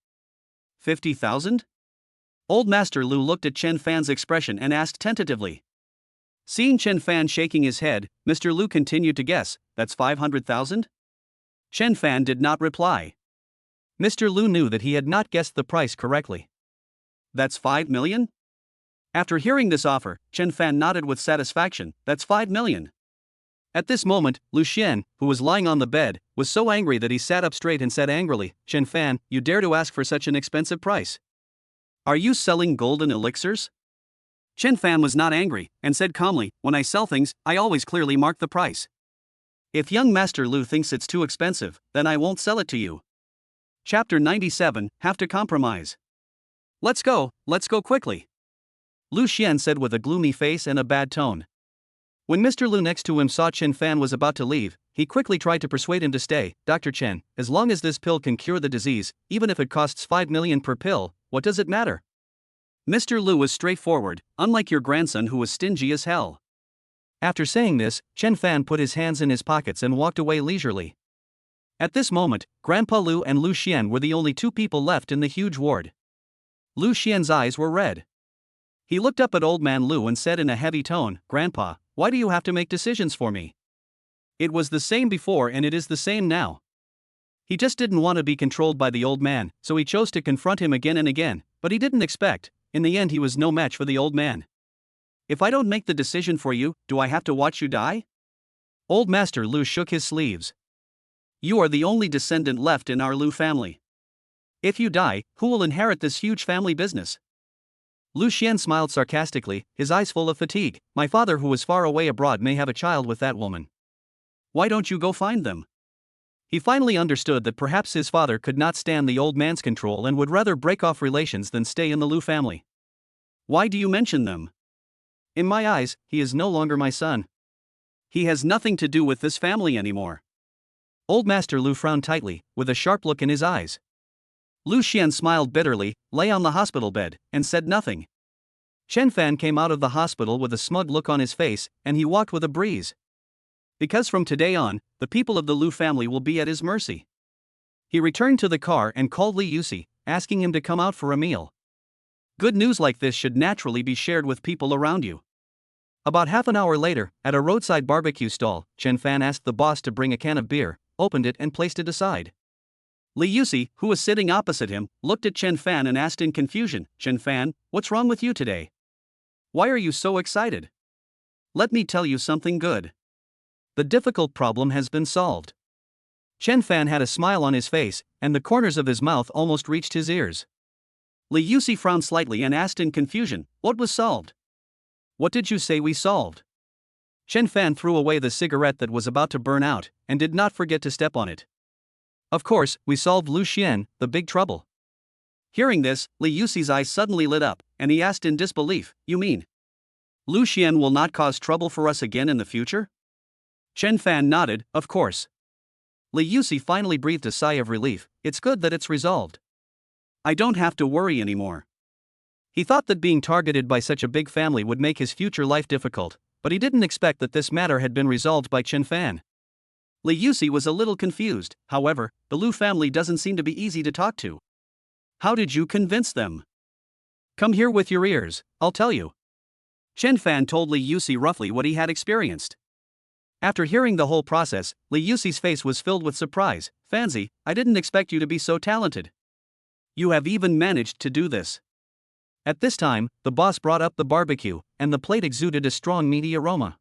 50,000? Old Master Lu looked at Chen Fan's expression and asked tentatively. Seeing Chen Fan shaking his head, Mr. Lu continued to guess, "That's 500,000? Chen Fan did not reply. Mr. Lu knew that he had not guessed the price correctly. "That's 5 million? After hearing this offer, Chen Fan nodded with satisfaction. "That's 5 million. At this moment, Lu Xian, who was lying on the bed, was so angry that he sat up straight and said angrily, "Chen Fan, you dare to ask for such an expensive price? Are you selling golden elixirs?" Chen Fan was not angry, and said calmly, "When I sell things, I always clearly mark the price. If young Master Lu thinks it's too expensive, then I won't sell it to you." Chapter 97, Have to Compromise. Let's go quickly," Lu Xian said with a gloomy face and a bad tone. When Mr. Lu next to him saw Chen Fan was about to leave, he quickly tried to persuade him to stay. "Dr. Chen, as long as this pill can cure the disease, even if it costs 5 million per pill, what does it matter?" Mr. Lu was straightforward, unlike your grandson who was stingy as hell. After saying this, Chen Fan put his hands in his pockets and walked away leisurely. At this moment, Grandpa Lu and Lu Xian were the only 2 people left in the huge ward. Lu Xian's eyes were red. He looked up at old man Lu and said in a heavy tone, "Grandpa, why do you have to make decisions for me? It was the same before and it is the same now." He just didn't want to be controlled by the old man, so he chose to confront him again and again, but he didn't expect, in the end he was no match for the old man. "If I don't make the decision for you, do I have to watch you die?" Old Master Lu shook his sleeves. "You are the only descendant left in our Lu family. If you die, who will inherit this huge family business? Lu Xian smiled sarcastically, his eyes full of fatigue. My father, who is far away abroad, may have a child with that woman. Why don't you go find them? He finally understood that perhaps his father could not stand the old man's control and would rather break off relations than stay in the Lu family. Why do you mention them? In my eyes, he is no longer my son. He has nothing to do with this family anymore. Old Master Lu frowned tightly, with a sharp look in his eyes. Lu Xian smiled bitterly, lay on the hospital bed, and said nothing. Chen Fan came out of the hospital with a smug look on his face, and he walked with a breeze. Because from today on, the people of the Lu family will be at his mercy. He returned to the car and called Li Yusi, asking him to come out for a meal. Good news like this should naturally be shared with people around you. About half an hour later, at a roadside barbecue stall, Chen Fan asked the boss to bring a can of beer, opened it and placed it aside. Li Yusi, who was sitting opposite him, looked at Chen Fan and asked in confusion, Chen Fan, what's wrong with you today? Why are you so excited? Let me tell you something good. The difficult problem has been solved. Chen Fan had a smile on his face, and the corners of his mouth almost reached his ears. Li Yusi frowned slightly and asked in confusion, what was solved? What did you say we solved? Chen Fan threw away the cigarette that was about to burn out, and did not forget to step on it. Of course, we solved Lu Xian, the big trouble. Hearing this, Li Yusi's eyes suddenly lit up, and he asked in disbelief, you mean Lu Xian will not cause trouble for us again in the future? Chen Fan nodded, of course. Li Yusi finally breathed a sigh of relief, it's good that it's resolved. I don't have to worry anymore. He thought that being targeted by such a big family would make his future life difficult, but he didn't expect that this matter had been resolved by Chen Fan. Li Yusi was a little confused, however, the Lu family doesn't seem to be easy to talk to. How did you convince them? Come here with your ears, I'll tell you. Chen Fan told Li Yusi roughly what he had experienced. After hearing the whole process, Li Yusi's face was filled with surprise. Fanzi, I didn't expect you to be so talented. You have even managed to do this. At this time, the boss brought up the barbecue, and the plate exuded a strong meaty aroma.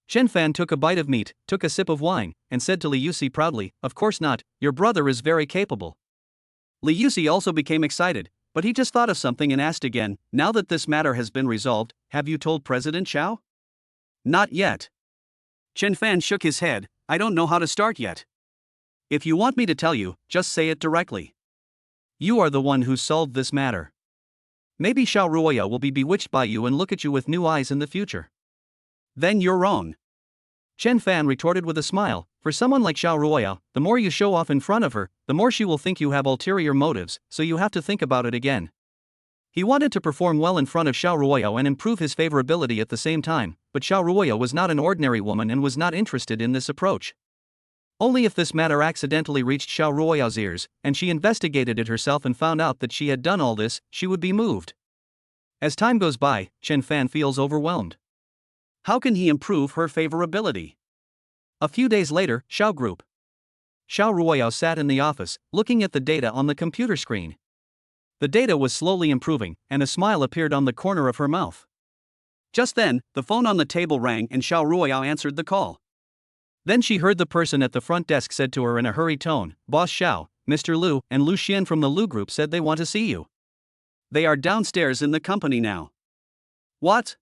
Chen Fan took a bite of meat, took a sip of wine, and said to Li Yusi proudly, of course not, your brother is very capable. Li Yusi also became excited, but he just thought of something and asked again, now that this matter has been resolved, have you told President Xiao? Not yet. Chen Fan shook his head, I don't know how to start yet. If you want me to tell you, just say it directly. You are the one who solved this matter. Maybe Xiao Ruoya will be bewitched by you and look at you with new eyes in the future. Then you're wrong. Chen Fan retorted with a smile, for someone like Xiao Ruoya, the more you show off in front of her, the more she will think you have ulterior motives, so you have to think about it again. He wanted to perform well in front of Xiao Ruoya and improve his favorability at the same time, but Xiao Ruoya was not an ordinary woman and was not interested in this approach. Only if this matter accidentally reached Xiao Ruoya's ears, and she investigated it herself and found out that she had done all this, she would be moved. As time goes by, Chen Fan feels overwhelmed. How can he improve her favorability? A few days later, Xiao Group. Xiao Ruoyao sat in the office, looking at the data on the computer screen. The data was slowly improving, and a smile appeared on the corner of her mouth. Just then, the phone on the table rang and Xiao Ruoyao answered the call. Then she heard the person at the front desk said to her in a hurried tone, Boss Xiao, Mr. Lu and Lu Xian from the Lu Group said they want to see you. They are downstairs in the company now. What?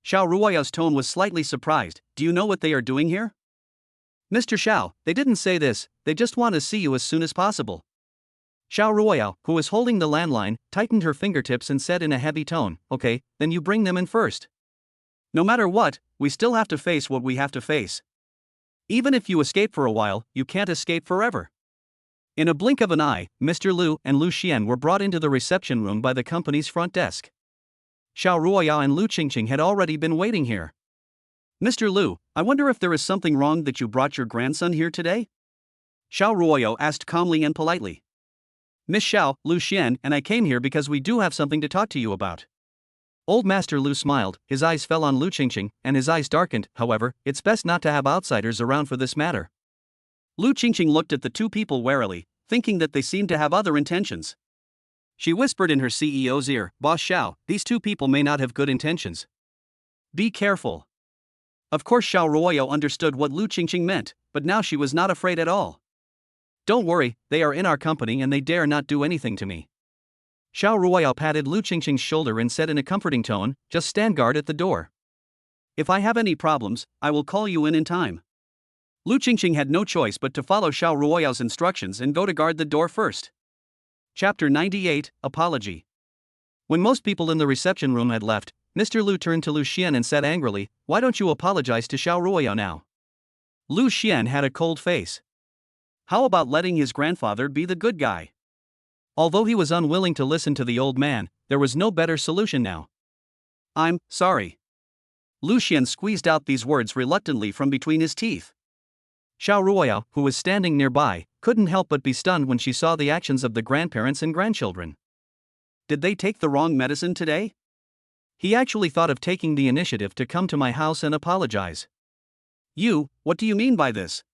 Xiao Ruoyao's tone was slightly surprised. Do you know what they are doing here? Mr. Xiao, they didn't say this, they just want to see you as soon as possible. Xiao Ruoyao, who was holding the landline, tightened her fingertips and said in a heavy tone, okay, then you bring them in first. No matter what, we still have to face what we have to face. Even if you escape for a while, you can't escape forever. In a blink of an eye, Mr. Lu and Lu Xian were brought into the reception room by the company's front desk. Xiao Ruoya and Lu Qingqing had already been waiting here. Mr. Lu, I wonder if there is something wrong that you brought your grandson here today? Xiao Ruoya asked calmly and politely. Miss Xiao, Lu Xian and I came here because we do have something to talk to you about. Old Master Lu smiled, his eyes fell on Lu Qingqing, and his eyes darkened. However, it's best not to have outsiders around for this matter. Lu Qingqing looked at the two people warily, thinking that they seemed to have other intentions. She whispered in her CEO's ear, Boss Xiao, these two people may not have good intentions. Be careful. Of course Xiao Ruoyao understood what Lu Qingqing meant, but now she was not afraid at all. Don't worry, they are in our company and they dare not do anything to me. Xiao Ruoyao patted Lu Qingqing's shoulder and said in a comforting tone, just stand guard at the door. If I have any problems, I will call you in time. Lu Qingqing had no choice but to follow Xiao Ruoyao's instructions and go to guard the door first. Chapter 98, Apology. When most people in the reception room had left, Mr. Lu turned to Lu Xian and said angrily, why don't you apologize to Xiao Ruoyao now? Lu Xian had a cold face. How about letting his grandfather be the good guy? Although he was unwilling to listen to the old man, there was no better solution now. I'm sorry. Lu Xian squeezed out these words reluctantly from between his teeth. Xiao Ruoyao, who was standing nearby, couldn't help but be stunned when she saw the actions of the grandparents and grandchildren. Did they take the wrong medicine today? He actually thought of taking the initiative to come to my house and apologize. What do you mean by this?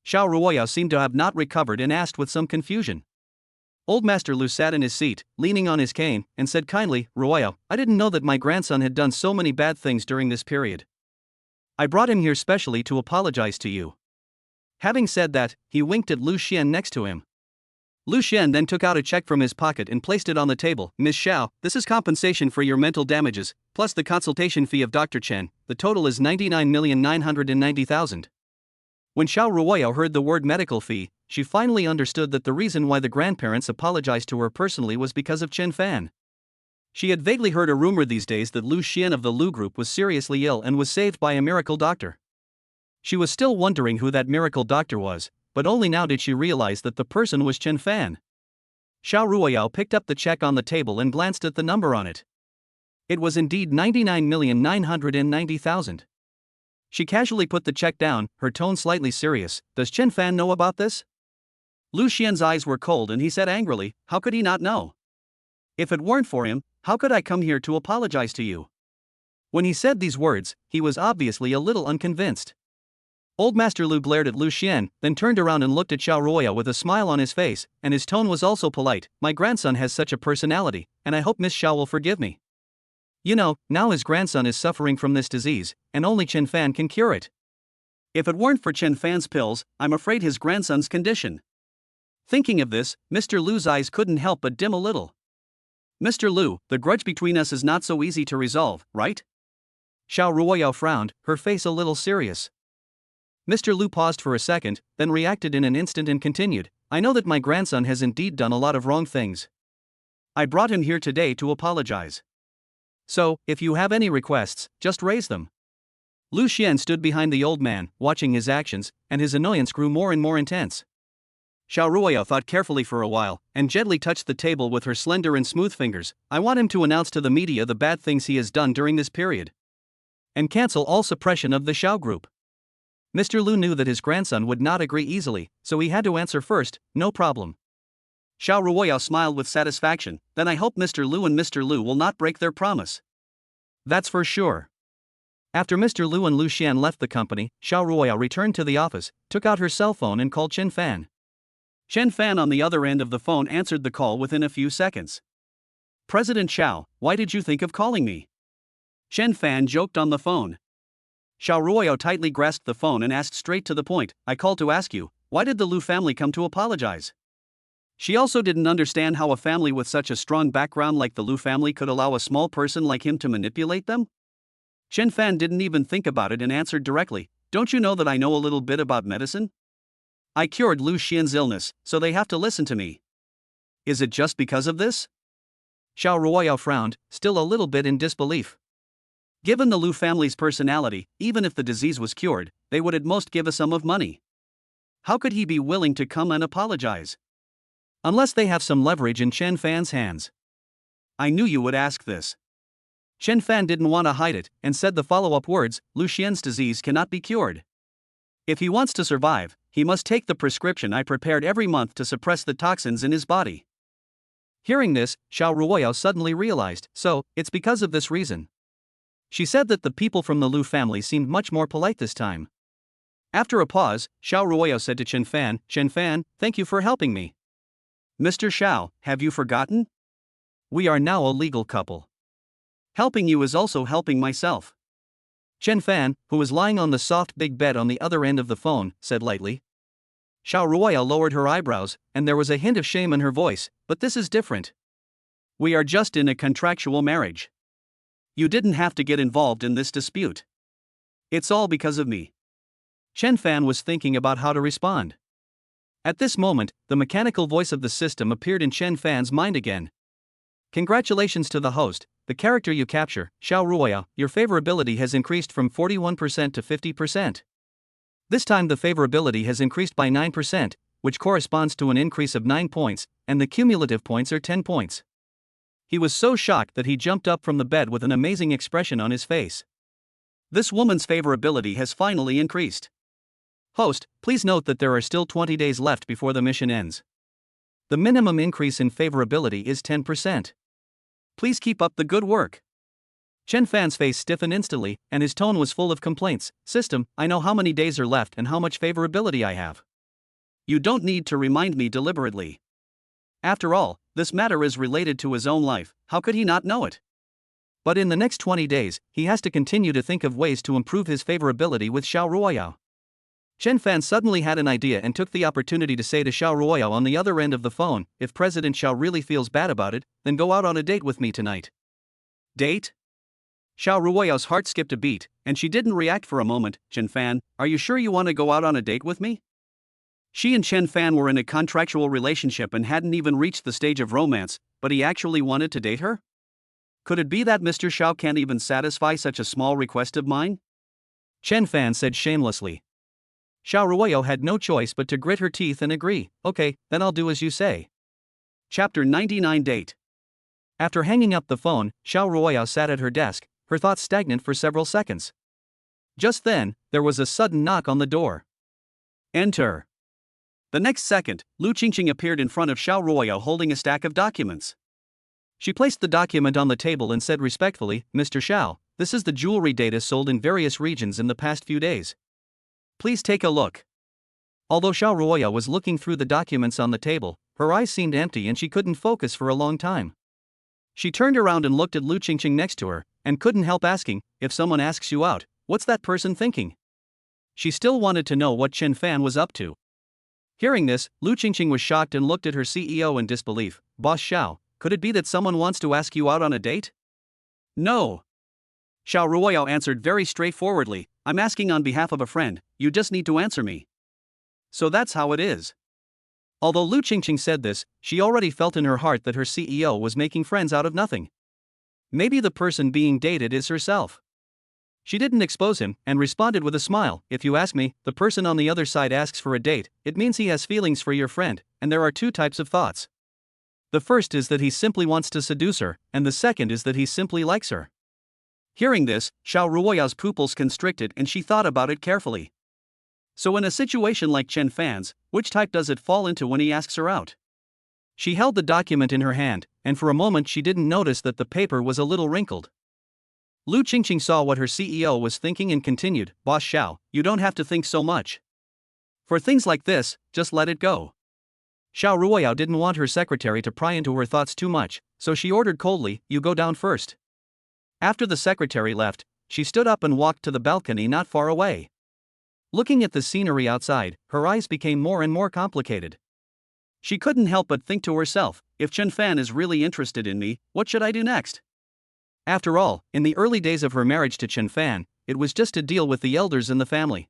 Xiao Ruoyao seemed to have not recovered and asked with some confusion. Old Master Lu sat in his seat, leaning on his cane, and said kindly, Ruoyao, I didn't know that my grandson had done so many bad things during this period. I brought him here specially to apologize to you. Having said that, he winked at Lu Xian next to him. Lu Xian then took out a check from his pocket and placed it on the table. Miss Xiao, this is compensation for your mental damages, plus the consultation fee of Dr. Chen. The total is 99,990,000. When Xiao Ruoyao heard the word medical fee, she finally understood that the reason why the grandparents apologized to her personally was because of Chen Fan. She had vaguely heard a rumor these days that Lu Xian of the Lu group was seriously ill and was saved by a miracle doctor. She was still wondering who that miracle doctor was, but only now did she realize that the person was Chen Fan. Xiao Ruoyao picked up the check on the table and glanced at the number on it. It was indeed 99,990,000. She casually put the check down, her tone slightly serious. Does Chen Fan know about this? Lu Xian's eyes were cold and he said angrily, how could he not know? If it weren't for him, how could I come here to apologize to you? When he said these words, he was obviously a little unconvinced. Old Master Lu glared at Lu Xian, then turned around and looked at Xiao Ruoyao with a smile on his face, and his tone was also polite. My grandson has such a personality, and I hope Miss Xiao will forgive me. You know, now his grandson is suffering from this disease, and only Chen Fan can cure it. If it weren't for Chen Fan's pills, I'm afraid his grandson's condition. Thinking of this, Mr. Lu's eyes couldn't help but dim a little. Mr. Lu, the grudge between us is not so easy to resolve, right? Xiao Ruoyao frowned, her face a little serious. Mr. Lu paused for a second, then reacted in an instant and continued, I know that my grandson has indeed done a lot of wrong things. I brought him here today to apologize. So, if you have any requests, just raise them. Lu Xian stood behind the old man, watching his actions, and his annoyance grew more and more intense. Xiao Ruoyao thought carefully for a while, and gently touched the table with her slender and smooth fingers. I want him to announce to the media the bad things he has done during this period. And cancel all suppression of the Xiao group. Mr. Lu knew that his grandson would not agree easily, so he had to answer first, no problem. Xiao Ruoyao smiled with satisfaction, then I hope Mr. Lu and Mr. Lu will not break their promise. That's for sure. After Mr. Lu and Lu Xian left the company, Xiao Ruoyao returned to the office, took out her cell phone and called Chen Fan. Chen Fan on the other end of the phone answered the call within a few seconds. President Xiao, why did you think of calling me? Chen Fan joked on the phone. Xiao Ruoyao tightly grasped the phone and asked straight to the point, I called to ask you, why did the Lu family come to apologize? She also didn't understand how a family with such a strong background like the Lu family could allow a small person like him to manipulate them? Chen Fan didn't even think about it and answered directly, don't you know that I know a little bit about medicine? I cured Lu Xian's illness, so they have to listen to me. Is it just because of this? Xiao Ruoyao frowned, still a little bit in disbelief. Given the Lu family's personality, even if the disease was cured, they would at most give a sum of money. How could he be willing to come and apologize? Unless they have some leverage in Chen Fan's hands. I knew you would ask this. Chen Fan didn't want to hide it, and said the follow-up words, Lu Xian's disease cannot be cured. If he wants to survive, he must take the prescription I prepared every month to suppress the toxins in his body. Hearing this, Xiao Ruoyao suddenly realized, so, it's because of this reason. She said that the people from the Lu family seemed much more polite this time. After a pause, Xiao Ruoyao said to Chen Fan, thank you for helping me. Mr. Xiao, have you forgotten? We are now a legal couple. Helping you is also helping myself. Chen Fan, who was lying on the soft big bed on the other end of the phone, said lightly. Xiao Ruoya lowered her eyebrows, and there was a hint of shame in her voice, but this is different. We are just in a contractual marriage. You didn't have to get involved in this dispute. It's all because of me. Chen Fan was thinking about how to respond. At this moment, the mechanical voice of the system appeared in Chen Fan's mind again. Congratulations to the host, the character you capture, Xiao Ruoya, your favorability has increased from 41% to 50%. This time the favorability has increased by 9%, which corresponds to an increase of 9 points, and the cumulative points are 10 points. He was so shocked that he jumped up from the bed with an amazing expression on his face. This woman's favorability has finally increased. Host, please note that there are still 20 days left before the mission ends. The minimum increase in favorability is 10%. Please keep up the good work. Chen Fan's face stiffened instantly, and his tone was full of complaints. System, I know how many days are left and how much favorability I have. You don't need to remind me deliberately. After all, this matter is related to his own life, how could he not know it? But in the next 20 days, he has to continue to think of ways to improve his favorability with Xiao Ruoya. Chen Fan suddenly had an idea and took the opportunity to say to Xiao Ruoya on the other end of the phone, if President Xiao really feels bad about it, then go out on a date with me tonight. Date? Xiao Ruoya's heart skipped a beat, and she didn't react for a moment. Chen Fan, are you sure you want to go out on a date with me? She and Chen Fan were in a contractual relationship and hadn't even reached the stage of romance, but he actually wanted to date her? Could it be that Mr. Xiao can't even satisfy such a small request of mine? Chen Fan said shamelessly. Xiao Ruoya had no choice but to grit her teeth and agree. Okay, then I'll do as you say. Chapter 99 Date. After hanging up the phone, Xiao Ruoya sat at her desk, her thoughts stagnant for several seconds. Just then, there was a sudden knock on the door. Enter. The next second, Lu Qingqing appeared in front of Xiao Ruoya holding a stack of documents. She placed the document on the table and said respectfully, Mr. Xiao, this is the jewelry data sold in various regions in the past few days. Please take a look. Although Xiao Ruoya was looking through the documents on the table, her eyes seemed empty and she couldn't focus for a long time. She turned around and looked at Lu Qingqing next to her, and couldn't help asking, if someone asks you out, what's that person thinking? She still wanted to know what Chen Fan was up to. Hearing this, Lu Qingqing was shocked and looked at her CEO in disbelief. Boss Xiao, could it be that someone wants to ask you out on a date? No. Xiao Ruoya answered very straightforwardly, I'm asking on behalf of a friend, you just need to answer me. So that's how it is. Although Lu Qingqing said this, she already felt in her heart that her CEO was making friends out of nothing. Maybe the person being dated is herself. She didn't expose him, and responded with a smile, if you ask me, the person on the other side asks for a date, it means he has feelings for your friend, and there are two types of thoughts. The first is that he simply wants to seduce her, and the second is that he simply likes her. Hearing this, Xiao Ruoya's pupils constricted and she thought about it carefully. So in a situation like Chen Fan's, which type does it fall into when he asks her out? She held the document in her hand, and for a moment she didn't notice that the paper was a little wrinkled. Lu Qingqing saw what her CEO was thinking and continued, Boss Xiao, you don't have to think so much. For things like this, just let it go. Xiao Ruoya didn't want her secretary to pry into her thoughts too much, so she ordered coldly, you go down first. After the secretary left, she stood up and walked to the balcony not far away. Looking at the scenery outside, her eyes became more and more complicated. She couldn't help but think to herself, if Chen Fan is really interested in me, what should I do next? After all, in the early days of her marriage to Chen Fan, it was just to deal with the elders in the family.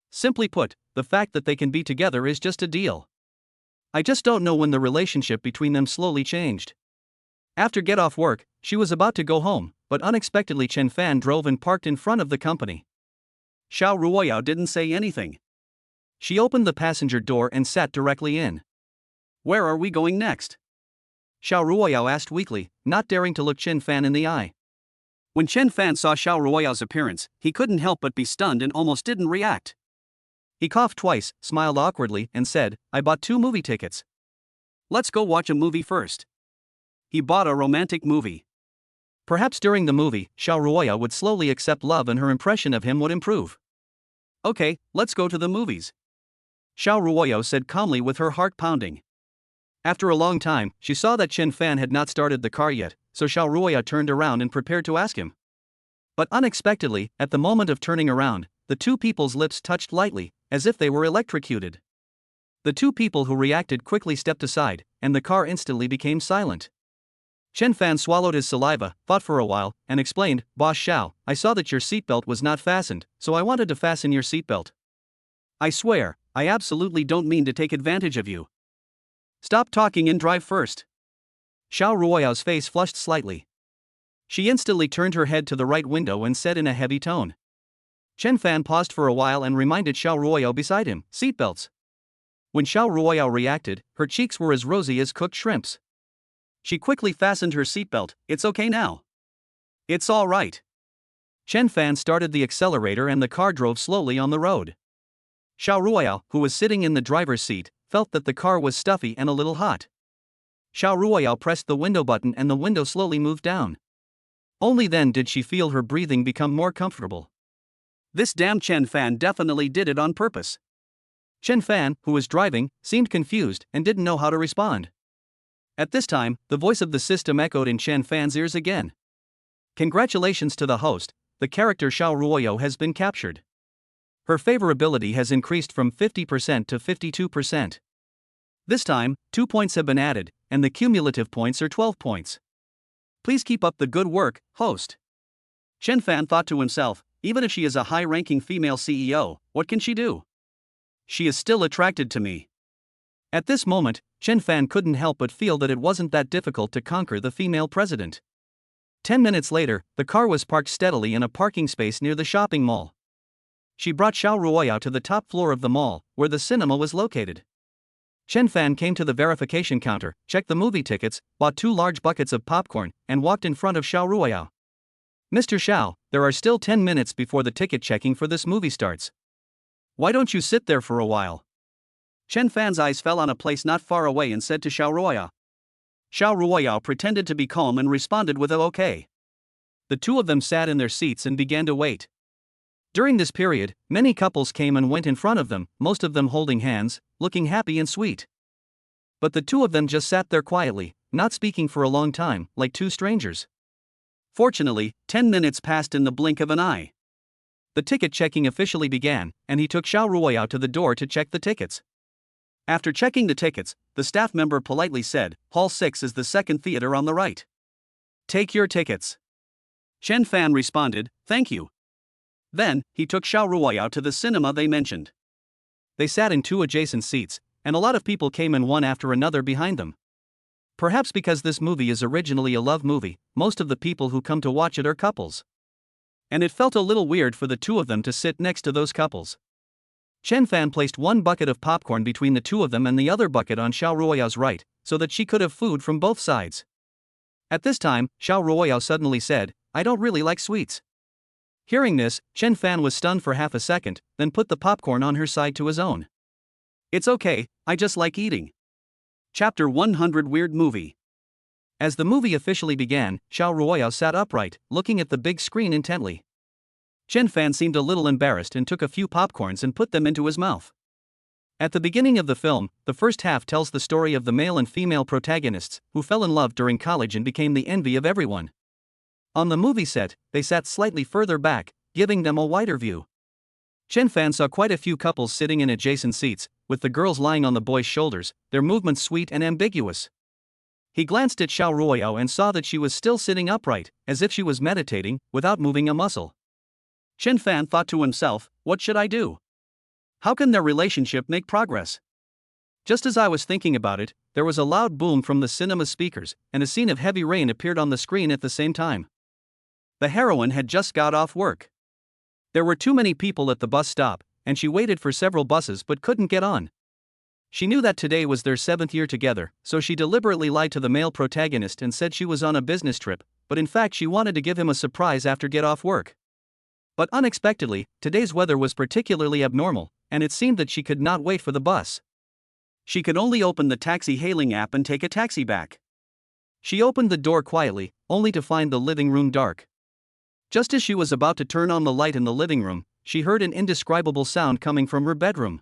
Simply put, the fact that they can be together is just a deal. I just don't know when the relationship between them slowly changed. After get off work, she was about to go home, but unexpectedly Chen Fan drove and parked in front of the company. Xiao Ruoya didn't say anything. She opened the passenger door and sat directly in. Where are we going next? Xiao Ruoya asked weakly, not daring to look Chen Fan in the eye. When Chen Fan saw Xiao Ruoya's appearance, he couldn't help but be stunned and almost didn't react. He coughed twice, smiled awkwardly, and said, I bought 2 movie tickets. Let's go watch a movie first. He bought a romantic movie. Perhaps during the movie, Xiao Ruoya would slowly accept love and her impression of him would improve. Okay, let's go to the movies. Xiao Ruoya said calmly with her heart pounding. After a long time, she saw that Chen Fan had not started the car yet, so Xiao Ruoya turned around and prepared to ask him. But unexpectedly, at the moment of turning around, the two people's lips touched lightly, as if they were electrocuted. The two people who reacted quickly stepped aside, and the car instantly became silent. Chen Fan swallowed his saliva, thought for a while, and explained, "Boss Xiao, I saw that your seatbelt was not fastened, so I wanted to fasten your seatbelt. I swear, I absolutely don't mean to take advantage of you. Stop talking and drive first." Xiao Ruoyao's face flushed slightly. She instantly turned her head to the right window and said in a heavy tone. Chen Fan paused for a while and reminded Xiao Ruoyao beside him, "Seatbelts." When Xiao Ruoyao reacted, her cheeks were as rosy as cooked shrimps. She quickly fastened her seatbelt. "It's okay now. It's all right." Chen Fan started the accelerator and the car drove slowly on the road. Xiao Ruoyao, who was sitting in the driver's seat, felt that the car was stuffy and a little hot. Xiao Ruoyao pressed the window button and the window slowly moved down. Only then did she feel her breathing become more comfortable. This damn Chen Fan definitely did it on purpose. Chen Fan, who was driving, seemed confused and didn't know how to respond. At this time, the voice of the system echoed in Chen Fan's ears again. "Congratulations to the host, the character Xiao Ruoyao has been captured. Her favorability has increased from 50% to 52%. This time, 2 points have been added, and the cumulative points are 12 points. Please keep up the good work, host." Chen Fan thought to himself, even if she is a high-ranking female CEO, what can she do? She is still attracted to me. At this moment, Chen Fan couldn't help but feel that it wasn't that difficult to conquer the female president. 10 minutes later, the car was parked steadily in a parking space near the shopping mall. She brought Xiao Ruoyao to the top floor of the mall, where the cinema was located. Chen Fan came to the verification counter, checked the movie tickets, bought 2 large buckets of popcorn, and walked in front of Xiao Ruoyao. "Mr. Xiao, there are still 10 minutes before the ticket checking for this movie starts. Why don't you sit there for a while?" Chen Fan's eyes fell on a place not far away and said to Xiao Ruoyao. Xiao Ruoyao pretended to be calm and responded with a "okay." The two of them sat in their seats and began to wait. During this period, many couples came and went in front of them, most of them holding hands, looking happy and sweet. But the two of them just sat there quietly, not speaking for a long time, like two strangers. Fortunately, 10 minutes passed in the blink of an eye. The ticket checking officially began, and he took Xiao Ruoyao to the door to check the tickets. After checking the tickets, the staff member politely said, "Hall 6 is the second theater on the right. Take your tickets." Chen Fan responded, "Thank you." Then, he took Xiao Ruoyao to the cinema they mentioned. They sat in 2 adjacent seats, and a lot of people came in one after another behind them. Perhaps because this movie is originally a love movie, most of the people who come to watch it are couples. And it felt a little weird for the two of them to sit next to those couples. Chen Fan placed 1 bucket of popcorn between the two of them and the other bucket on Xiao Ruoyao's right, so that she could have food from both sides. At this time, Xiao Ruoyao suddenly said, "I don't really like sweets." Hearing this, Chen Fan was stunned for half a second, then put the popcorn on her side to his own. "It's okay, I just like eating." Chapter 100 Weird Movie. As the movie officially began, Xiao Ruoyao sat upright, looking at the big screen intently. Chen Fan seemed a little embarrassed and took a few popcorns and put them into his mouth. At the beginning of the film, the first half tells the story of the male and female protagonists, who fell in love during college and became the envy of everyone. On the movie set, they sat slightly further back, giving them a wider view. Chen Fan saw quite a few couples sitting in adjacent seats, with the girls lying on the boys' shoulders, their movements sweet and ambiguous. He glanced at Xiao Ruoyao and saw that she was still sitting upright, as if she was meditating, without moving a muscle. Chen Fan thought to himself, "What should I do? How can their relationship make progress?" Just as I was thinking about it, there was a loud boom from the cinema speakers, and a scene of heavy rain appeared on the screen at the same time. The heroine had just got off work. There were too many people at the bus stop, and she waited for several buses but couldn't get on. She knew that today was their 7th year together, so she deliberately lied to the male protagonist and said she was on a business trip, but in fact she wanted to give him a surprise after get off work. But unexpectedly, today's weather was particularly abnormal, and it seemed that she could not wait for the bus. She could only open the taxi hailing app and take a taxi back. She opened the door quietly, only to find the living room dark. Just as she was about to turn on the light in the living room, she heard an indescribable sound coming from her bedroom.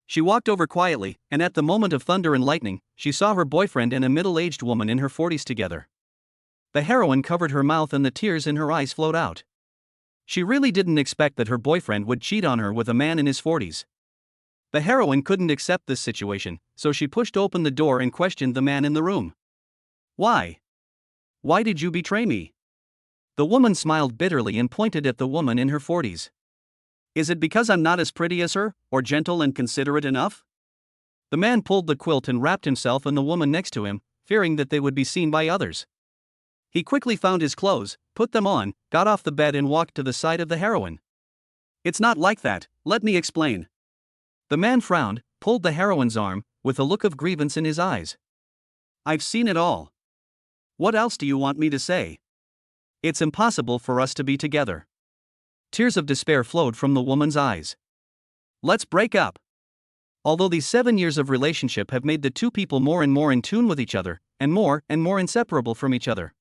She walked over quietly, and at the moment of thunder and lightning, she saw her boyfriend and a middle-aged woman in her 40s together. The heroine covered her mouth and the tears in her eyes flowed out. She really didn't expect that her boyfriend would cheat on her with a man in his 40s. The heroine couldn't accept this situation, so she pushed open the door and questioned the man in the room. Why? Why did you betray me? The woman smiled bitterly and pointed at the woman in her 40s. Is it because I'm not as pretty as her, or gentle and considerate enough? The man pulled the quilt and wrapped himself and the woman next to him, fearing that they would be seen by others. He quickly found his clothes, put them on, got off the bed and walked to the side of the heroine. It's not like that, let me explain. The man frowned, pulled the heroine's arm, with a look of grievance in his eyes. I've seen it all. What else do you want me to say? It's impossible for us to be together. Tears of despair flowed from the woman's eyes. Let's break up. Although these 7 years of relationship have made the two people more and more in tune with each other, and more inseparable from each other.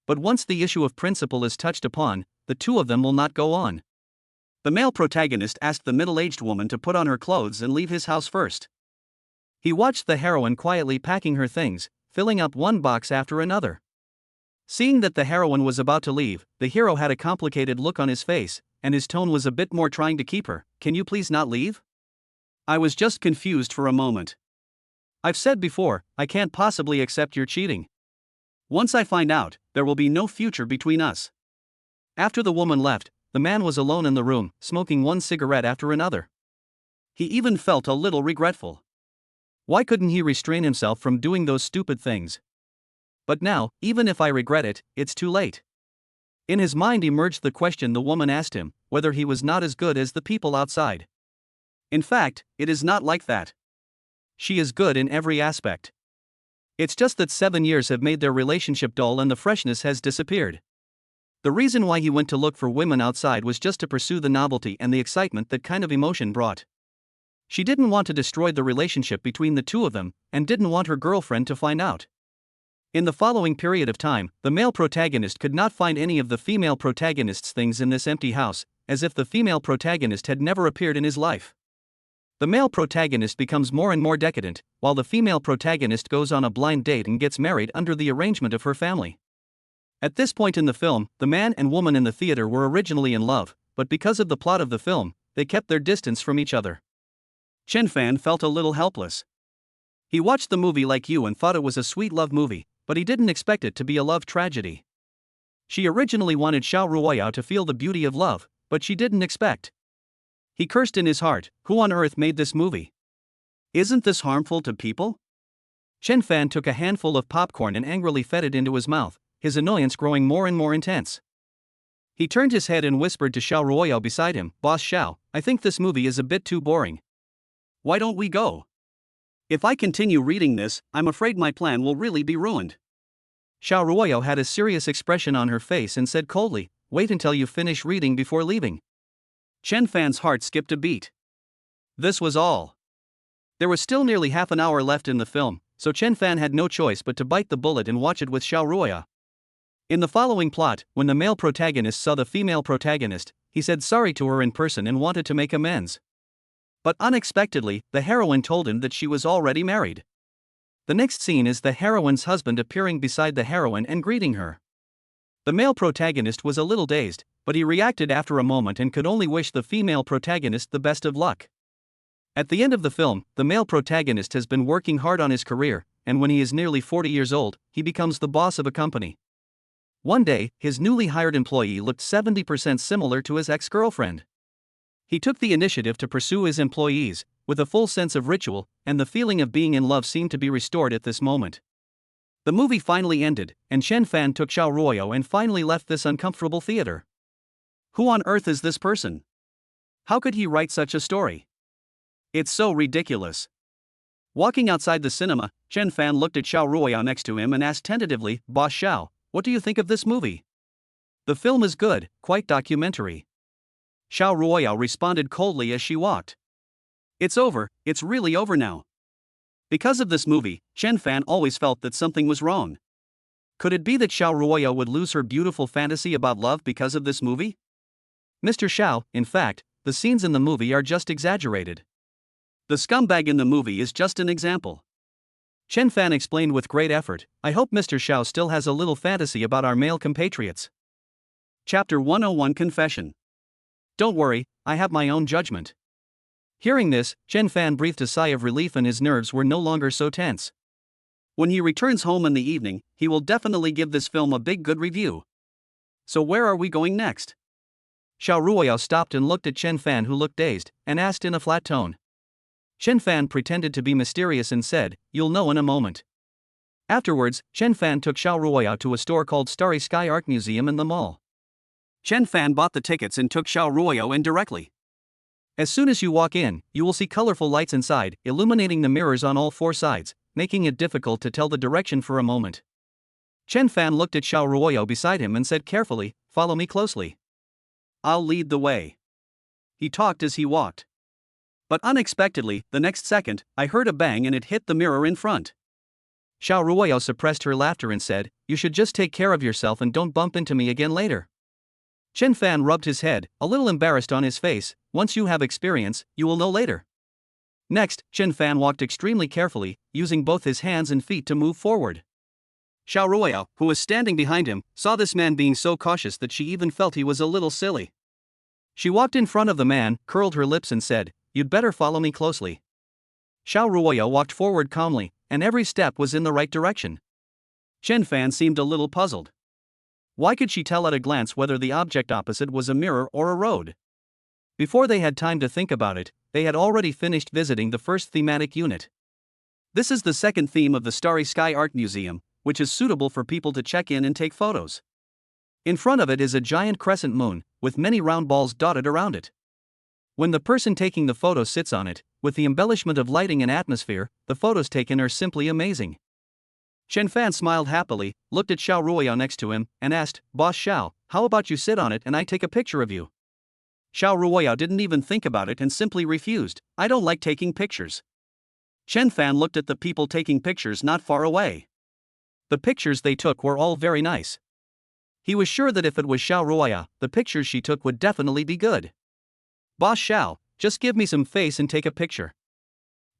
But once the issue of principle is touched upon, the two of them will not go on. The male protagonist asked the middle-aged woman to put on her clothes and leave his house first. He watched the heroine quietly packing her things, filling up one box after another. Seeing that the heroine was about to leave, the hero had a complicated look on his face, and his tone was a bit more trying to keep her. Can you please not leave? I was just confused for a moment. I've said before, I can't possibly accept your cheating. Once I find out, there will be no future between us. After the woman left, the man was alone in the room, smoking one cigarette after another. He even felt a little regretful. Why couldn't he restrain himself from doing those stupid things? But now, even if I regret it, it's too late. In his mind emerged the question the woman asked him, whether he was not as good as the people outside. In fact, it is not like that. She is good in every aspect. It's just that 7 years have made their relationship dull and the freshness has disappeared. The reason why he went to look for women outside was just to pursue the novelty and the excitement that kind of emotion brought. She didn't want to destroy the relationship between the two of them, and didn't want her girlfriend to find out. In the following period of time, the male protagonist could not find any of the female protagonist's things in this empty house, as if the female protagonist had never appeared in his life. The male protagonist becomes more and more decadent, while the female protagonist goes on a blind date and gets married under the arrangement of her family. At this point in the film, the man and woman in the theater were originally in love, but because of the plot of the film, they kept their distance from each other. Chen Fan felt a little helpless. He watched the movie like you and thought it was a sweet love movie, but he didn't expect it to be a love tragedy. She originally wanted Xiao Ruoyao to feel the beauty of love, but she didn't expect. He cursed in his heart, who on earth made this movie? Isn't this harmful to people? Chen Fan took a handful of popcorn and angrily fed it into his mouth, his annoyance growing more and more intense. He turned his head and whispered to Xiao Ruoyao beside him, Boss Xiao, I think this movie is a bit too boring. Why don't we go? If I continue reading this, I'm afraid my plan will really be ruined. Xiao Ruoyao had a serious expression on her face and said coldly, wait until you finish reading before leaving. Chen Fan's heart skipped a beat. This was all. There was still nearly half an hour left in the film, so Chen Fan had no choice but to bite the bullet and watch it with Xiao Ruoyao. In the following plot, when the male protagonist saw the female protagonist, he said sorry to her in person and wanted to make amends. But unexpectedly, the heroine told him that she was already married. The next scene is the heroine's husband appearing beside the heroine and greeting her. The male protagonist was a little dazed, but he reacted after a moment and could only wish the female protagonist the best of luck. At the end of the film, the male protagonist has been working hard on his career, and when he is nearly 40 years old, he becomes the boss of a company. One day, his newly hired employee looked 70% similar to his ex-girlfriend. He took the initiative to pursue his employees, with a full sense of ritual, and the feeling of being in love seemed to be restored at this moment. The movie finally ended, and Chen Fan took Xiao Ruoyao and finally left this uncomfortable theater. Who on earth is this person? How could he write such a story? It's so ridiculous. Walking outside the cinema, Chen Fan looked at Xiao Ruoyao next to him and asked tentatively, Boss Xiao, what do you think of this movie? The film is good, quite documentary. Xiao Ruoyao responded coldly as she walked. It's over, it's really over now. Because of this movie, Chen Fan always felt that something was wrong. Could it be that Xiao Ruoyao would lose her beautiful fantasy about love because of this movie? Mr. Xiao, in fact, the scenes in the movie are just exaggerated. The scumbag in the movie is just an example. Chen Fan explained with great effort, I hope Mr. Xiao still has a little fantasy about our male compatriots. Chapter 101 Confession. Don't worry, I have my own judgment. Hearing this, Chen Fan breathed a sigh of relief and his nerves were no longer so tense. When he returns home in the evening, he will definitely give this film a big good review. So where are we going next? Xiao Ruoyao stopped and looked at Chen Fan, who looked dazed, and asked in a flat tone. Chen Fan pretended to be mysterious and said, "You'll know in a moment." Afterwards, Chen Fan took Xiao Ruoyao to a store called Starry Sky Art Museum in the mall. Chen Fan bought the tickets and took Xiao Ruoyao in directly. As soon as you walk in, you will see colorful lights inside, illuminating the mirrors on all four sides, making it difficult to tell the direction for a moment. Chen Fan looked at Xiao Ruoyao beside him and said carefully, "Follow me closely. I'll lead the way." He talked as he walked. But unexpectedly, the next second, I heard a bang and it hit the mirror in front. Xiao Ruoyao suppressed her laughter and said, "You should just take care of yourself and don't bump into me again later." Chen Fan rubbed his head, a little embarrassed on his face. "Once you have experience, you will know later." Next, Chen Fan walked extremely carefully, using both his hands and feet to move forward. Xiao Ruoyao, who was standing behind him, saw this man being so cautious that she even felt he was a little silly. She walked in front of the man, curled her lips and said, "You'd better follow me closely." Xiao Ruoyao walked forward calmly, and every step was in the right direction. Chen Fan seemed a little puzzled. Why could she tell at a glance whether the object opposite was a mirror or a road? Before they had time to think about it, they had already finished visiting the first thematic unit. This is the second theme of the Starry Sky Art Museum, which is suitable for people to check in and take photos. In front of it is a giant crescent moon, with many round balls dotted around it. When the person taking the photo sits on it, with the embellishment of lighting and atmosphere, the photos taken are simply amazing. Chen Fan smiled happily, looked at Xiao Ruoyao next to him, and asked, "Boss Xiao, how about you sit on it and I take a picture of you?" Xiao Ruoyao didn't even think about it and simply refused, "I don't like taking pictures." Chen Fan looked at the people taking pictures not far away. The pictures they took were all very nice. He was sure that if it was Xiao Ruoyao, the pictures she took would definitely be good. "Boss Xiao, just give me some face and take a picture."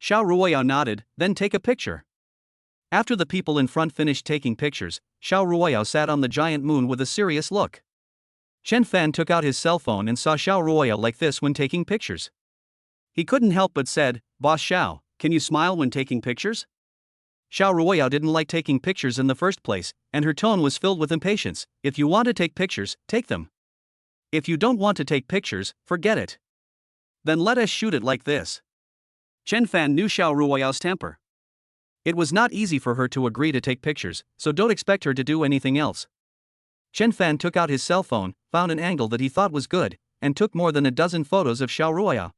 Xiao Ruoyao nodded, "Then take a picture." After the people in front finished taking pictures, Xiao Ruoyao sat on the giant moon with a serious look. Chen Fan took out his cell phone and saw Xiao Ruoyao like this when taking pictures. He couldn't help but said, "Boss Xiao, can you smile when taking pictures?" Xiao Ruoyao didn't like taking pictures in the first place, and her tone was filled with impatience. "If you want to take pictures, take them. If you don't want to take pictures, forget it. Then let us shoot it like this." Chen Fan knew Xiao Ruoyao's temper. It was not easy for her to agree to take pictures, so don't expect her to do anything else. Chen Fan took out his cell phone, found an angle that he thought was good, and took more than a dozen photos of Xiao Ruoyao.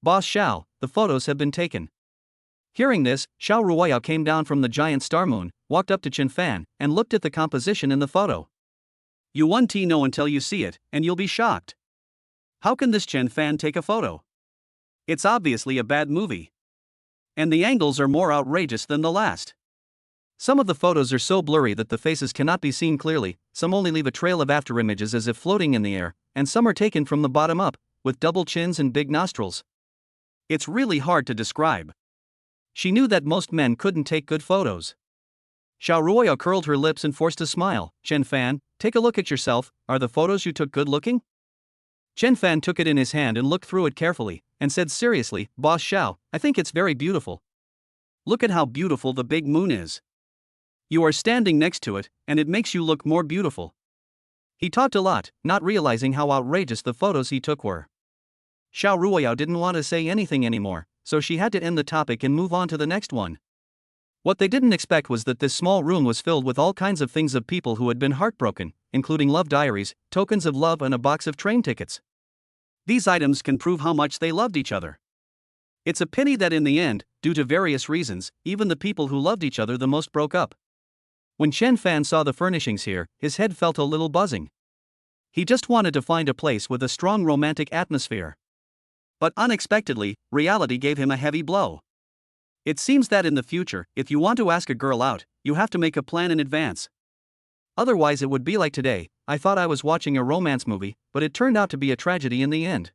"Boss Xiao, the photos have been taken." Hearing this, Xiao Ruoyao came down from the giant star moon, walked up to Chen Fan, and looked at the composition in the photo. You won't know until you see it, and you'll be shocked. How can this Chen Fan take a photo? It's obviously a bad movie. And the angles are more outrageous than the last. Some of the photos are so blurry that the faces cannot be seen clearly, some only leave a trail of afterimages as if floating in the air, and some are taken from the bottom up, with double chins and big nostrils. It's really hard to describe. She knew that most men couldn't take good photos. Xiao Ruoyao curled her lips and forced a smile. "Chen Fan, take a look at yourself, are the photos you took good looking?" Chen Fan took it in his hand and looked through it carefully, and said seriously, "Boss Xiao, I think it's very beautiful. Look at how beautiful the big moon is. You are standing next to it, and it makes you look more beautiful." He talked a lot, not realizing how outrageous the photos he took were. Xiao Ruoyao didn't want to say anything anymore, so she had to end the topic and move on to the next one. What they didn't expect was that this small room was filled with all kinds of things of people who had been heartbroken, including love diaries, tokens of love, and a box of train tickets. These items can prove how much they loved each other. It's a pity that in the end, due to various reasons, even the people who loved each other the most broke up. When Chen Fan saw the furnishings here, his head felt a little buzzing. He just wanted to find a place with a strong romantic atmosphere. But unexpectedly, reality gave him a heavy blow. It seems that in the future, if you want to ask a girl out, you have to make a plan in advance. Otherwise it would be like today, I thought I was watching a romance movie, but it turned out to be a tragedy in the end.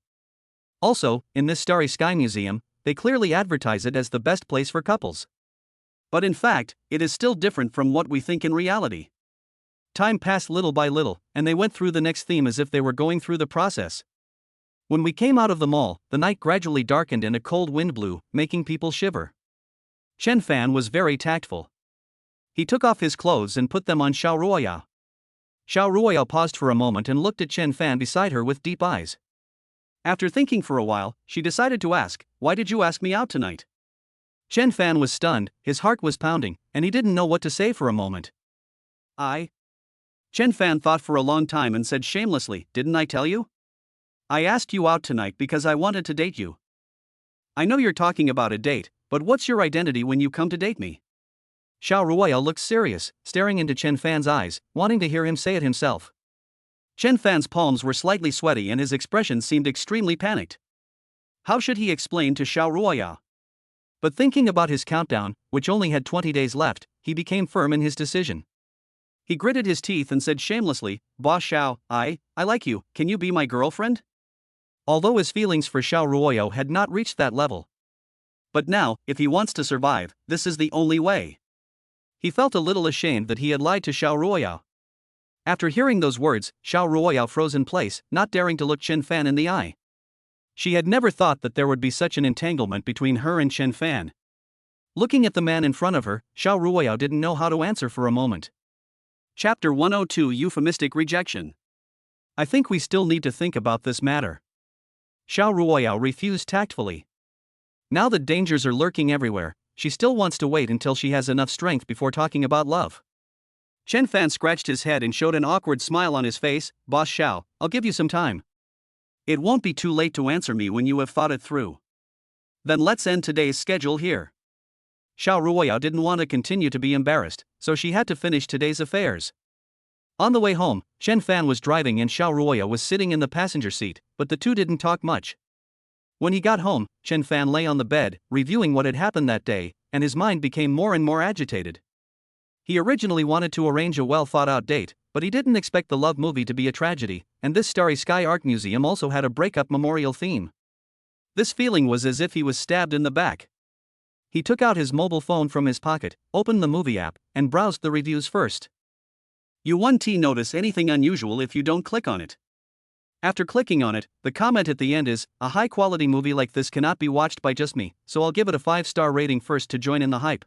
Also, in this Starry Sky Museum, they clearly advertise it as the best place for couples. But in fact, it is still different from what we think in reality. Time passed little by little, and they went through the next theme as if they were going through the process. When we came out of the mall, the night gradually darkened and a cold wind blew, making people shiver. Chen Fan was very tactful. He took off his clothes and put them on Xiao Ruoya. Xiao Ruoya paused for a moment and looked at Chen Fan beside her with deep eyes. After thinking for a while, she decided to ask, "Why did you ask me out tonight?" Chen Fan was stunned, his heart was pounding, and he didn't know what to say for a moment. Chen Fan thought for a long time and said shamelessly, "Didn't I tell you? I asked you out tonight because I wanted to date you." "I know you're talking about a date, but what's your identity when you come to date me?" Xiao Ruoya looked serious, staring into Chen Fan's eyes, wanting to hear him say it himself. Chen Fan's palms were slightly sweaty and his expression seemed extremely panicked. How should he explain to Xiao Ruoya? But thinking about his countdown, which only had 20 days left, he became firm in his decision. He gritted his teeth and said shamelessly, "Boss Xiao, I like you, can you be my girlfriend?" Although his feelings for Xiao Ruoya had not reached that level. But now, if he wants to survive, this is the only way. He felt a little ashamed that he had lied to Xiao Ruoya. After hearing those words, Xiao Ruoya froze in place, not daring to look Chen Fan in the eye. She had never thought that there would be such an entanglement between her and Chen Fan. Looking at the man in front of her, Xiao Ruoya didn't know how to answer for a moment. Chapter 102 Euphemistic Rejection. "I think we still need to think about this matter." Xiao Ruoya refused tactfully. Now that dangers are lurking everywhere, she still wants to wait until she has enough strength before talking about love. Chen Fan scratched his head and showed an awkward smile on his face. "Boss Xiao, I'll give you some time. It won't be too late to answer me when you have thought it through. Then let's end today's schedule here." Xiao Ruoya didn't want to continue to be embarrassed, so she had to finish today's affairs. On the way home, Chen Fan was driving and Xiao Ruoya was sitting in the passenger seat, but the two didn't talk much. When he got home, Chen Fan lay on the bed, reviewing what had happened that day, and his mind became more and more agitated. He originally wanted to arrange a well-thought-out date, but he didn't expect the love movie to be a tragedy, and this Starry Sky Art Museum also had a breakup memorial theme. This feeling was as if he was stabbed in the back. He took out his mobile phone from his pocket, opened the movie app, and browsed the reviews first. You won't notice anything unusual if you don't click on it. After clicking on it, the comment at the end is, "A high-quality movie like this cannot be watched by just me, so I'll give it a 5-star rating first to join in the hype."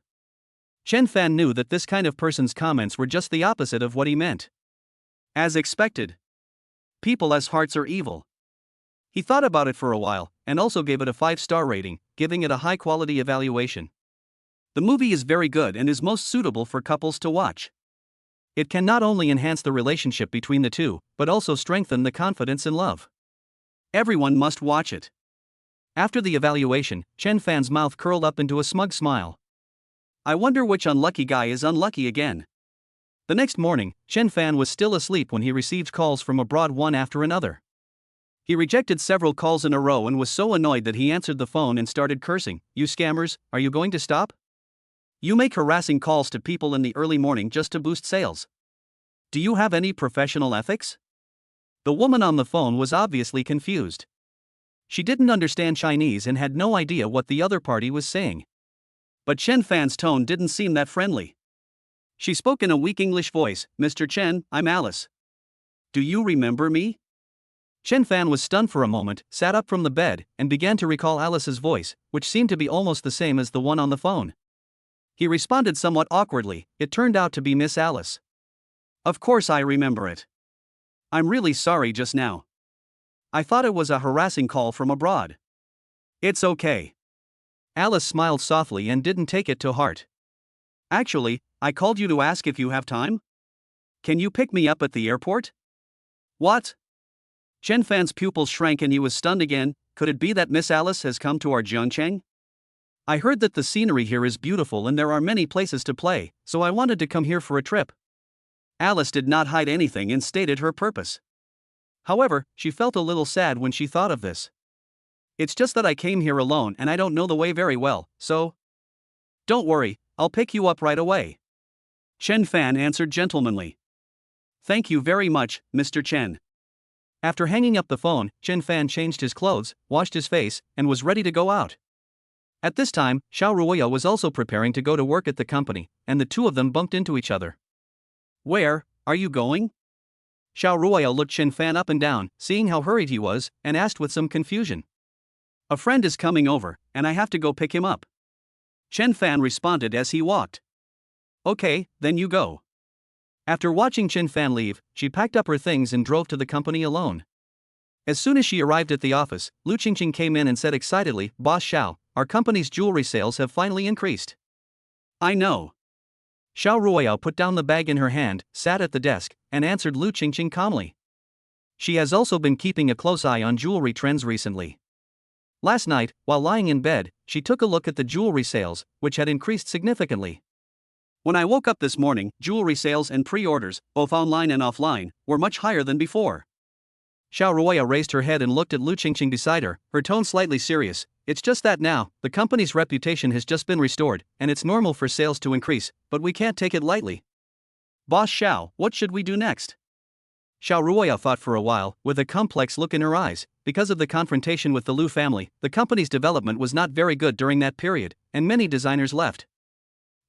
Chen Fan knew that this kind of person's comments were just the opposite of what he meant. As expected. People as hearts are evil. He thought about it for a while, and also gave it a 5-star rating, giving it a high-quality evaluation. The movie is very good and is most suitable for couples to watch. It can not only enhance the relationship between the two, but also strengthen the confidence in love. Everyone must watch it. After the evaluation, Chen Fan's mouth curled up into a smug smile. I wonder which unlucky guy is unlucky again. The next morning, Chen Fan was still asleep when he received calls from abroad one after another. He rejected several calls in a row and was so annoyed that he answered the phone and started cursing. "You scammers, are you going to stop? You make harassing calls to people in the early morning just to boost sales. Do you have any professional ethics?" The woman on the phone was obviously confused. She didn't understand Chinese and had no idea what the other party was saying. But Chen Fan's tone didn't seem that friendly. She spoke in a weak English voice. "Mr. Chen, I'm Alice. Do you remember me?" Chen Fan was stunned for a moment, sat up from the bed, and began to recall Alice's voice, which seemed to be almost the same as the one on the phone. He responded somewhat awkwardly. It turned out to be Miss Alice. "Of course I remember it. I'm really sorry just now. I thought it was a harassing call from abroad." "It's okay." Alice smiled softly and didn't take it to heart. "Actually, I called you to ask if you have time? Can you pick me up at the airport?" "What?" Chen Fan's pupils shrank and he was stunned again. Could it be that Miss Alice has come to our Jiangcheng? "I heard that the scenery here is beautiful and there are many places to play, so I wanted to come here for a trip." Alice did not hide anything and stated her purpose. However, she felt a little sad when she thought of this. "It's just that I came here alone and I don't know the way very well, so..." "Don't worry, I'll pick you up right away." Chen Fan answered gentlemanly. "Thank you very much, Mr. Chen." After hanging up the phone, Chen Fan changed his clothes, washed his face, and was ready to go out. At this time, Xiao Ruoya was also preparing to go to work at the company, and the two of them bumped into each other. "Where are you going?" Xiao Ruoyao looked Chen Fan up and down, seeing how hurried he was, and asked with some confusion. A friend is coming over, and I have to go pick him up. Chen Fan responded as he walked. Okay, then you go. After watching Chen Fan leave, she packed up her things and drove to the company alone. As soon as she arrived at the office, Lu Qingqing came in and said excitedly, Boss Xiao, our company's jewelry sales have finally increased. I know. Xiao Ruoyao put down the bag in her hand, sat at the desk, and answered Lu Qingqing calmly. She has also been keeping a close eye on jewelry trends recently. Last night, while lying in bed, she took a look at the jewelry sales, which had increased significantly. When I woke up this morning, jewelry sales and pre-orders, both online and offline, were much higher than before. Xiao Ruoya raised her head and looked at Lu Qingqing beside her tone slightly serious. It's just that now, the company's reputation has just been restored, and it's normal for sales to increase, but we can't take it lightly. Boss Xiao, what should we do next? Xiao Ruoya thought for a while, with a complex look in her eyes. Because of the confrontation with the Lu family, the company's development was not very good during that period, and many designers left.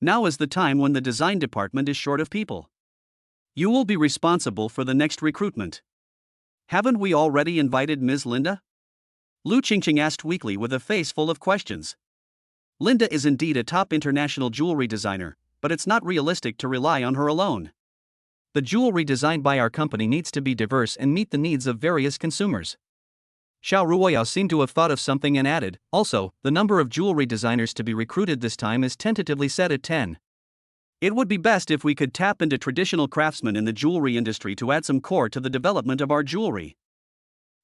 Now is the time when the design department is short of people. You will be responsible for the next recruitment. Haven't we already invited Ms. Linda? Lu Qingqing asked weakly with a face full of questions. Linda is indeed a top international jewelry designer, but it's not realistic to rely on her alone. The jewelry designed by our company needs to be diverse and meet the needs of various consumers. Xiao Ruoyao seemed to have thought of something and added, also, the number of jewelry designers to be recruited this time is tentatively set at 10. It would be best if we could tap into traditional craftsmen in the jewelry industry to add some core to the development of our jewelry.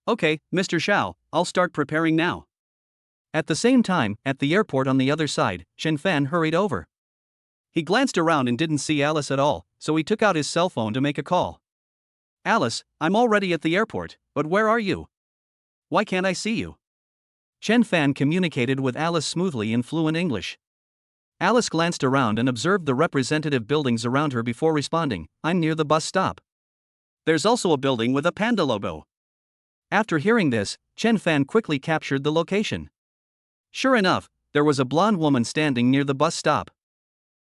Okay, Mr. Xiao, I'll start preparing now. At the same time, at the airport on the other side, Chen Fan hurried over. He glanced around and didn't see Alice at all, so he took out his cell phone to make a call. Alice, I'm already at the airport, but where are you? Why can't I see you? Chen Fan communicated with Alice smoothly in fluent English. Alice glanced around and observed the representative buildings around her before responding, I'm near the bus stop. There's also a building with a panda logo. After hearing this, Chen Fan quickly captured the location. Sure enough, there was a blonde woman standing near the bus stop.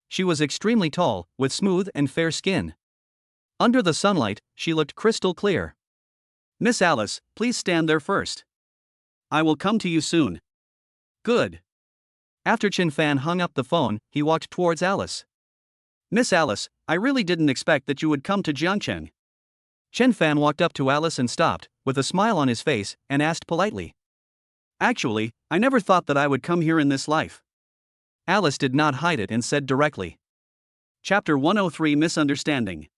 She was extremely tall, with smooth and fair skin. Under the sunlight, she looked crystal clear. Miss Alice, please stand there first. I will come to you soon. Good. After Chen Fan hung up the phone, he walked towards Alice. Miss Alice, I really didn't expect that you would come to Jiangcheng. Chen Fan walked up to Alice and stopped, with a smile on his face, and asked politely. Actually, I never thought that I would come here in this life. Alice did not hide it and said directly. Chapter 103 Misunderstanding.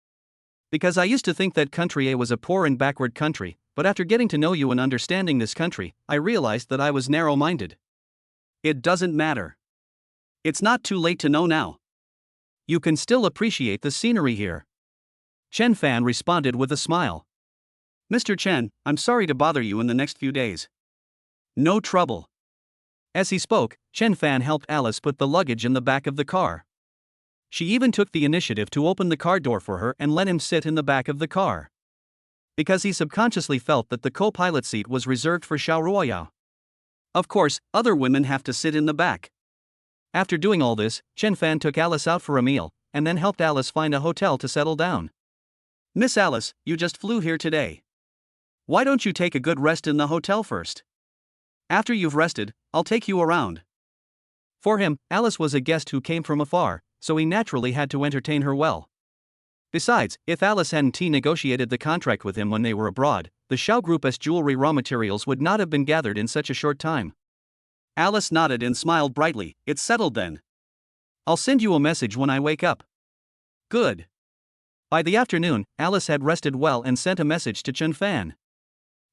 Because I used to think that country A was a poor and backward country, but after getting to know you and understanding this country, I realized that I was narrow-minded. It doesn't matter. It's not too late to know now. You can still appreciate the scenery here. Chen Fan responded with a smile. Mr. Chen, I'm sorry to bother you in the next few days. No trouble. As he spoke, Chen Fan helped Alice put the luggage in the back of the car. She even took the initiative to open the car door for her and let him sit in the back of the car. Because he subconsciously felt that the co-pilot seat was reserved for Xiao Ruoyao. Of course, other women have to sit in the back. After doing all this, Chen Fan took Alice out for a meal, and then helped Alice find a hotel to settle down. Miss Alice, you just flew here today. Why don't you take a good rest in the hotel first? After you've rested, I'll take you around. For him, Alice was a guest who came from afar, so he naturally had to entertain her well. Besides, if Alice hadn't negotiated the contract with him when they were abroad, the Xiao Group's jewelry raw materials would not have been gathered in such a short time. Alice nodded and smiled brightly. It's settled then. I'll send you a message when I wake up. Good. By the afternoon, Alice had rested well and sent a message to Chen Fan.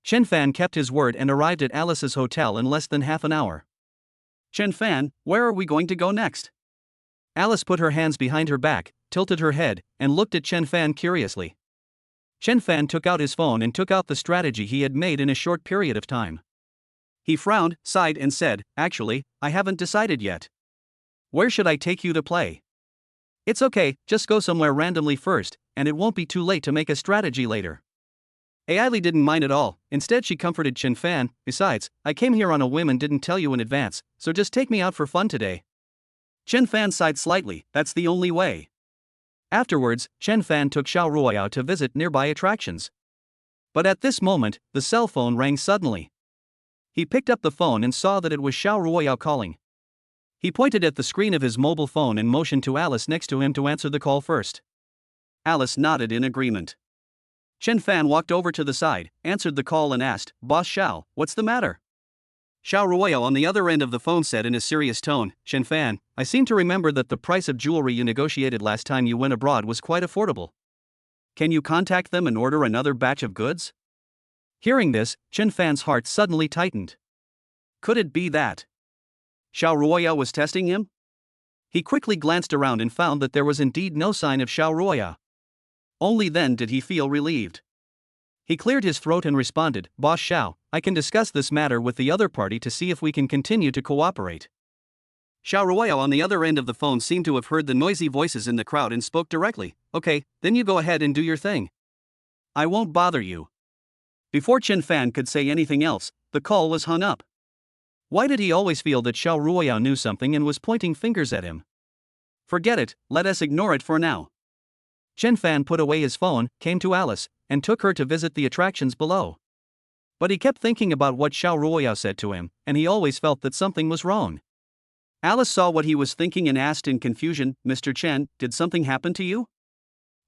Chen Fan kept his word and arrived at Alice's hotel in less than half an hour. Chen Fan, where are we going to go next? Alice put her hands behind her back, tilted her head, and looked at Chen Fan curiously. Chen Fan took out his phone and took out the strategy he had made in a short period of time. He frowned, sighed and said, actually, I haven't decided yet. Where should I take you to play? It's okay, just go somewhere randomly first, and it won't be too late to make a strategy later. Ailey didn't mind at all. Instead she comforted Chen Fan, besides, I came here on a whim and didn't tell you in advance, so just take me out for fun today. Chen Fan sighed slightly, that's the only way. Afterwards, Chen Fan took Xiao Ruoyao to visit nearby attractions. But at this moment, the cell phone rang suddenly. He picked up the phone and saw that it was Xiao Ruoyao calling. He pointed at the screen of his mobile phone and motioned to Alice next to him to answer the call first. Alice nodded in agreement. Chen Fan walked over to the side, answered the call and asked, "Boss Xiao, what's the matter?" Xiao Ruoyao on the other end of the phone said in a serious tone, "Chen Fan, I seem to remember that the price of jewelry you negotiated last time you went abroad was quite affordable. Can you contact them and order another batch of goods?" Hearing this, Chen Fan's heart suddenly tightened. Could it be that Xiao Ruoyao was testing him? He quickly glanced around and found that there was indeed no sign of Xiao Ruoyao. Only then did he feel relieved. He cleared his throat and responded, "Boss Xiao, I can discuss this matter with the other party to see if we can continue to cooperate." Xiao Ruoyao on the other end of the phone seemed to have heard the noisy voices in the crowd and spoke directly, "Okay, then you go ahead and do your thing. I won't bother you." Before Chen Fan could say anything else, the call was hung up. Why did he always feel that Xiao Ruoyao knew something and was pointing fingers at him? Forget it, let us ignore it for now. Chen Fan put away his phone, came to Alice, and took her to visit the attractions below. But he kept thinking about what Xiao Ruoyao said to him, and he always felt that something was wrong. Alice saw what he was thinking and asked in confusion, "Mr. Chen, did something happen to you?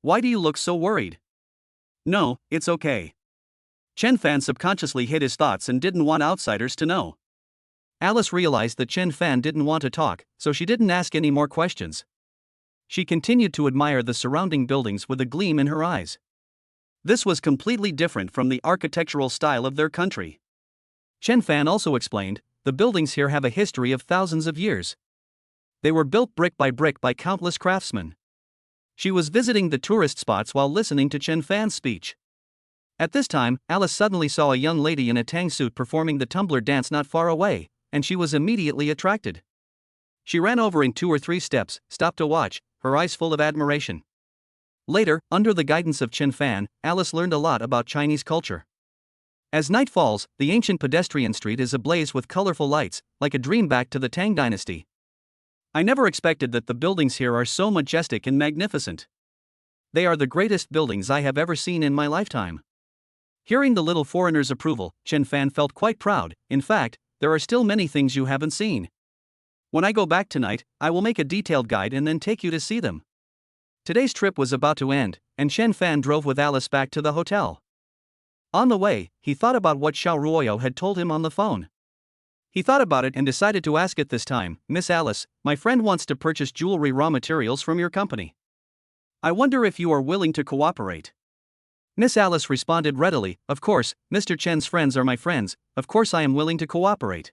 Why do you look so worried?" "No, it's okay." Chen Fan subconsciously hid his thoughts and didn't want outsiders to know. Alice realized that Chen Fan didn't want to talk, so she didn't ask any more questions. She continued to admire the surrounding buildings with a gleam in her eyes. This was completely different from the architectural style of their country. Chen Fan also explained, "The buildings here have a history of thousands of years. They were built brick by countless craftsmen." She was visiting the tourist spots while listening to Chen Fan's speech. At this time, Alice suddenly saw a young lady in a tang suit performing the tumbler dance not far away, and she was immediately attracted. She ran over in 2 or 3 steps, stopped to watch, her eyes full of admiration. Later, under the guidance of Chen Fan, Alice learned a lot about Chinese culture. As night falls, the ancient pedestrian street is ablaze with colorful lights, like a dream back to the Tang dynasty. "I never expected that the buildings here are so majestic and magnificent. They are the greatest buildings I have ever seen in my lifetime." Hearing the little foreigner's approval, Chen Fan felt quite proud. "In fact, there are still many things you haven't seen. When I go back tonight, I will make a detailed guide and then take you to see them." Today's trip was about to end, and Chen Fan drove with Alice back to the hotel. On the way, he thought about what Xiao Ruoyao had told him on the phone. He thought about it and decided to ask it this time, "Miss Alice, my friend wants to purchase jewelry raw materials from your company. I wonder if you are willing to cooperate." Miss Alice responded readily, "Of course, Mr. Chen's friends are my friends, of course I am willing to cooperate.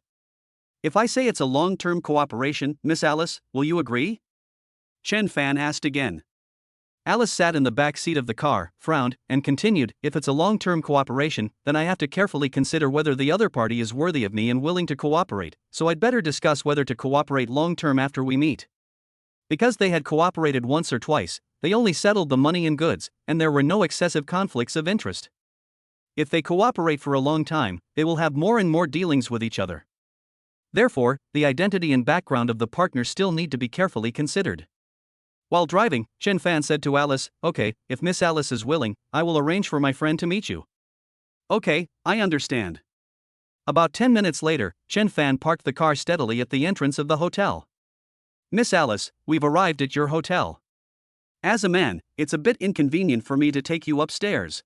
If I say it's a long-term cooperation, Miss Alice, will you agree?" Chen Fan asked again. Alice sat in the back seat of the car, frowned, and continued, "If it's a long-term cooperation, then I have to carefully consider whether the other party is worthy of me and willing to cooperate, so I'd better discuss whether to cooperate long-term after we meet." Because they had cooperated once or twice, they only settled the money and goods, and there were no excessive conflicts of interest. If they cooperate for a long time, they will have more and more dealings with each other. Therefore, the identity and background of the partners still need to be carefully considered. While driving, Chen Fan said to Alice, "Okay, if Miss Alice is willing, I will arrange for my friend to meet you." "Okay, I understand." About 10 minutes later, Chen Fan parked the car steadily at the entrance of the hotel. "Miss Alice, we've arrived at your hotel. As a man, it's a bit inconvenient for me to take you upstairs."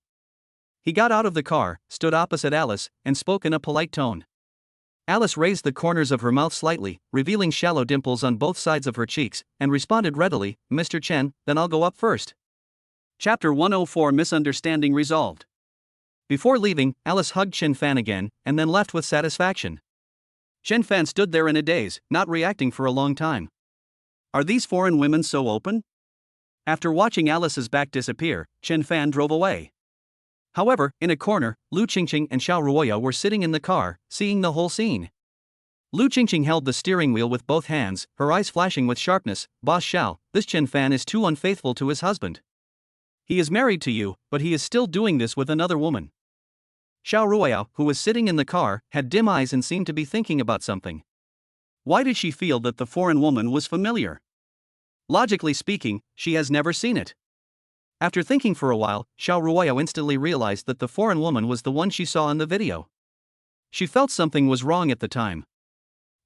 He got out of the car, stood opposite Alice, and spoke in a polite tone. Alice raised the corners of her mouth slightly, revealing shallow dimples on both sides of her cheeks, and responded readily, "Mr. Chen, then I'll go up first." Chapter 104 Misunderstanding Resolved. Before leaving, Alice hugged Chen Fan again, and then left with satisfaction. Chen Fan stood there in a daze, not reacting for a long time. Are these foreign women so open? After watching Alice's back disappear, Chen Fan drove away. However, in a corner, Lu Qingqing and Xiao Ruoyao were sitting in the car, seeing the whole scene. Lu Qingqing held the steering wheel with both hands, her eyes flashing with sharpness. "Boss Xiao, this Chen Fan is too unfaithful to his husband. He is married to you, but he is still doing this with another woman." Xiao Ruoyao, who was sitting in the car, had dim eyes and seemed to be thinking about something. Why did she feel that the foreign woman was familiar? Logically speaking, she has never seen it. After thinking for a while, Xiao Ruoyao instantly realized that the foreign woman was the one she saw in the video. She felt something was wrong at the time.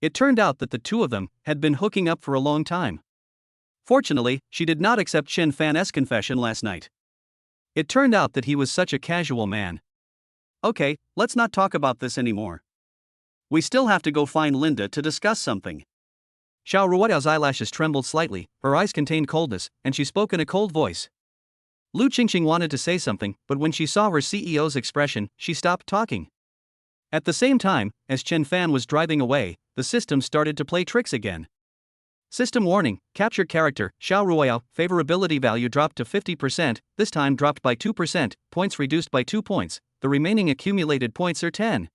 It turned out that the two of them had been hooking up for a long time. Fortunately, she did not accept Chen Fan's confession last night. It turned out that he was such a casual man. Okay, let's not talk about this anymore. We still have to go find Linda to discuss something. Xiao Ruoyao's eyelashes trembled slightly, her eyes contained coldness, and she spoke in a cold voice. Lu Qingqing wanted to say something, but when she saw her CEO's expression, she stopped talking. At the same time, as Chen Fan was driving away, the system started to play tricks again. System warning, captured character, Xiao Ruoyao, favorability value dropped to 50%, this time dropped by 2%, points reduced by 2 points, the remaining accumulated points are 10.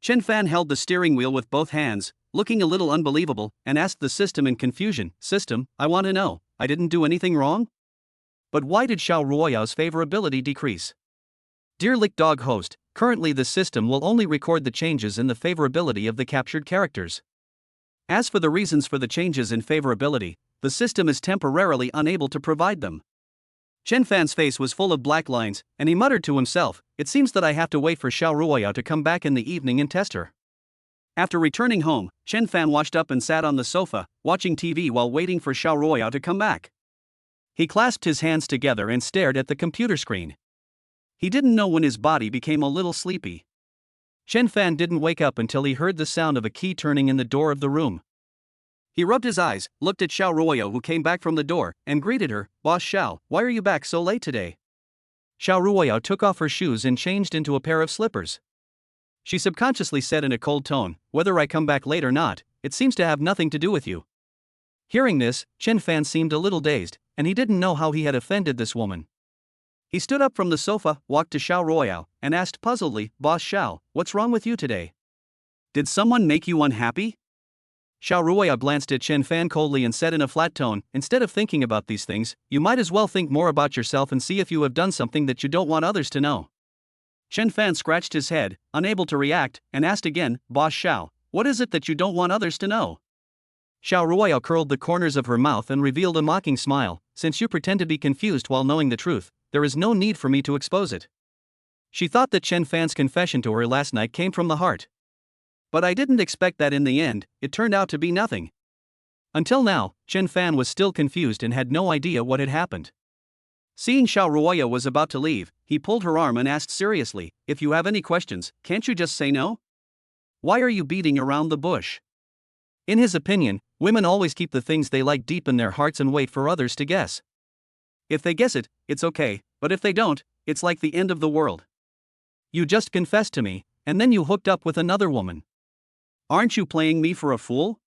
Chen Fan held the steering wheel with both hands, looking a little unbelievable, and asked the system in confusion, "System, I want to know, I didn't do anything wrong? But why did Xiao Ruoyao's favorability decrease?" Dear Lick Dog host, currently the system will only record the changes in the favorability of the captured characters. As for the reasons for the changes in favorability, the system is temporarily unable to provide them. Chen Fan's face was full of black lines, and he muttered to himself, "It seems that I have to wait for Xiao Ruoyao to come back in the evening and test her." After returning home, Chen Fan washed up and sat on the sofa, watching TV while waiting for Xiao Ruoyao to come back. He clasped his hands together and stared at the computer screen. He didn't know when his body became a little sleepy. Chen Fan didn't wake up until he heard the sound of a key turning in the door of the room. He rubbed his eyes, looked at Xiao Ruoyao who came back from the door, and greeted her, "Boss Xiao, why are you back so late today?" Xiao Ruoyao took off her shoes and changed into a pair of slippers. She subconsciously said in a cold tone, "Whether I come back late or not, it seems to have nothing to do with you." Hearing this, Chen Fan seemed a little dazed, and he didn't know how he had offended this woman. He stood up from the sofa, walked to Xiao Ruoyao, and asked puzzledly, "Boss Xiao, what's wrong with you today? Did someone make you unhappy?" Xiao Ruoyao glanced at Chen Fan coldly and said in a flat tone, "Instead of thinking about these things, you might as well think more about yourself and see if you have done something that you don't want others to know." Chen Fan scratched his head, unable to react, and asked again, "Boss Xiao, what is it that you don't want others to know?" Xiao Ruoyao curled the corners of her mouth and revealed a mocking smile, "Since you pretend to be confused while knowing the truth, there is no need for me to expose it." She thought that Chen Fan's confession to her last night came from the heart. But I didn't expect that in the end, it turned out to be nothing. Until now, Chen Fan was still confused and had no idea what had happened. Seeing Xiao Ruoyao was about to leave, he pulled her arm and asked seriously, "If you have any questions, can't you just say no? Why are you beating around the bush?" In his opinion, women always keep the things they like deep in their hearts and wait for others to guess. If they guess it, it's okay, but if they don't, it's like the end of the world. You just confessed to me, and then you hooked up with another woman. Aren't you playing me for a fool?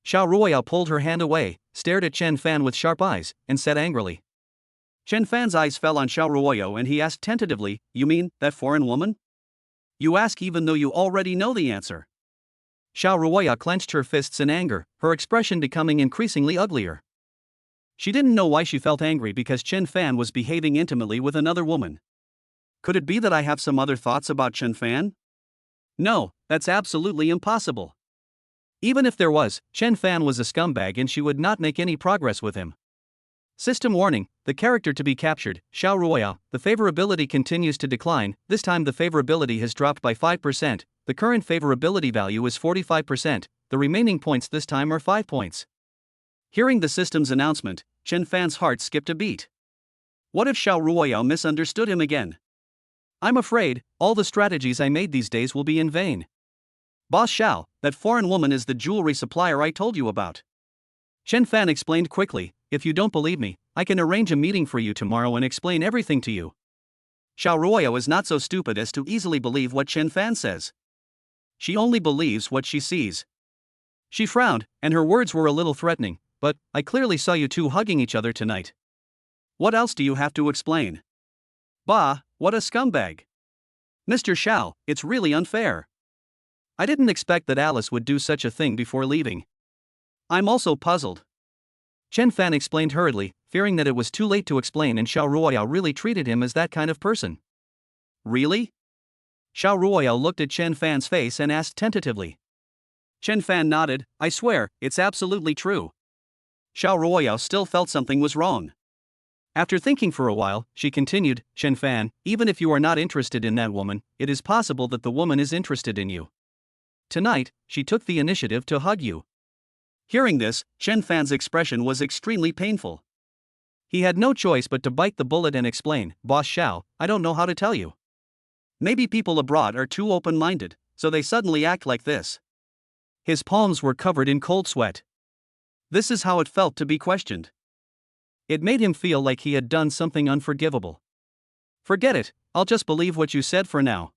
Xiao Ruoyao pulled her hand away, stared at Chen Fan with sharp eyes, and said angrily. Chen Fan's eyes fell on Xiao Ruoyao and he asked tentatively, "You mean, that foreign woman? You ask even though you already know the answer." Xiao Ruoyao clenched her fists in anger, her expression becoming increasingly uglier. She didn't know why she felt angry because Chen Fan was behaving intimately with another woman. Could it be that I have some other thoughts about Chen Fan? No, that's absolutely impossible. Even if there was, Chen Fan was a scumbag and she would not make any progress with him. System warning, the character to be captured, Xiao Ruoyao, the favorability continues to decline, this time the favorability has dropped by 5%, the current favorability value is 45%, the remaining points this time are 5 points. Hearing the system's announcement, Chen Fan's heart skipped a beat. What if Xiao Ruoyao misunderstood him again? I'm afraid, all the strategies I made these days will be in vain. Boss Xiao, that foreign woman is the jewelry supplier I told you about. Chen Fan explained quickly, "If you don't believe me, I can arrange a meeting for you tomorrow and explain everything to you." Xiao Ruoyao is not so stupid as to easily believe what Chen Fan says. She only believes what she sees. She frowned, and her words were a little threatening, "But, I clearly saw you two hugging each other tonight. What else do you have to explain? Bah, what a scumbag. Mr. Xiao, it's really unfair. I didn't expect that Alice would do such a thing before leaving. I'm also puzzled." Chen Fan explained hurriedly, fearing that it was too late to explain and Xiao Ruoyao really treated him as that kind of person. Really? Xiao Ruoyao looked at Chen Fan's face and asked tentatively. Chen Fan nodded, "I swear, it's absolutely true." Xiao Ruoyao still felt something was wrong. After thinking for a while, she continued, Chen Fan, even if you are not interested in that woman, it is possible that the woman is interested in you. Tonight, she took the initiative to hug you. Hearing this, Chen Fan's expression was extremely painful. He had no choice but to bite the bullet and explain, Boss Xiao, I don't know how to tell you. Maybe people abroad are too open-minded, so they suddenly act like this. His palms were covered in cold sweat. This is how it felt to be questioned. It made him feel like he had done something unforgivable. Forget it, I'll just believe what you said for now.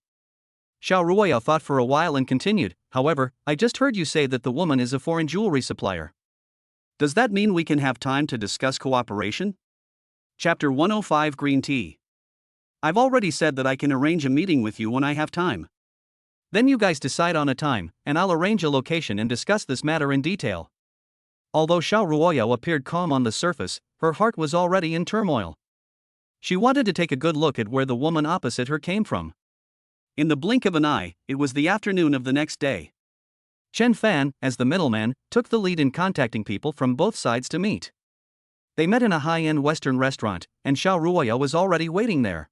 Xiao Ruoyao thought for a while and continued, however, I just heard you say that the woman is a foreign jewelry supplier. Does that mean we can have time to discuss cooperation? Chapter 105 Green Tea. I've already said that I can arrange a meeting with you when I have time. Then you guys decide on a time, and I'll arrange a location and discuss this matter in detail. Although Xiao Ruoyao appeared calm on the surface, her heart was already in turmoil. She wanted to take a good look at where the woman opposite her came from. In the blink of an eye, it was the afternoon of the next day. Chen Fan, as the middleman, took the lead in contacting people from both sides to meet. They met in a high-end Western restaurant, and Xiao Ruoyao was already waiting there.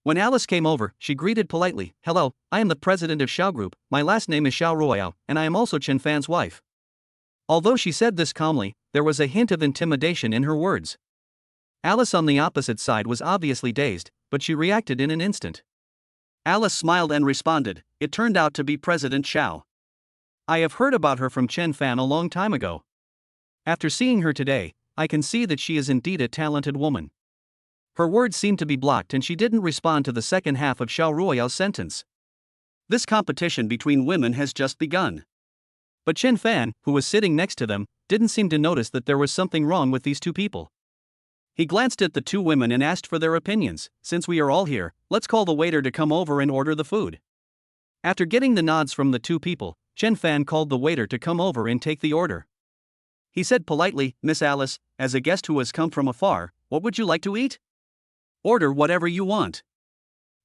When Alice came over, she greeted politely, Hello, I am the president of Xiao Group, my last name is Xiao Ruoyao, and I am also Chen Fan's wife. Although she said this calmly, there was a hint of intimidation in her words. Alice on the opposite side was obviously dazed, but she reacted in an instant. Alice smiled and responded, It turned out to be President Xiao. I have heard about her from Chen Fan a long time ago. After seeing her today, I can see that she is indeed a talented woman. Her words seemed to be blocked and she didn't respond to the second half of Xiao Ruoyao's sentence. This competition between women has just begun. But Chen Fan, who was sitting next to them, didn't seem to notice that there was something wrong with these two people. He glanced at the two women and asked for their opinions. Since we are all here, let's call the waiter to come over and order the food. After getting the nods from the two people, Chen Fan called the waiter to come over and take the order. He said politely, Miss Alice, as a guest who has come from afar, what would you like to eat? Order whatever you want.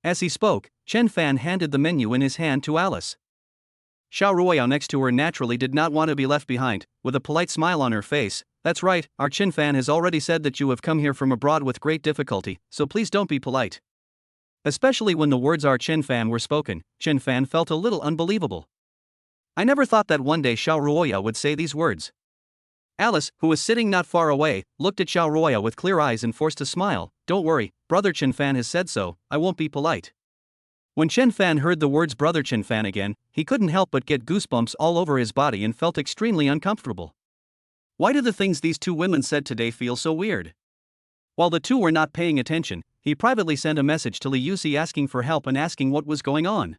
As he spoke, Chen Fan handed the menu in his hand to Alice. Xiao Ruoyao next to her naturally did not want to be left behind. With a polite smile on her face, That's right, our Chen Fan has already said that you have come here from abroad with great difficulty, so please don't be polite. Especially when the words our Chen Fan were spoken, Chen Fan felt a little unbelievable. I never thought that one day Xiao Ruoyao would say these words. Alice, who was sitting not far away, looked at Xiao Ruoyao with clear eyes and forced a smile. Don't worry, brother Chen Fan has said so, I won't be polite. When Chen Fan heard the words brother Chen Fan again, he couldn't help but get goosebumps all over his body and felt extremely uncomfortable. Why do the things these two women said today feel so weird? While the two were not paying attention, he privately sent a message to Li Yusi asking for help and asking what was going on.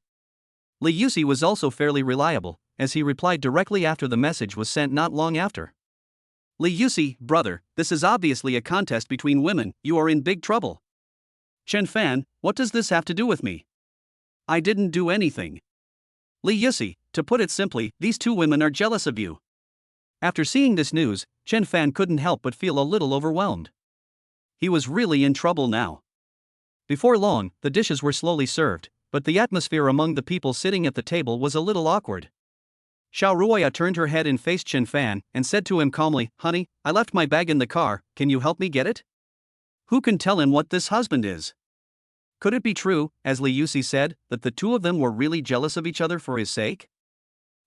Li Yusi was also fairly reliable, as he replied directly after the message was sent not long after. Li Yusi, brother, this is obviously a contest between women, you are in big trouble. Chen Fan, what does this have to do with me? I didn't do anything. Li Yusi, to put it simply, these two women are jealous of you. After seeing this news, Chen Fan couldn't help but feel a little overwhelmed. He was really in trouble now. Before long, the dishes were slowly served, but the atmosphere among the people sitting at the table was a little awkward. Xiao Ruoya turned her head and faced Chen Fan and said to him calmly, Honey, I left my bag in the car, can you help me get it? Who can tell him what this husband is? Could it be true, as Li Yusi said, that the two of them were really jealous of each other for his sake?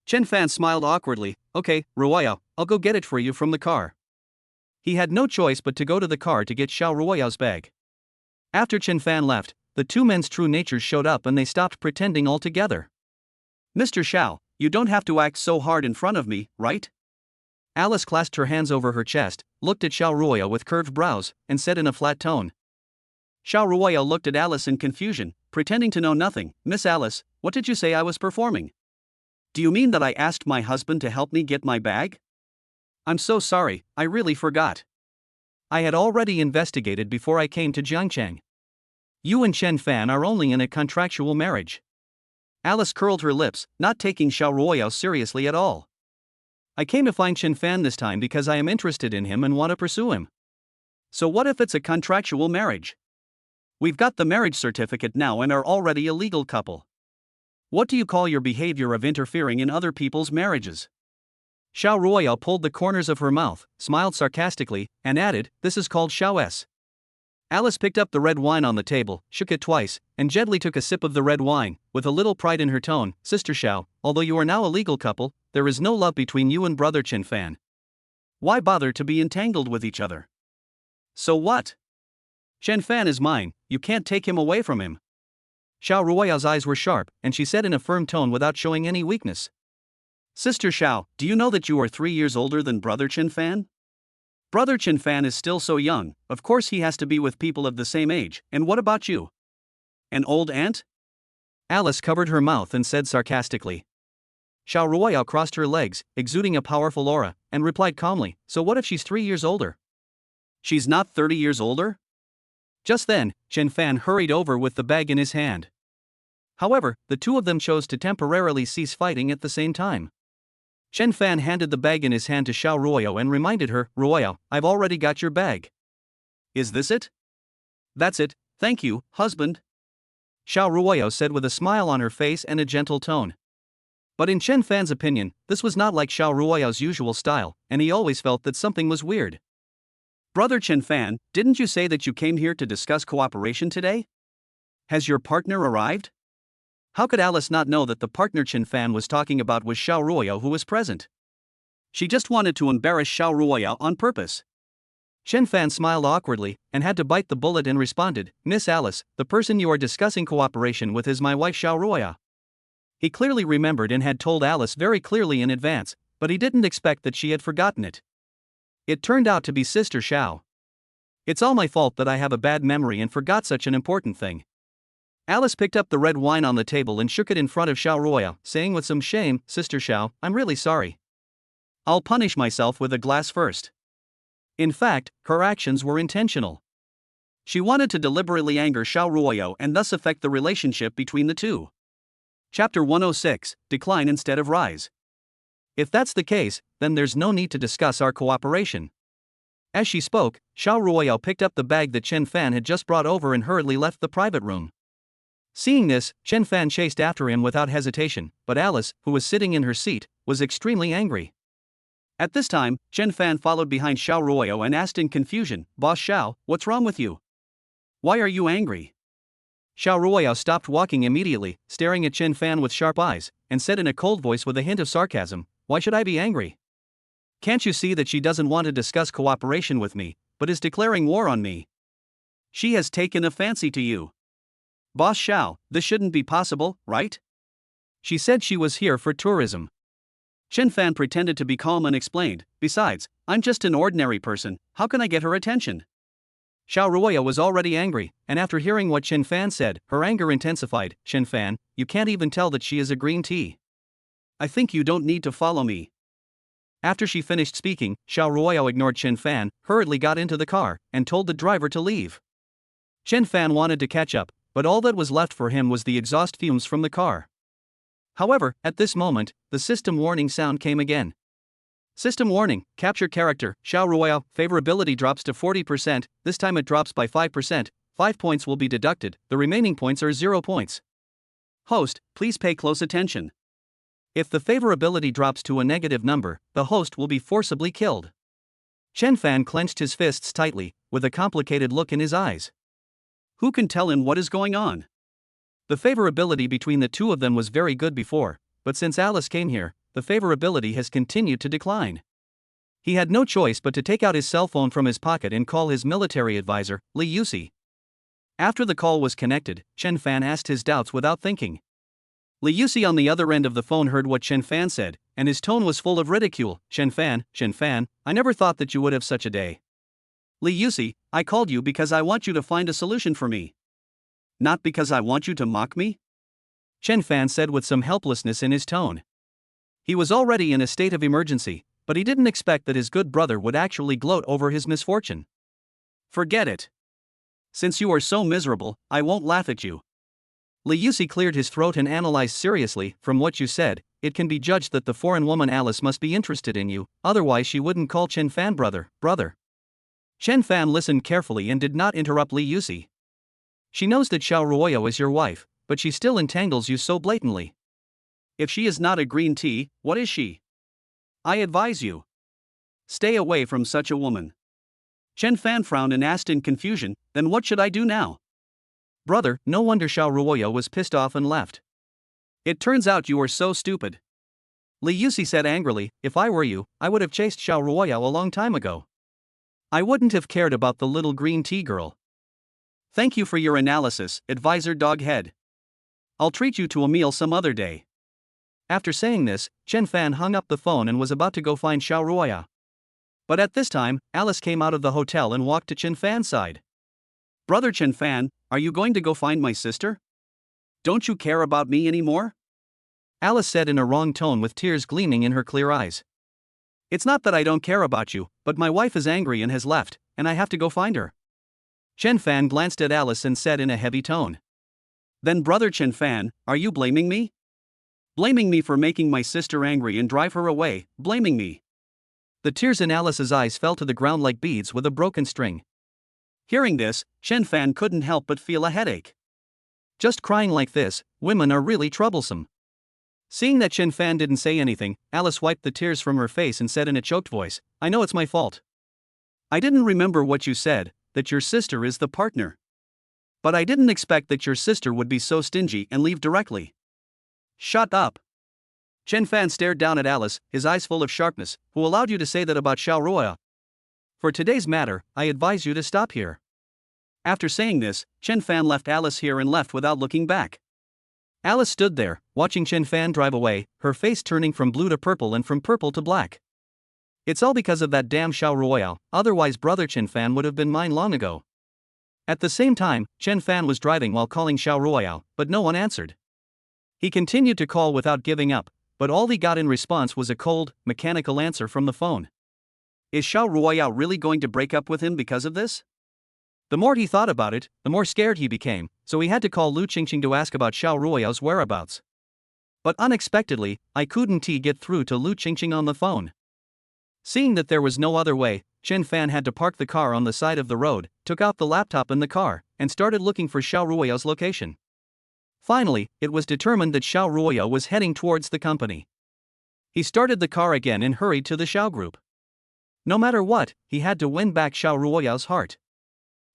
Chen Fan smiled awkwardly. Okay, Ruoya, I'll go get it for you from the car. He had no choice but to go to the car to get Xiao Ruoya's bag. After Chen Fan left, the two men's true natures showed up and they stopped pretending altogether. Mr. Xiao, you don't have to act so hard in front of me, right? Alice clasped her hands over her chest, looked at Xiao Ruoya with curved brows, and said in a flat tone. Xiao Ruoya looked at Alice in confusion, pretending to know nothing. Miss Alice, what did you say I was performing? Do you mean that I asked my husband to help me get my bag? I'm so sorry, I really forgot. I had already investigated before I came to Jiangchang. You and Chen Fan are only in a contractual marriage. Alice curled her lips, not taking Xiao Ruoyao seriously at all. I came to find Chen Fan this time because I am interested in him and want to pursue him. So what if it's a contractual marriage? We've got the marriage certificate now and are already a legal couple. What do you call your behavior of interfering in other people's marriages? Xiao Ruoyao pulled the corners of her mouth, smiled sarcastically, and added, "This is called Xiao S." Alice picked up the red wine on the table, shook it twice, and gently took a sip of the red wine, with a little pride in her tone. "Sister Xiao, although you are now a legal couple, there is no love between you and brother Chen Fan. Why bother to be entangled with each other? So what? Chen Fan is mine, you can't take him away from him." Xiao Ruoyao's eyes were sharp, and she said in a firm tone without showing any weakness, "Sister Xiao, do you know that you are 3 years older than brother Chen Fan? Brother Chen Fan is still so young, of course he has to be with people of the same age, and what about you? An old aunt?" Alice covered her mouth and said sarcastically. Xiao Ruoyao crossed her legs, exuding a powerful aura, and replied calmly, "So what if she's 3 years older? She's not 30 years older?" Just then, Chen Fan hurried over with the bag in his hand. However, the two of them chose to temporarily cease fighting at the same time. Chen Fan handed the bag in his hand to Xiao Ruoyao and reminded her, "Ruoyao, I've already got your bag." "Is this it?" "That's it, thank you, husband," Xiao Ruoyao said with a smile on her face and a gentle tone. But in Chen Fan's opinion, this was not like Xiao Ruoyao's usual style, and he always felt that something was weird. "Brother Chen Fan, didn't you say that you came here to discuss cooperation today? Has your partner arrived?" How could Alice not know that the partner Chen Fan was talking about was Xiao Ruoyao who was present? She just wanted to embarrass Xiao Ruoyao on purpose. Chen Fan smiled awkwardly, and had to bite the bullet and responded, "Miss Alice, the person you are discussing cooperation with is my wife Xiao Ruoyao." He clearly remembered and had told Alice very clearly in advance, but he didn't expect that she had forgotten it. It turned out to be Sister Xiao. "It's all my fault that I have a bad memory and forgot such an important thing." Alice picked up the red wine on the table and shook it in front of Xiao Ruoyao, saying with some shame, "Sister Xiao, I'm really sorry. I'll punish myself with a glass first." In fact, her actions were intentional. She wanted to deliberately anger Xiao Ruoyao and thus affect the relationship between the two. Chapter 106, Decline instead of Rise. "If that's the case, then there's no need to discuss our cooperation." As she spoke, Xiao Ruoyao picked up the bag that Chen Fan had just brought over and hurriedly left the private room. Seeing this, Chen Fan chased after him without hesitation, but Alice, who was sitting in her seat, was extremely angry. At this time, Chen Fan followed behind Xiao Ruoyao and asked in confusion, "Boss Xiao, what's wrong with you? Why are you angry?" Xiao Ruoyao stopped walking immediately, staring at Chen Fan with sharp eyes, and said in a cold voice with a hint of sarcasm, "Why should I be angry? Can't you see that she doesn't want to discuss cooperation with me, but is declaring war on me? She has taken a fancy to you. Boss Xiao, this shouldn't be possible, right? She said she was here for tourism." Chen Fan pretended to be calm and explained, "Besides, I'm just an ordinary person, how can I get her attention?" Xiao Ruoyao was already angry, and after hearing what Chen Fan said, her anger intensified. "Chen Fan, you can't even tell that she is a green tea. I think you don't need to follow me." After she finished speaking, Xiao Ruoyao ignored Chen Fan, hurriedly got into the car, and told the driver to leave. Chen Fan wanted to catch up, but all that was left for him was the exhaust fumes from the car. However, at this moment, the system warning sound came again. System warning, capture character, Xiao Ruoyao, favorability drops to 40%, this time it drops by 5%, 5 points will be deducted, the remaining points are 0 points. Host, please pay close attention. If the favorability drops to a negative number, the host will be forcibly killed. Chen Fan clenched his fists tightly, with a complicated look in his eyes. Who can tell him what is going on? The favorability between the two of them was very good before, but since Alice came here, the favorability has continued to decline. He had no choice but to take out his cell phone from his pocket and call his military advisor, Li Yusi. After the call was connected, Chen Fan asked his doubts without thinking. Li Yusi on the other end of the phone heard what Chen Fan said, and his tone was full of ridicule. Chen Fan, I never thought that you would have such a day. Li Yusi, I called you because I want you to find a solution for me. Not because I want you to mock me?" Chen Fan said with some helplessness in his tone. He was already in a state of emergency, but he didn't expect that his good brother would actually gloat over his misfortune. "Forget it. Since you are so miserable, I won't laugh at you." Li Yusi cleared his throat and analyzed seriously. "From what you said, it can be judged that the foreign woman Alice must be interested in you, otherwise she wouldn't call Chen Fan brother. Chen Fan listened carefully and did not interrupt Li Yusi. "She knows that Xiao Ruoyao is your wife, but she still entangles you so blatantly. If she is not a green tea, what is she? I advise you. Stay away from such a woman. Chen Fan frowned and asked in confusion, then what should I do now? Brother, no wonder Xiao Ruoya was pissed off and left. It turns out you were so stupid. Li Yusi said angrily, if I were you, I would have chased Xiao Ruoya a long time ago. I wouldn't have cared about the little green tea girl. Thank you for your analysis, Advisor Doghead. I'll treat you to a meal some other day. After saying this, Chen Fan hung up the phone and was about to go find Xiao Ruoya. But at this time, Alice came out of the hotel and walked to Chen Fan's side. Brother Chen Fan, are you going to go find my sister? Don't you care about me anymore? Alice said in a wrong tone with tears gleaming in her clear eyes. It's not that I don't care about you, but my wife is angry and has left, and I have to go find her. Chen Fan glanced at Alice and said in a heavy tone. Then Brother Chen Fan, are you blaming me? Blaming me for making my sister angry and drive her away, blaming me. The tears in Alice's eyes fell to the ground like beads with a broken string. Hearing this, Chen Fan couldn't help but feel a headache. Just crying like this, women are really troublesome. Seeing that Chen Fan didn't say anything, Alice wiped the tears from her face and said in a choked voice, I know it's my fault. I didn't remember what you said, that your sister is the partner. But I didn't expect that your sister would be so stingy and leave directly. Shut up. Chen Fan stared down at Alice, his eyes full of sharpness. Who allowed you to say that about Xiao Ruoya? For today's matter, I advise you to stop here. After saying this, Chen Fan left Alice here and left without looking back. Alice stood there, watching Chen Fan drive away, her face turning from blue to purple and from purple to black. It's all because of that damn Xiao Ruoya, otherwise Brother Chen Fan would have been mine long ago. At the same time, Chen Fan was driving while calling Xiao Ruoya, but no one answered. He continued to call without giving up, but all he got in response was a cold, mechanical answer from the phone. Is Xiao Ruoya really going to break up with him because of this? The more he thought about it, the more scared he became, so he had to call Lu Qingqing to ask about Xiao Ruoya's whereabouts. But unexpectedly, I couldn't get through to Lu Qingqing on the phone. Seeing that there was no other way, Chen Fan had to park the car on the side of the road, took out the laptop in the car, and started looking for Xiao Ruoya's location. Finally, it was determined that Xiao Ruoya was heading towards the company. He started the car again and hurried to the Xiao group. No matter what, he had to win back Xiao Ruoya's heart.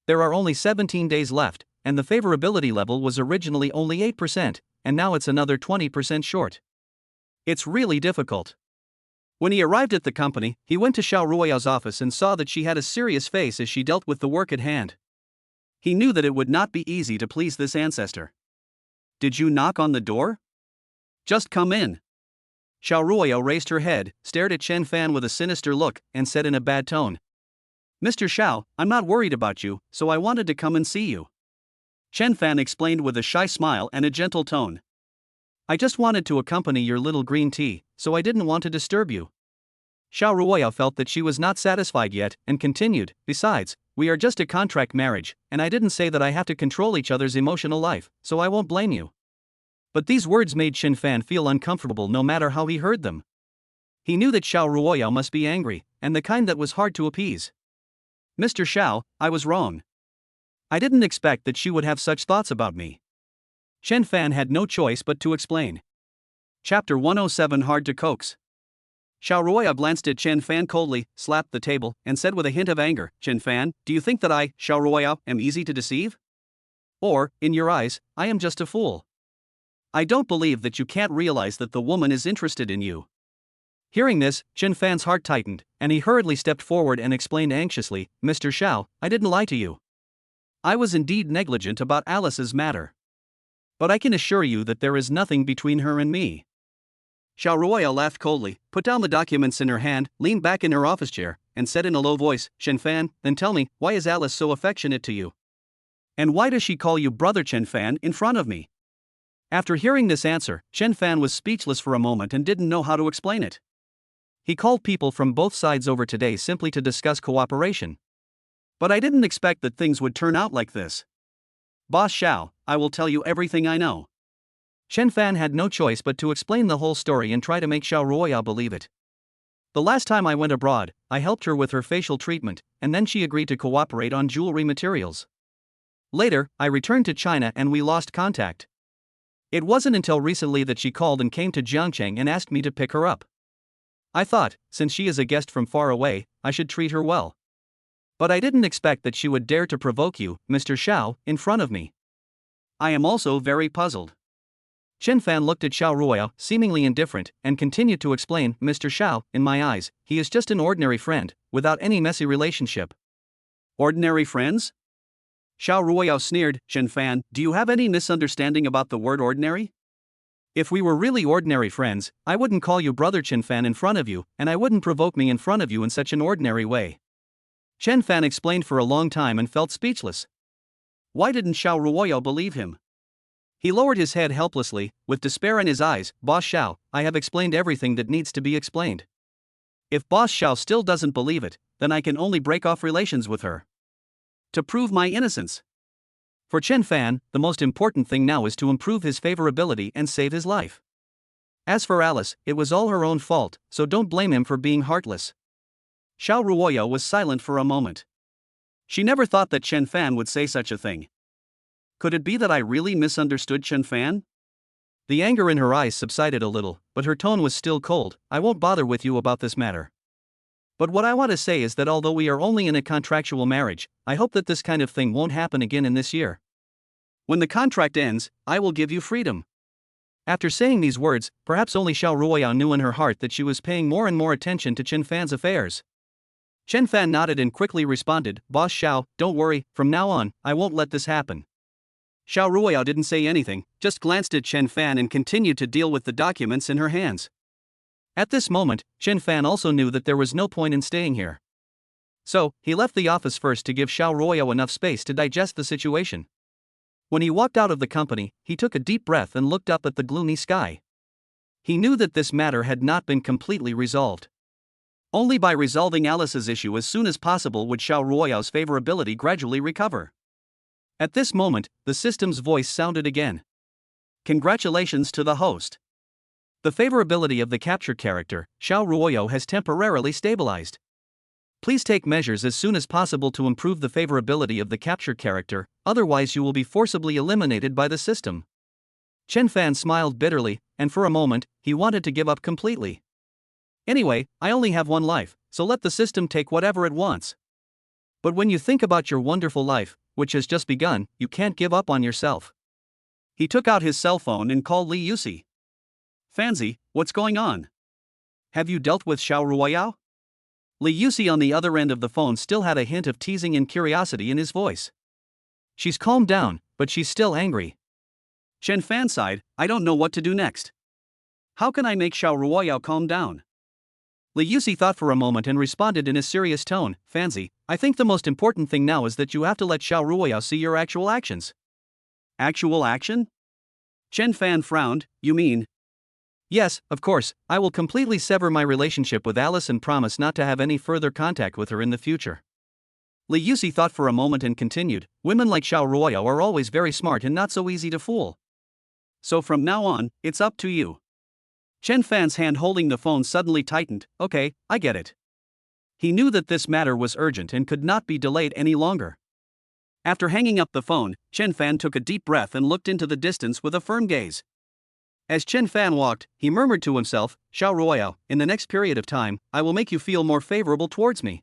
There are only 17 days left, and the favorability level was originally only 8%, and now it's another 20% short. It's really difficult. When he arrived at the company, he went to Xiao Ruoya's office and saw that she had a serious face as she dealt with the work at hand. He knew that it would not be easy to please this ancestor. Did you knock on the door? Just come in. Xiao Ruoya raised her head, stared at Chen Fan with a sinister look, and said in a bad tone. Mr. Xiao, I'm not worried about you, so I wanted to come and see you. Chen Fan explained with a shy smile and a gentle tone. I just wanted to accompany your little green tea, so I didn't want to disturb you. Xiao Ruoya felt that she was not satisfied yet, and continued, besides, we are just a contract marriage, and I didn't say that I have to control each other's emotional life, so I won't blame you. But these words made Chen Fan feel uncomfortable no matter how he heard them. He knew that Xiao Ruoya must be angry, and the kind that was hard to appease. Mr. Xiao, I was wrong. I didn't expect that she would have such thoughts about me. Chen Fan had no choice but to explain. Chapter 107 Hard to Coax. Xiao Ruoya glanced at Chen Fan coldly, slapped the table, and said with a hint of anger, Chen Fan, do you think that I, Xiao Ruoya, am easy to deceive? Or, in your eyes, I am just a fool? I don't believe that you can't realize that the woman is interested in you. Hearing this, Chen Fan's heart tightened, and he hurriedly stepped forward and explained anxiously, Mr. Xiao, I didn't lie to you. I was indeed negligent about Alice's matter. But I can assure you that there is nothing between her and me. Xiao Ruoya laughed coldly, put down the documents in her hand, leaned back in her office chair, and said in a low voice, Chen Fan, then tell me, why is Alice so affectionate to you? And why does she call you Brother Chen Fan in front of me? After hearing this answer, Chen Fan was speechless for a moment and didn't know how to explain it. He called people from both sides over today simply to discuss cooperation. But I didn't expect that things would turn out like this. Boss Xiao, I will tell you everything I know. Chen Fan had no choice but to explain the whole story and try to make Xiao Ruoya believe it. The last time I went abroad, I helped her with her facial treatment, and then she agreed to cooperate on jewelry materials. Later, I returned to China and we lost contact. It wasn't until recently that she called and came to Jiangcheng and asked me to pick her up. I thought, since she is a guest from far away, I should treat her well. But I didn't expect that she would dare to provoke you, Mr. Xiao, in front of me. I am also very puzzled. Chen Fan looked at Xiao Ruoyao, seemingly indifferent, and continued to explain, Mr. Xiao, in my eyes, he is just an ordinary friend, without any messy relationship. Ordinary friends? Xiao Ruoyao sneered, Chen Fan, do you have any misunderstanding about the word ordinary? If we were really ordinary friends, I wouldn't call you brother Chen Fan in front of you, and I wouldn't provoke me in front of you in such an ordinary way. Chen Fan explained for a long time and felt speechless. Why didn't Xiao Ruoyao believe him? He lowered his head helplessly, with despair in his eyes. Boss Xiao, I have explained everything that needs to be explained. If Boss Xiao still doesn't believe it, then I can only break off relations with her. To prove my innocence. For Chen Fan, the most important thing now is to improve his favorability and save his life. As for Alice, it was all her own fault, so don't blame him for being heartless. Xiao Ruoyao was silent for a moment. She never thought that Chen Fan would say such a thing. Could it be that I really misunderstood Chen Fan? The anger in her eyes subsided a little, but her tone was still cold. I won't bother with you about this matter. But what I want to say is that although we are only in a contractual marriage, I hope that this kind of thing won't happen again in this year. When the contract ends, I will give you freedom. After saying these words, perhaps only Xiao Ruoyao knew in her heart that she was paying more and more attention to Chen Fan's affairs. Chen Fan nodded and quickly responded, Boss Xiao, don't worry, from now on, I won't let this happen. Xiao Ruoyao didn't say anything, just glanced at Chen Fan and continued to deal with the documents in her hands. At this moment, Chen Fan also knew that there was no point in staying here. So, he left the office first to give Xiao Ruoyao enough space to digest the situation. When he walked out of the company, he took a deep breath and looked up at the gloomy sky. He knew that this matter had not been completely resolved. Only by resolving Alice's issue as soon as possible would Xiao Ruoyao's favorability gradually recover. At this moment, the system's voice sounded again. Congratulations to the host. The favorability of the captured character, Xiao Ruoyao, has temporarily stabilized. Please take measures as soon as possible to improve the favorability of the captured character, otherwise you will be forcibly eliminated by the system. Chen Fan smiled bitterly, and for a moment, he wanted to give up completely. Anyway, I only have one life, so let the system take whatever it wants. But when you think about your wonderful life, which has just begun, you can't give up on yourself. He took out his cell phone and called Li Yusi. Fanzi, what's going on? Have you dealt with Xiao Ruoyao? Li Yusi on the other end of the phone still had a hint of teasing and curiosity in his voice. She's calmed down, but she's still angry. Chen Fan sighed, I don't know what to do next. How can I make Xiao Ruoyao calm down? Li Yusi thought for a moment and responded in a serious tone, Fanzi, I think the most important thing now is that you have to let Xiao Ruoyao see your actual actions. Actual action? Chen Fan frowned, you mean? Yes, of course, I will completely sever my relationship with Alice and promise not to have any further contact with her in the future. Li Yusi thought for a moment and continued, women like Xiao Ruoyao are always very smart and not so easy to fool. So from now on, it's up to you. Chen Fan's hand holding the phone suddenly tightened, okay, I get it. He knew that this matter was urgent and could not be delayed any longer. After hanging up the phone, Chen Fan took a deep breath and looked into the distance with a firm gaze. As Chen Fan walked, he murmured to himself, Xiao Ruoyao, in the next period of time, I will make you feel more favorable towards me.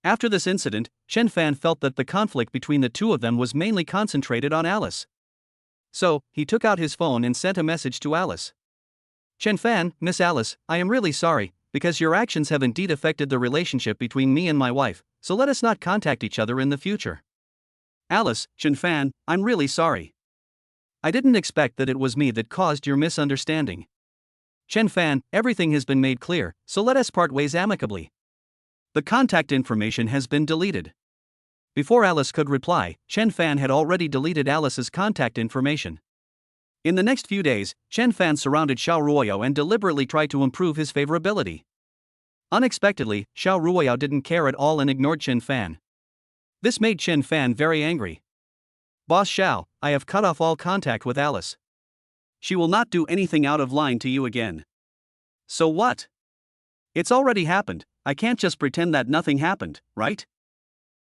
After this incident, Chen Fan felt that the conflict between the two of them was mainly concentrated on Alice. So, he took out his phone and sent a message to Alice. Chen Fan, Miss Alice, I am really sorry, because your actions have indeed affected the relationship between me and my wife, so let us not contact each other in the future. Alice, Chen Fan, I'm really sorry. I didn't expect that it was me that caused your misunderstanding. Chen Fan, everything has been made clear, so let us part ways amicably. The contact information has been deleted. Before Alice could reply, Chen Fan had already deleted Alice's contact information. In the next few days, Chen Fan surrounded Xiao Ruoyao and deliberately tried to improve his favorability. Unexpectedly, Xiao Ruoyao didn't care at all and ignored Chen Fan. This made Chen Fan very angry. Boss Xiao, I have cut off all contact with Alice. She will not do anything out of line to you again. So what? It's already happened, I can't just pretend that nothing happened, right?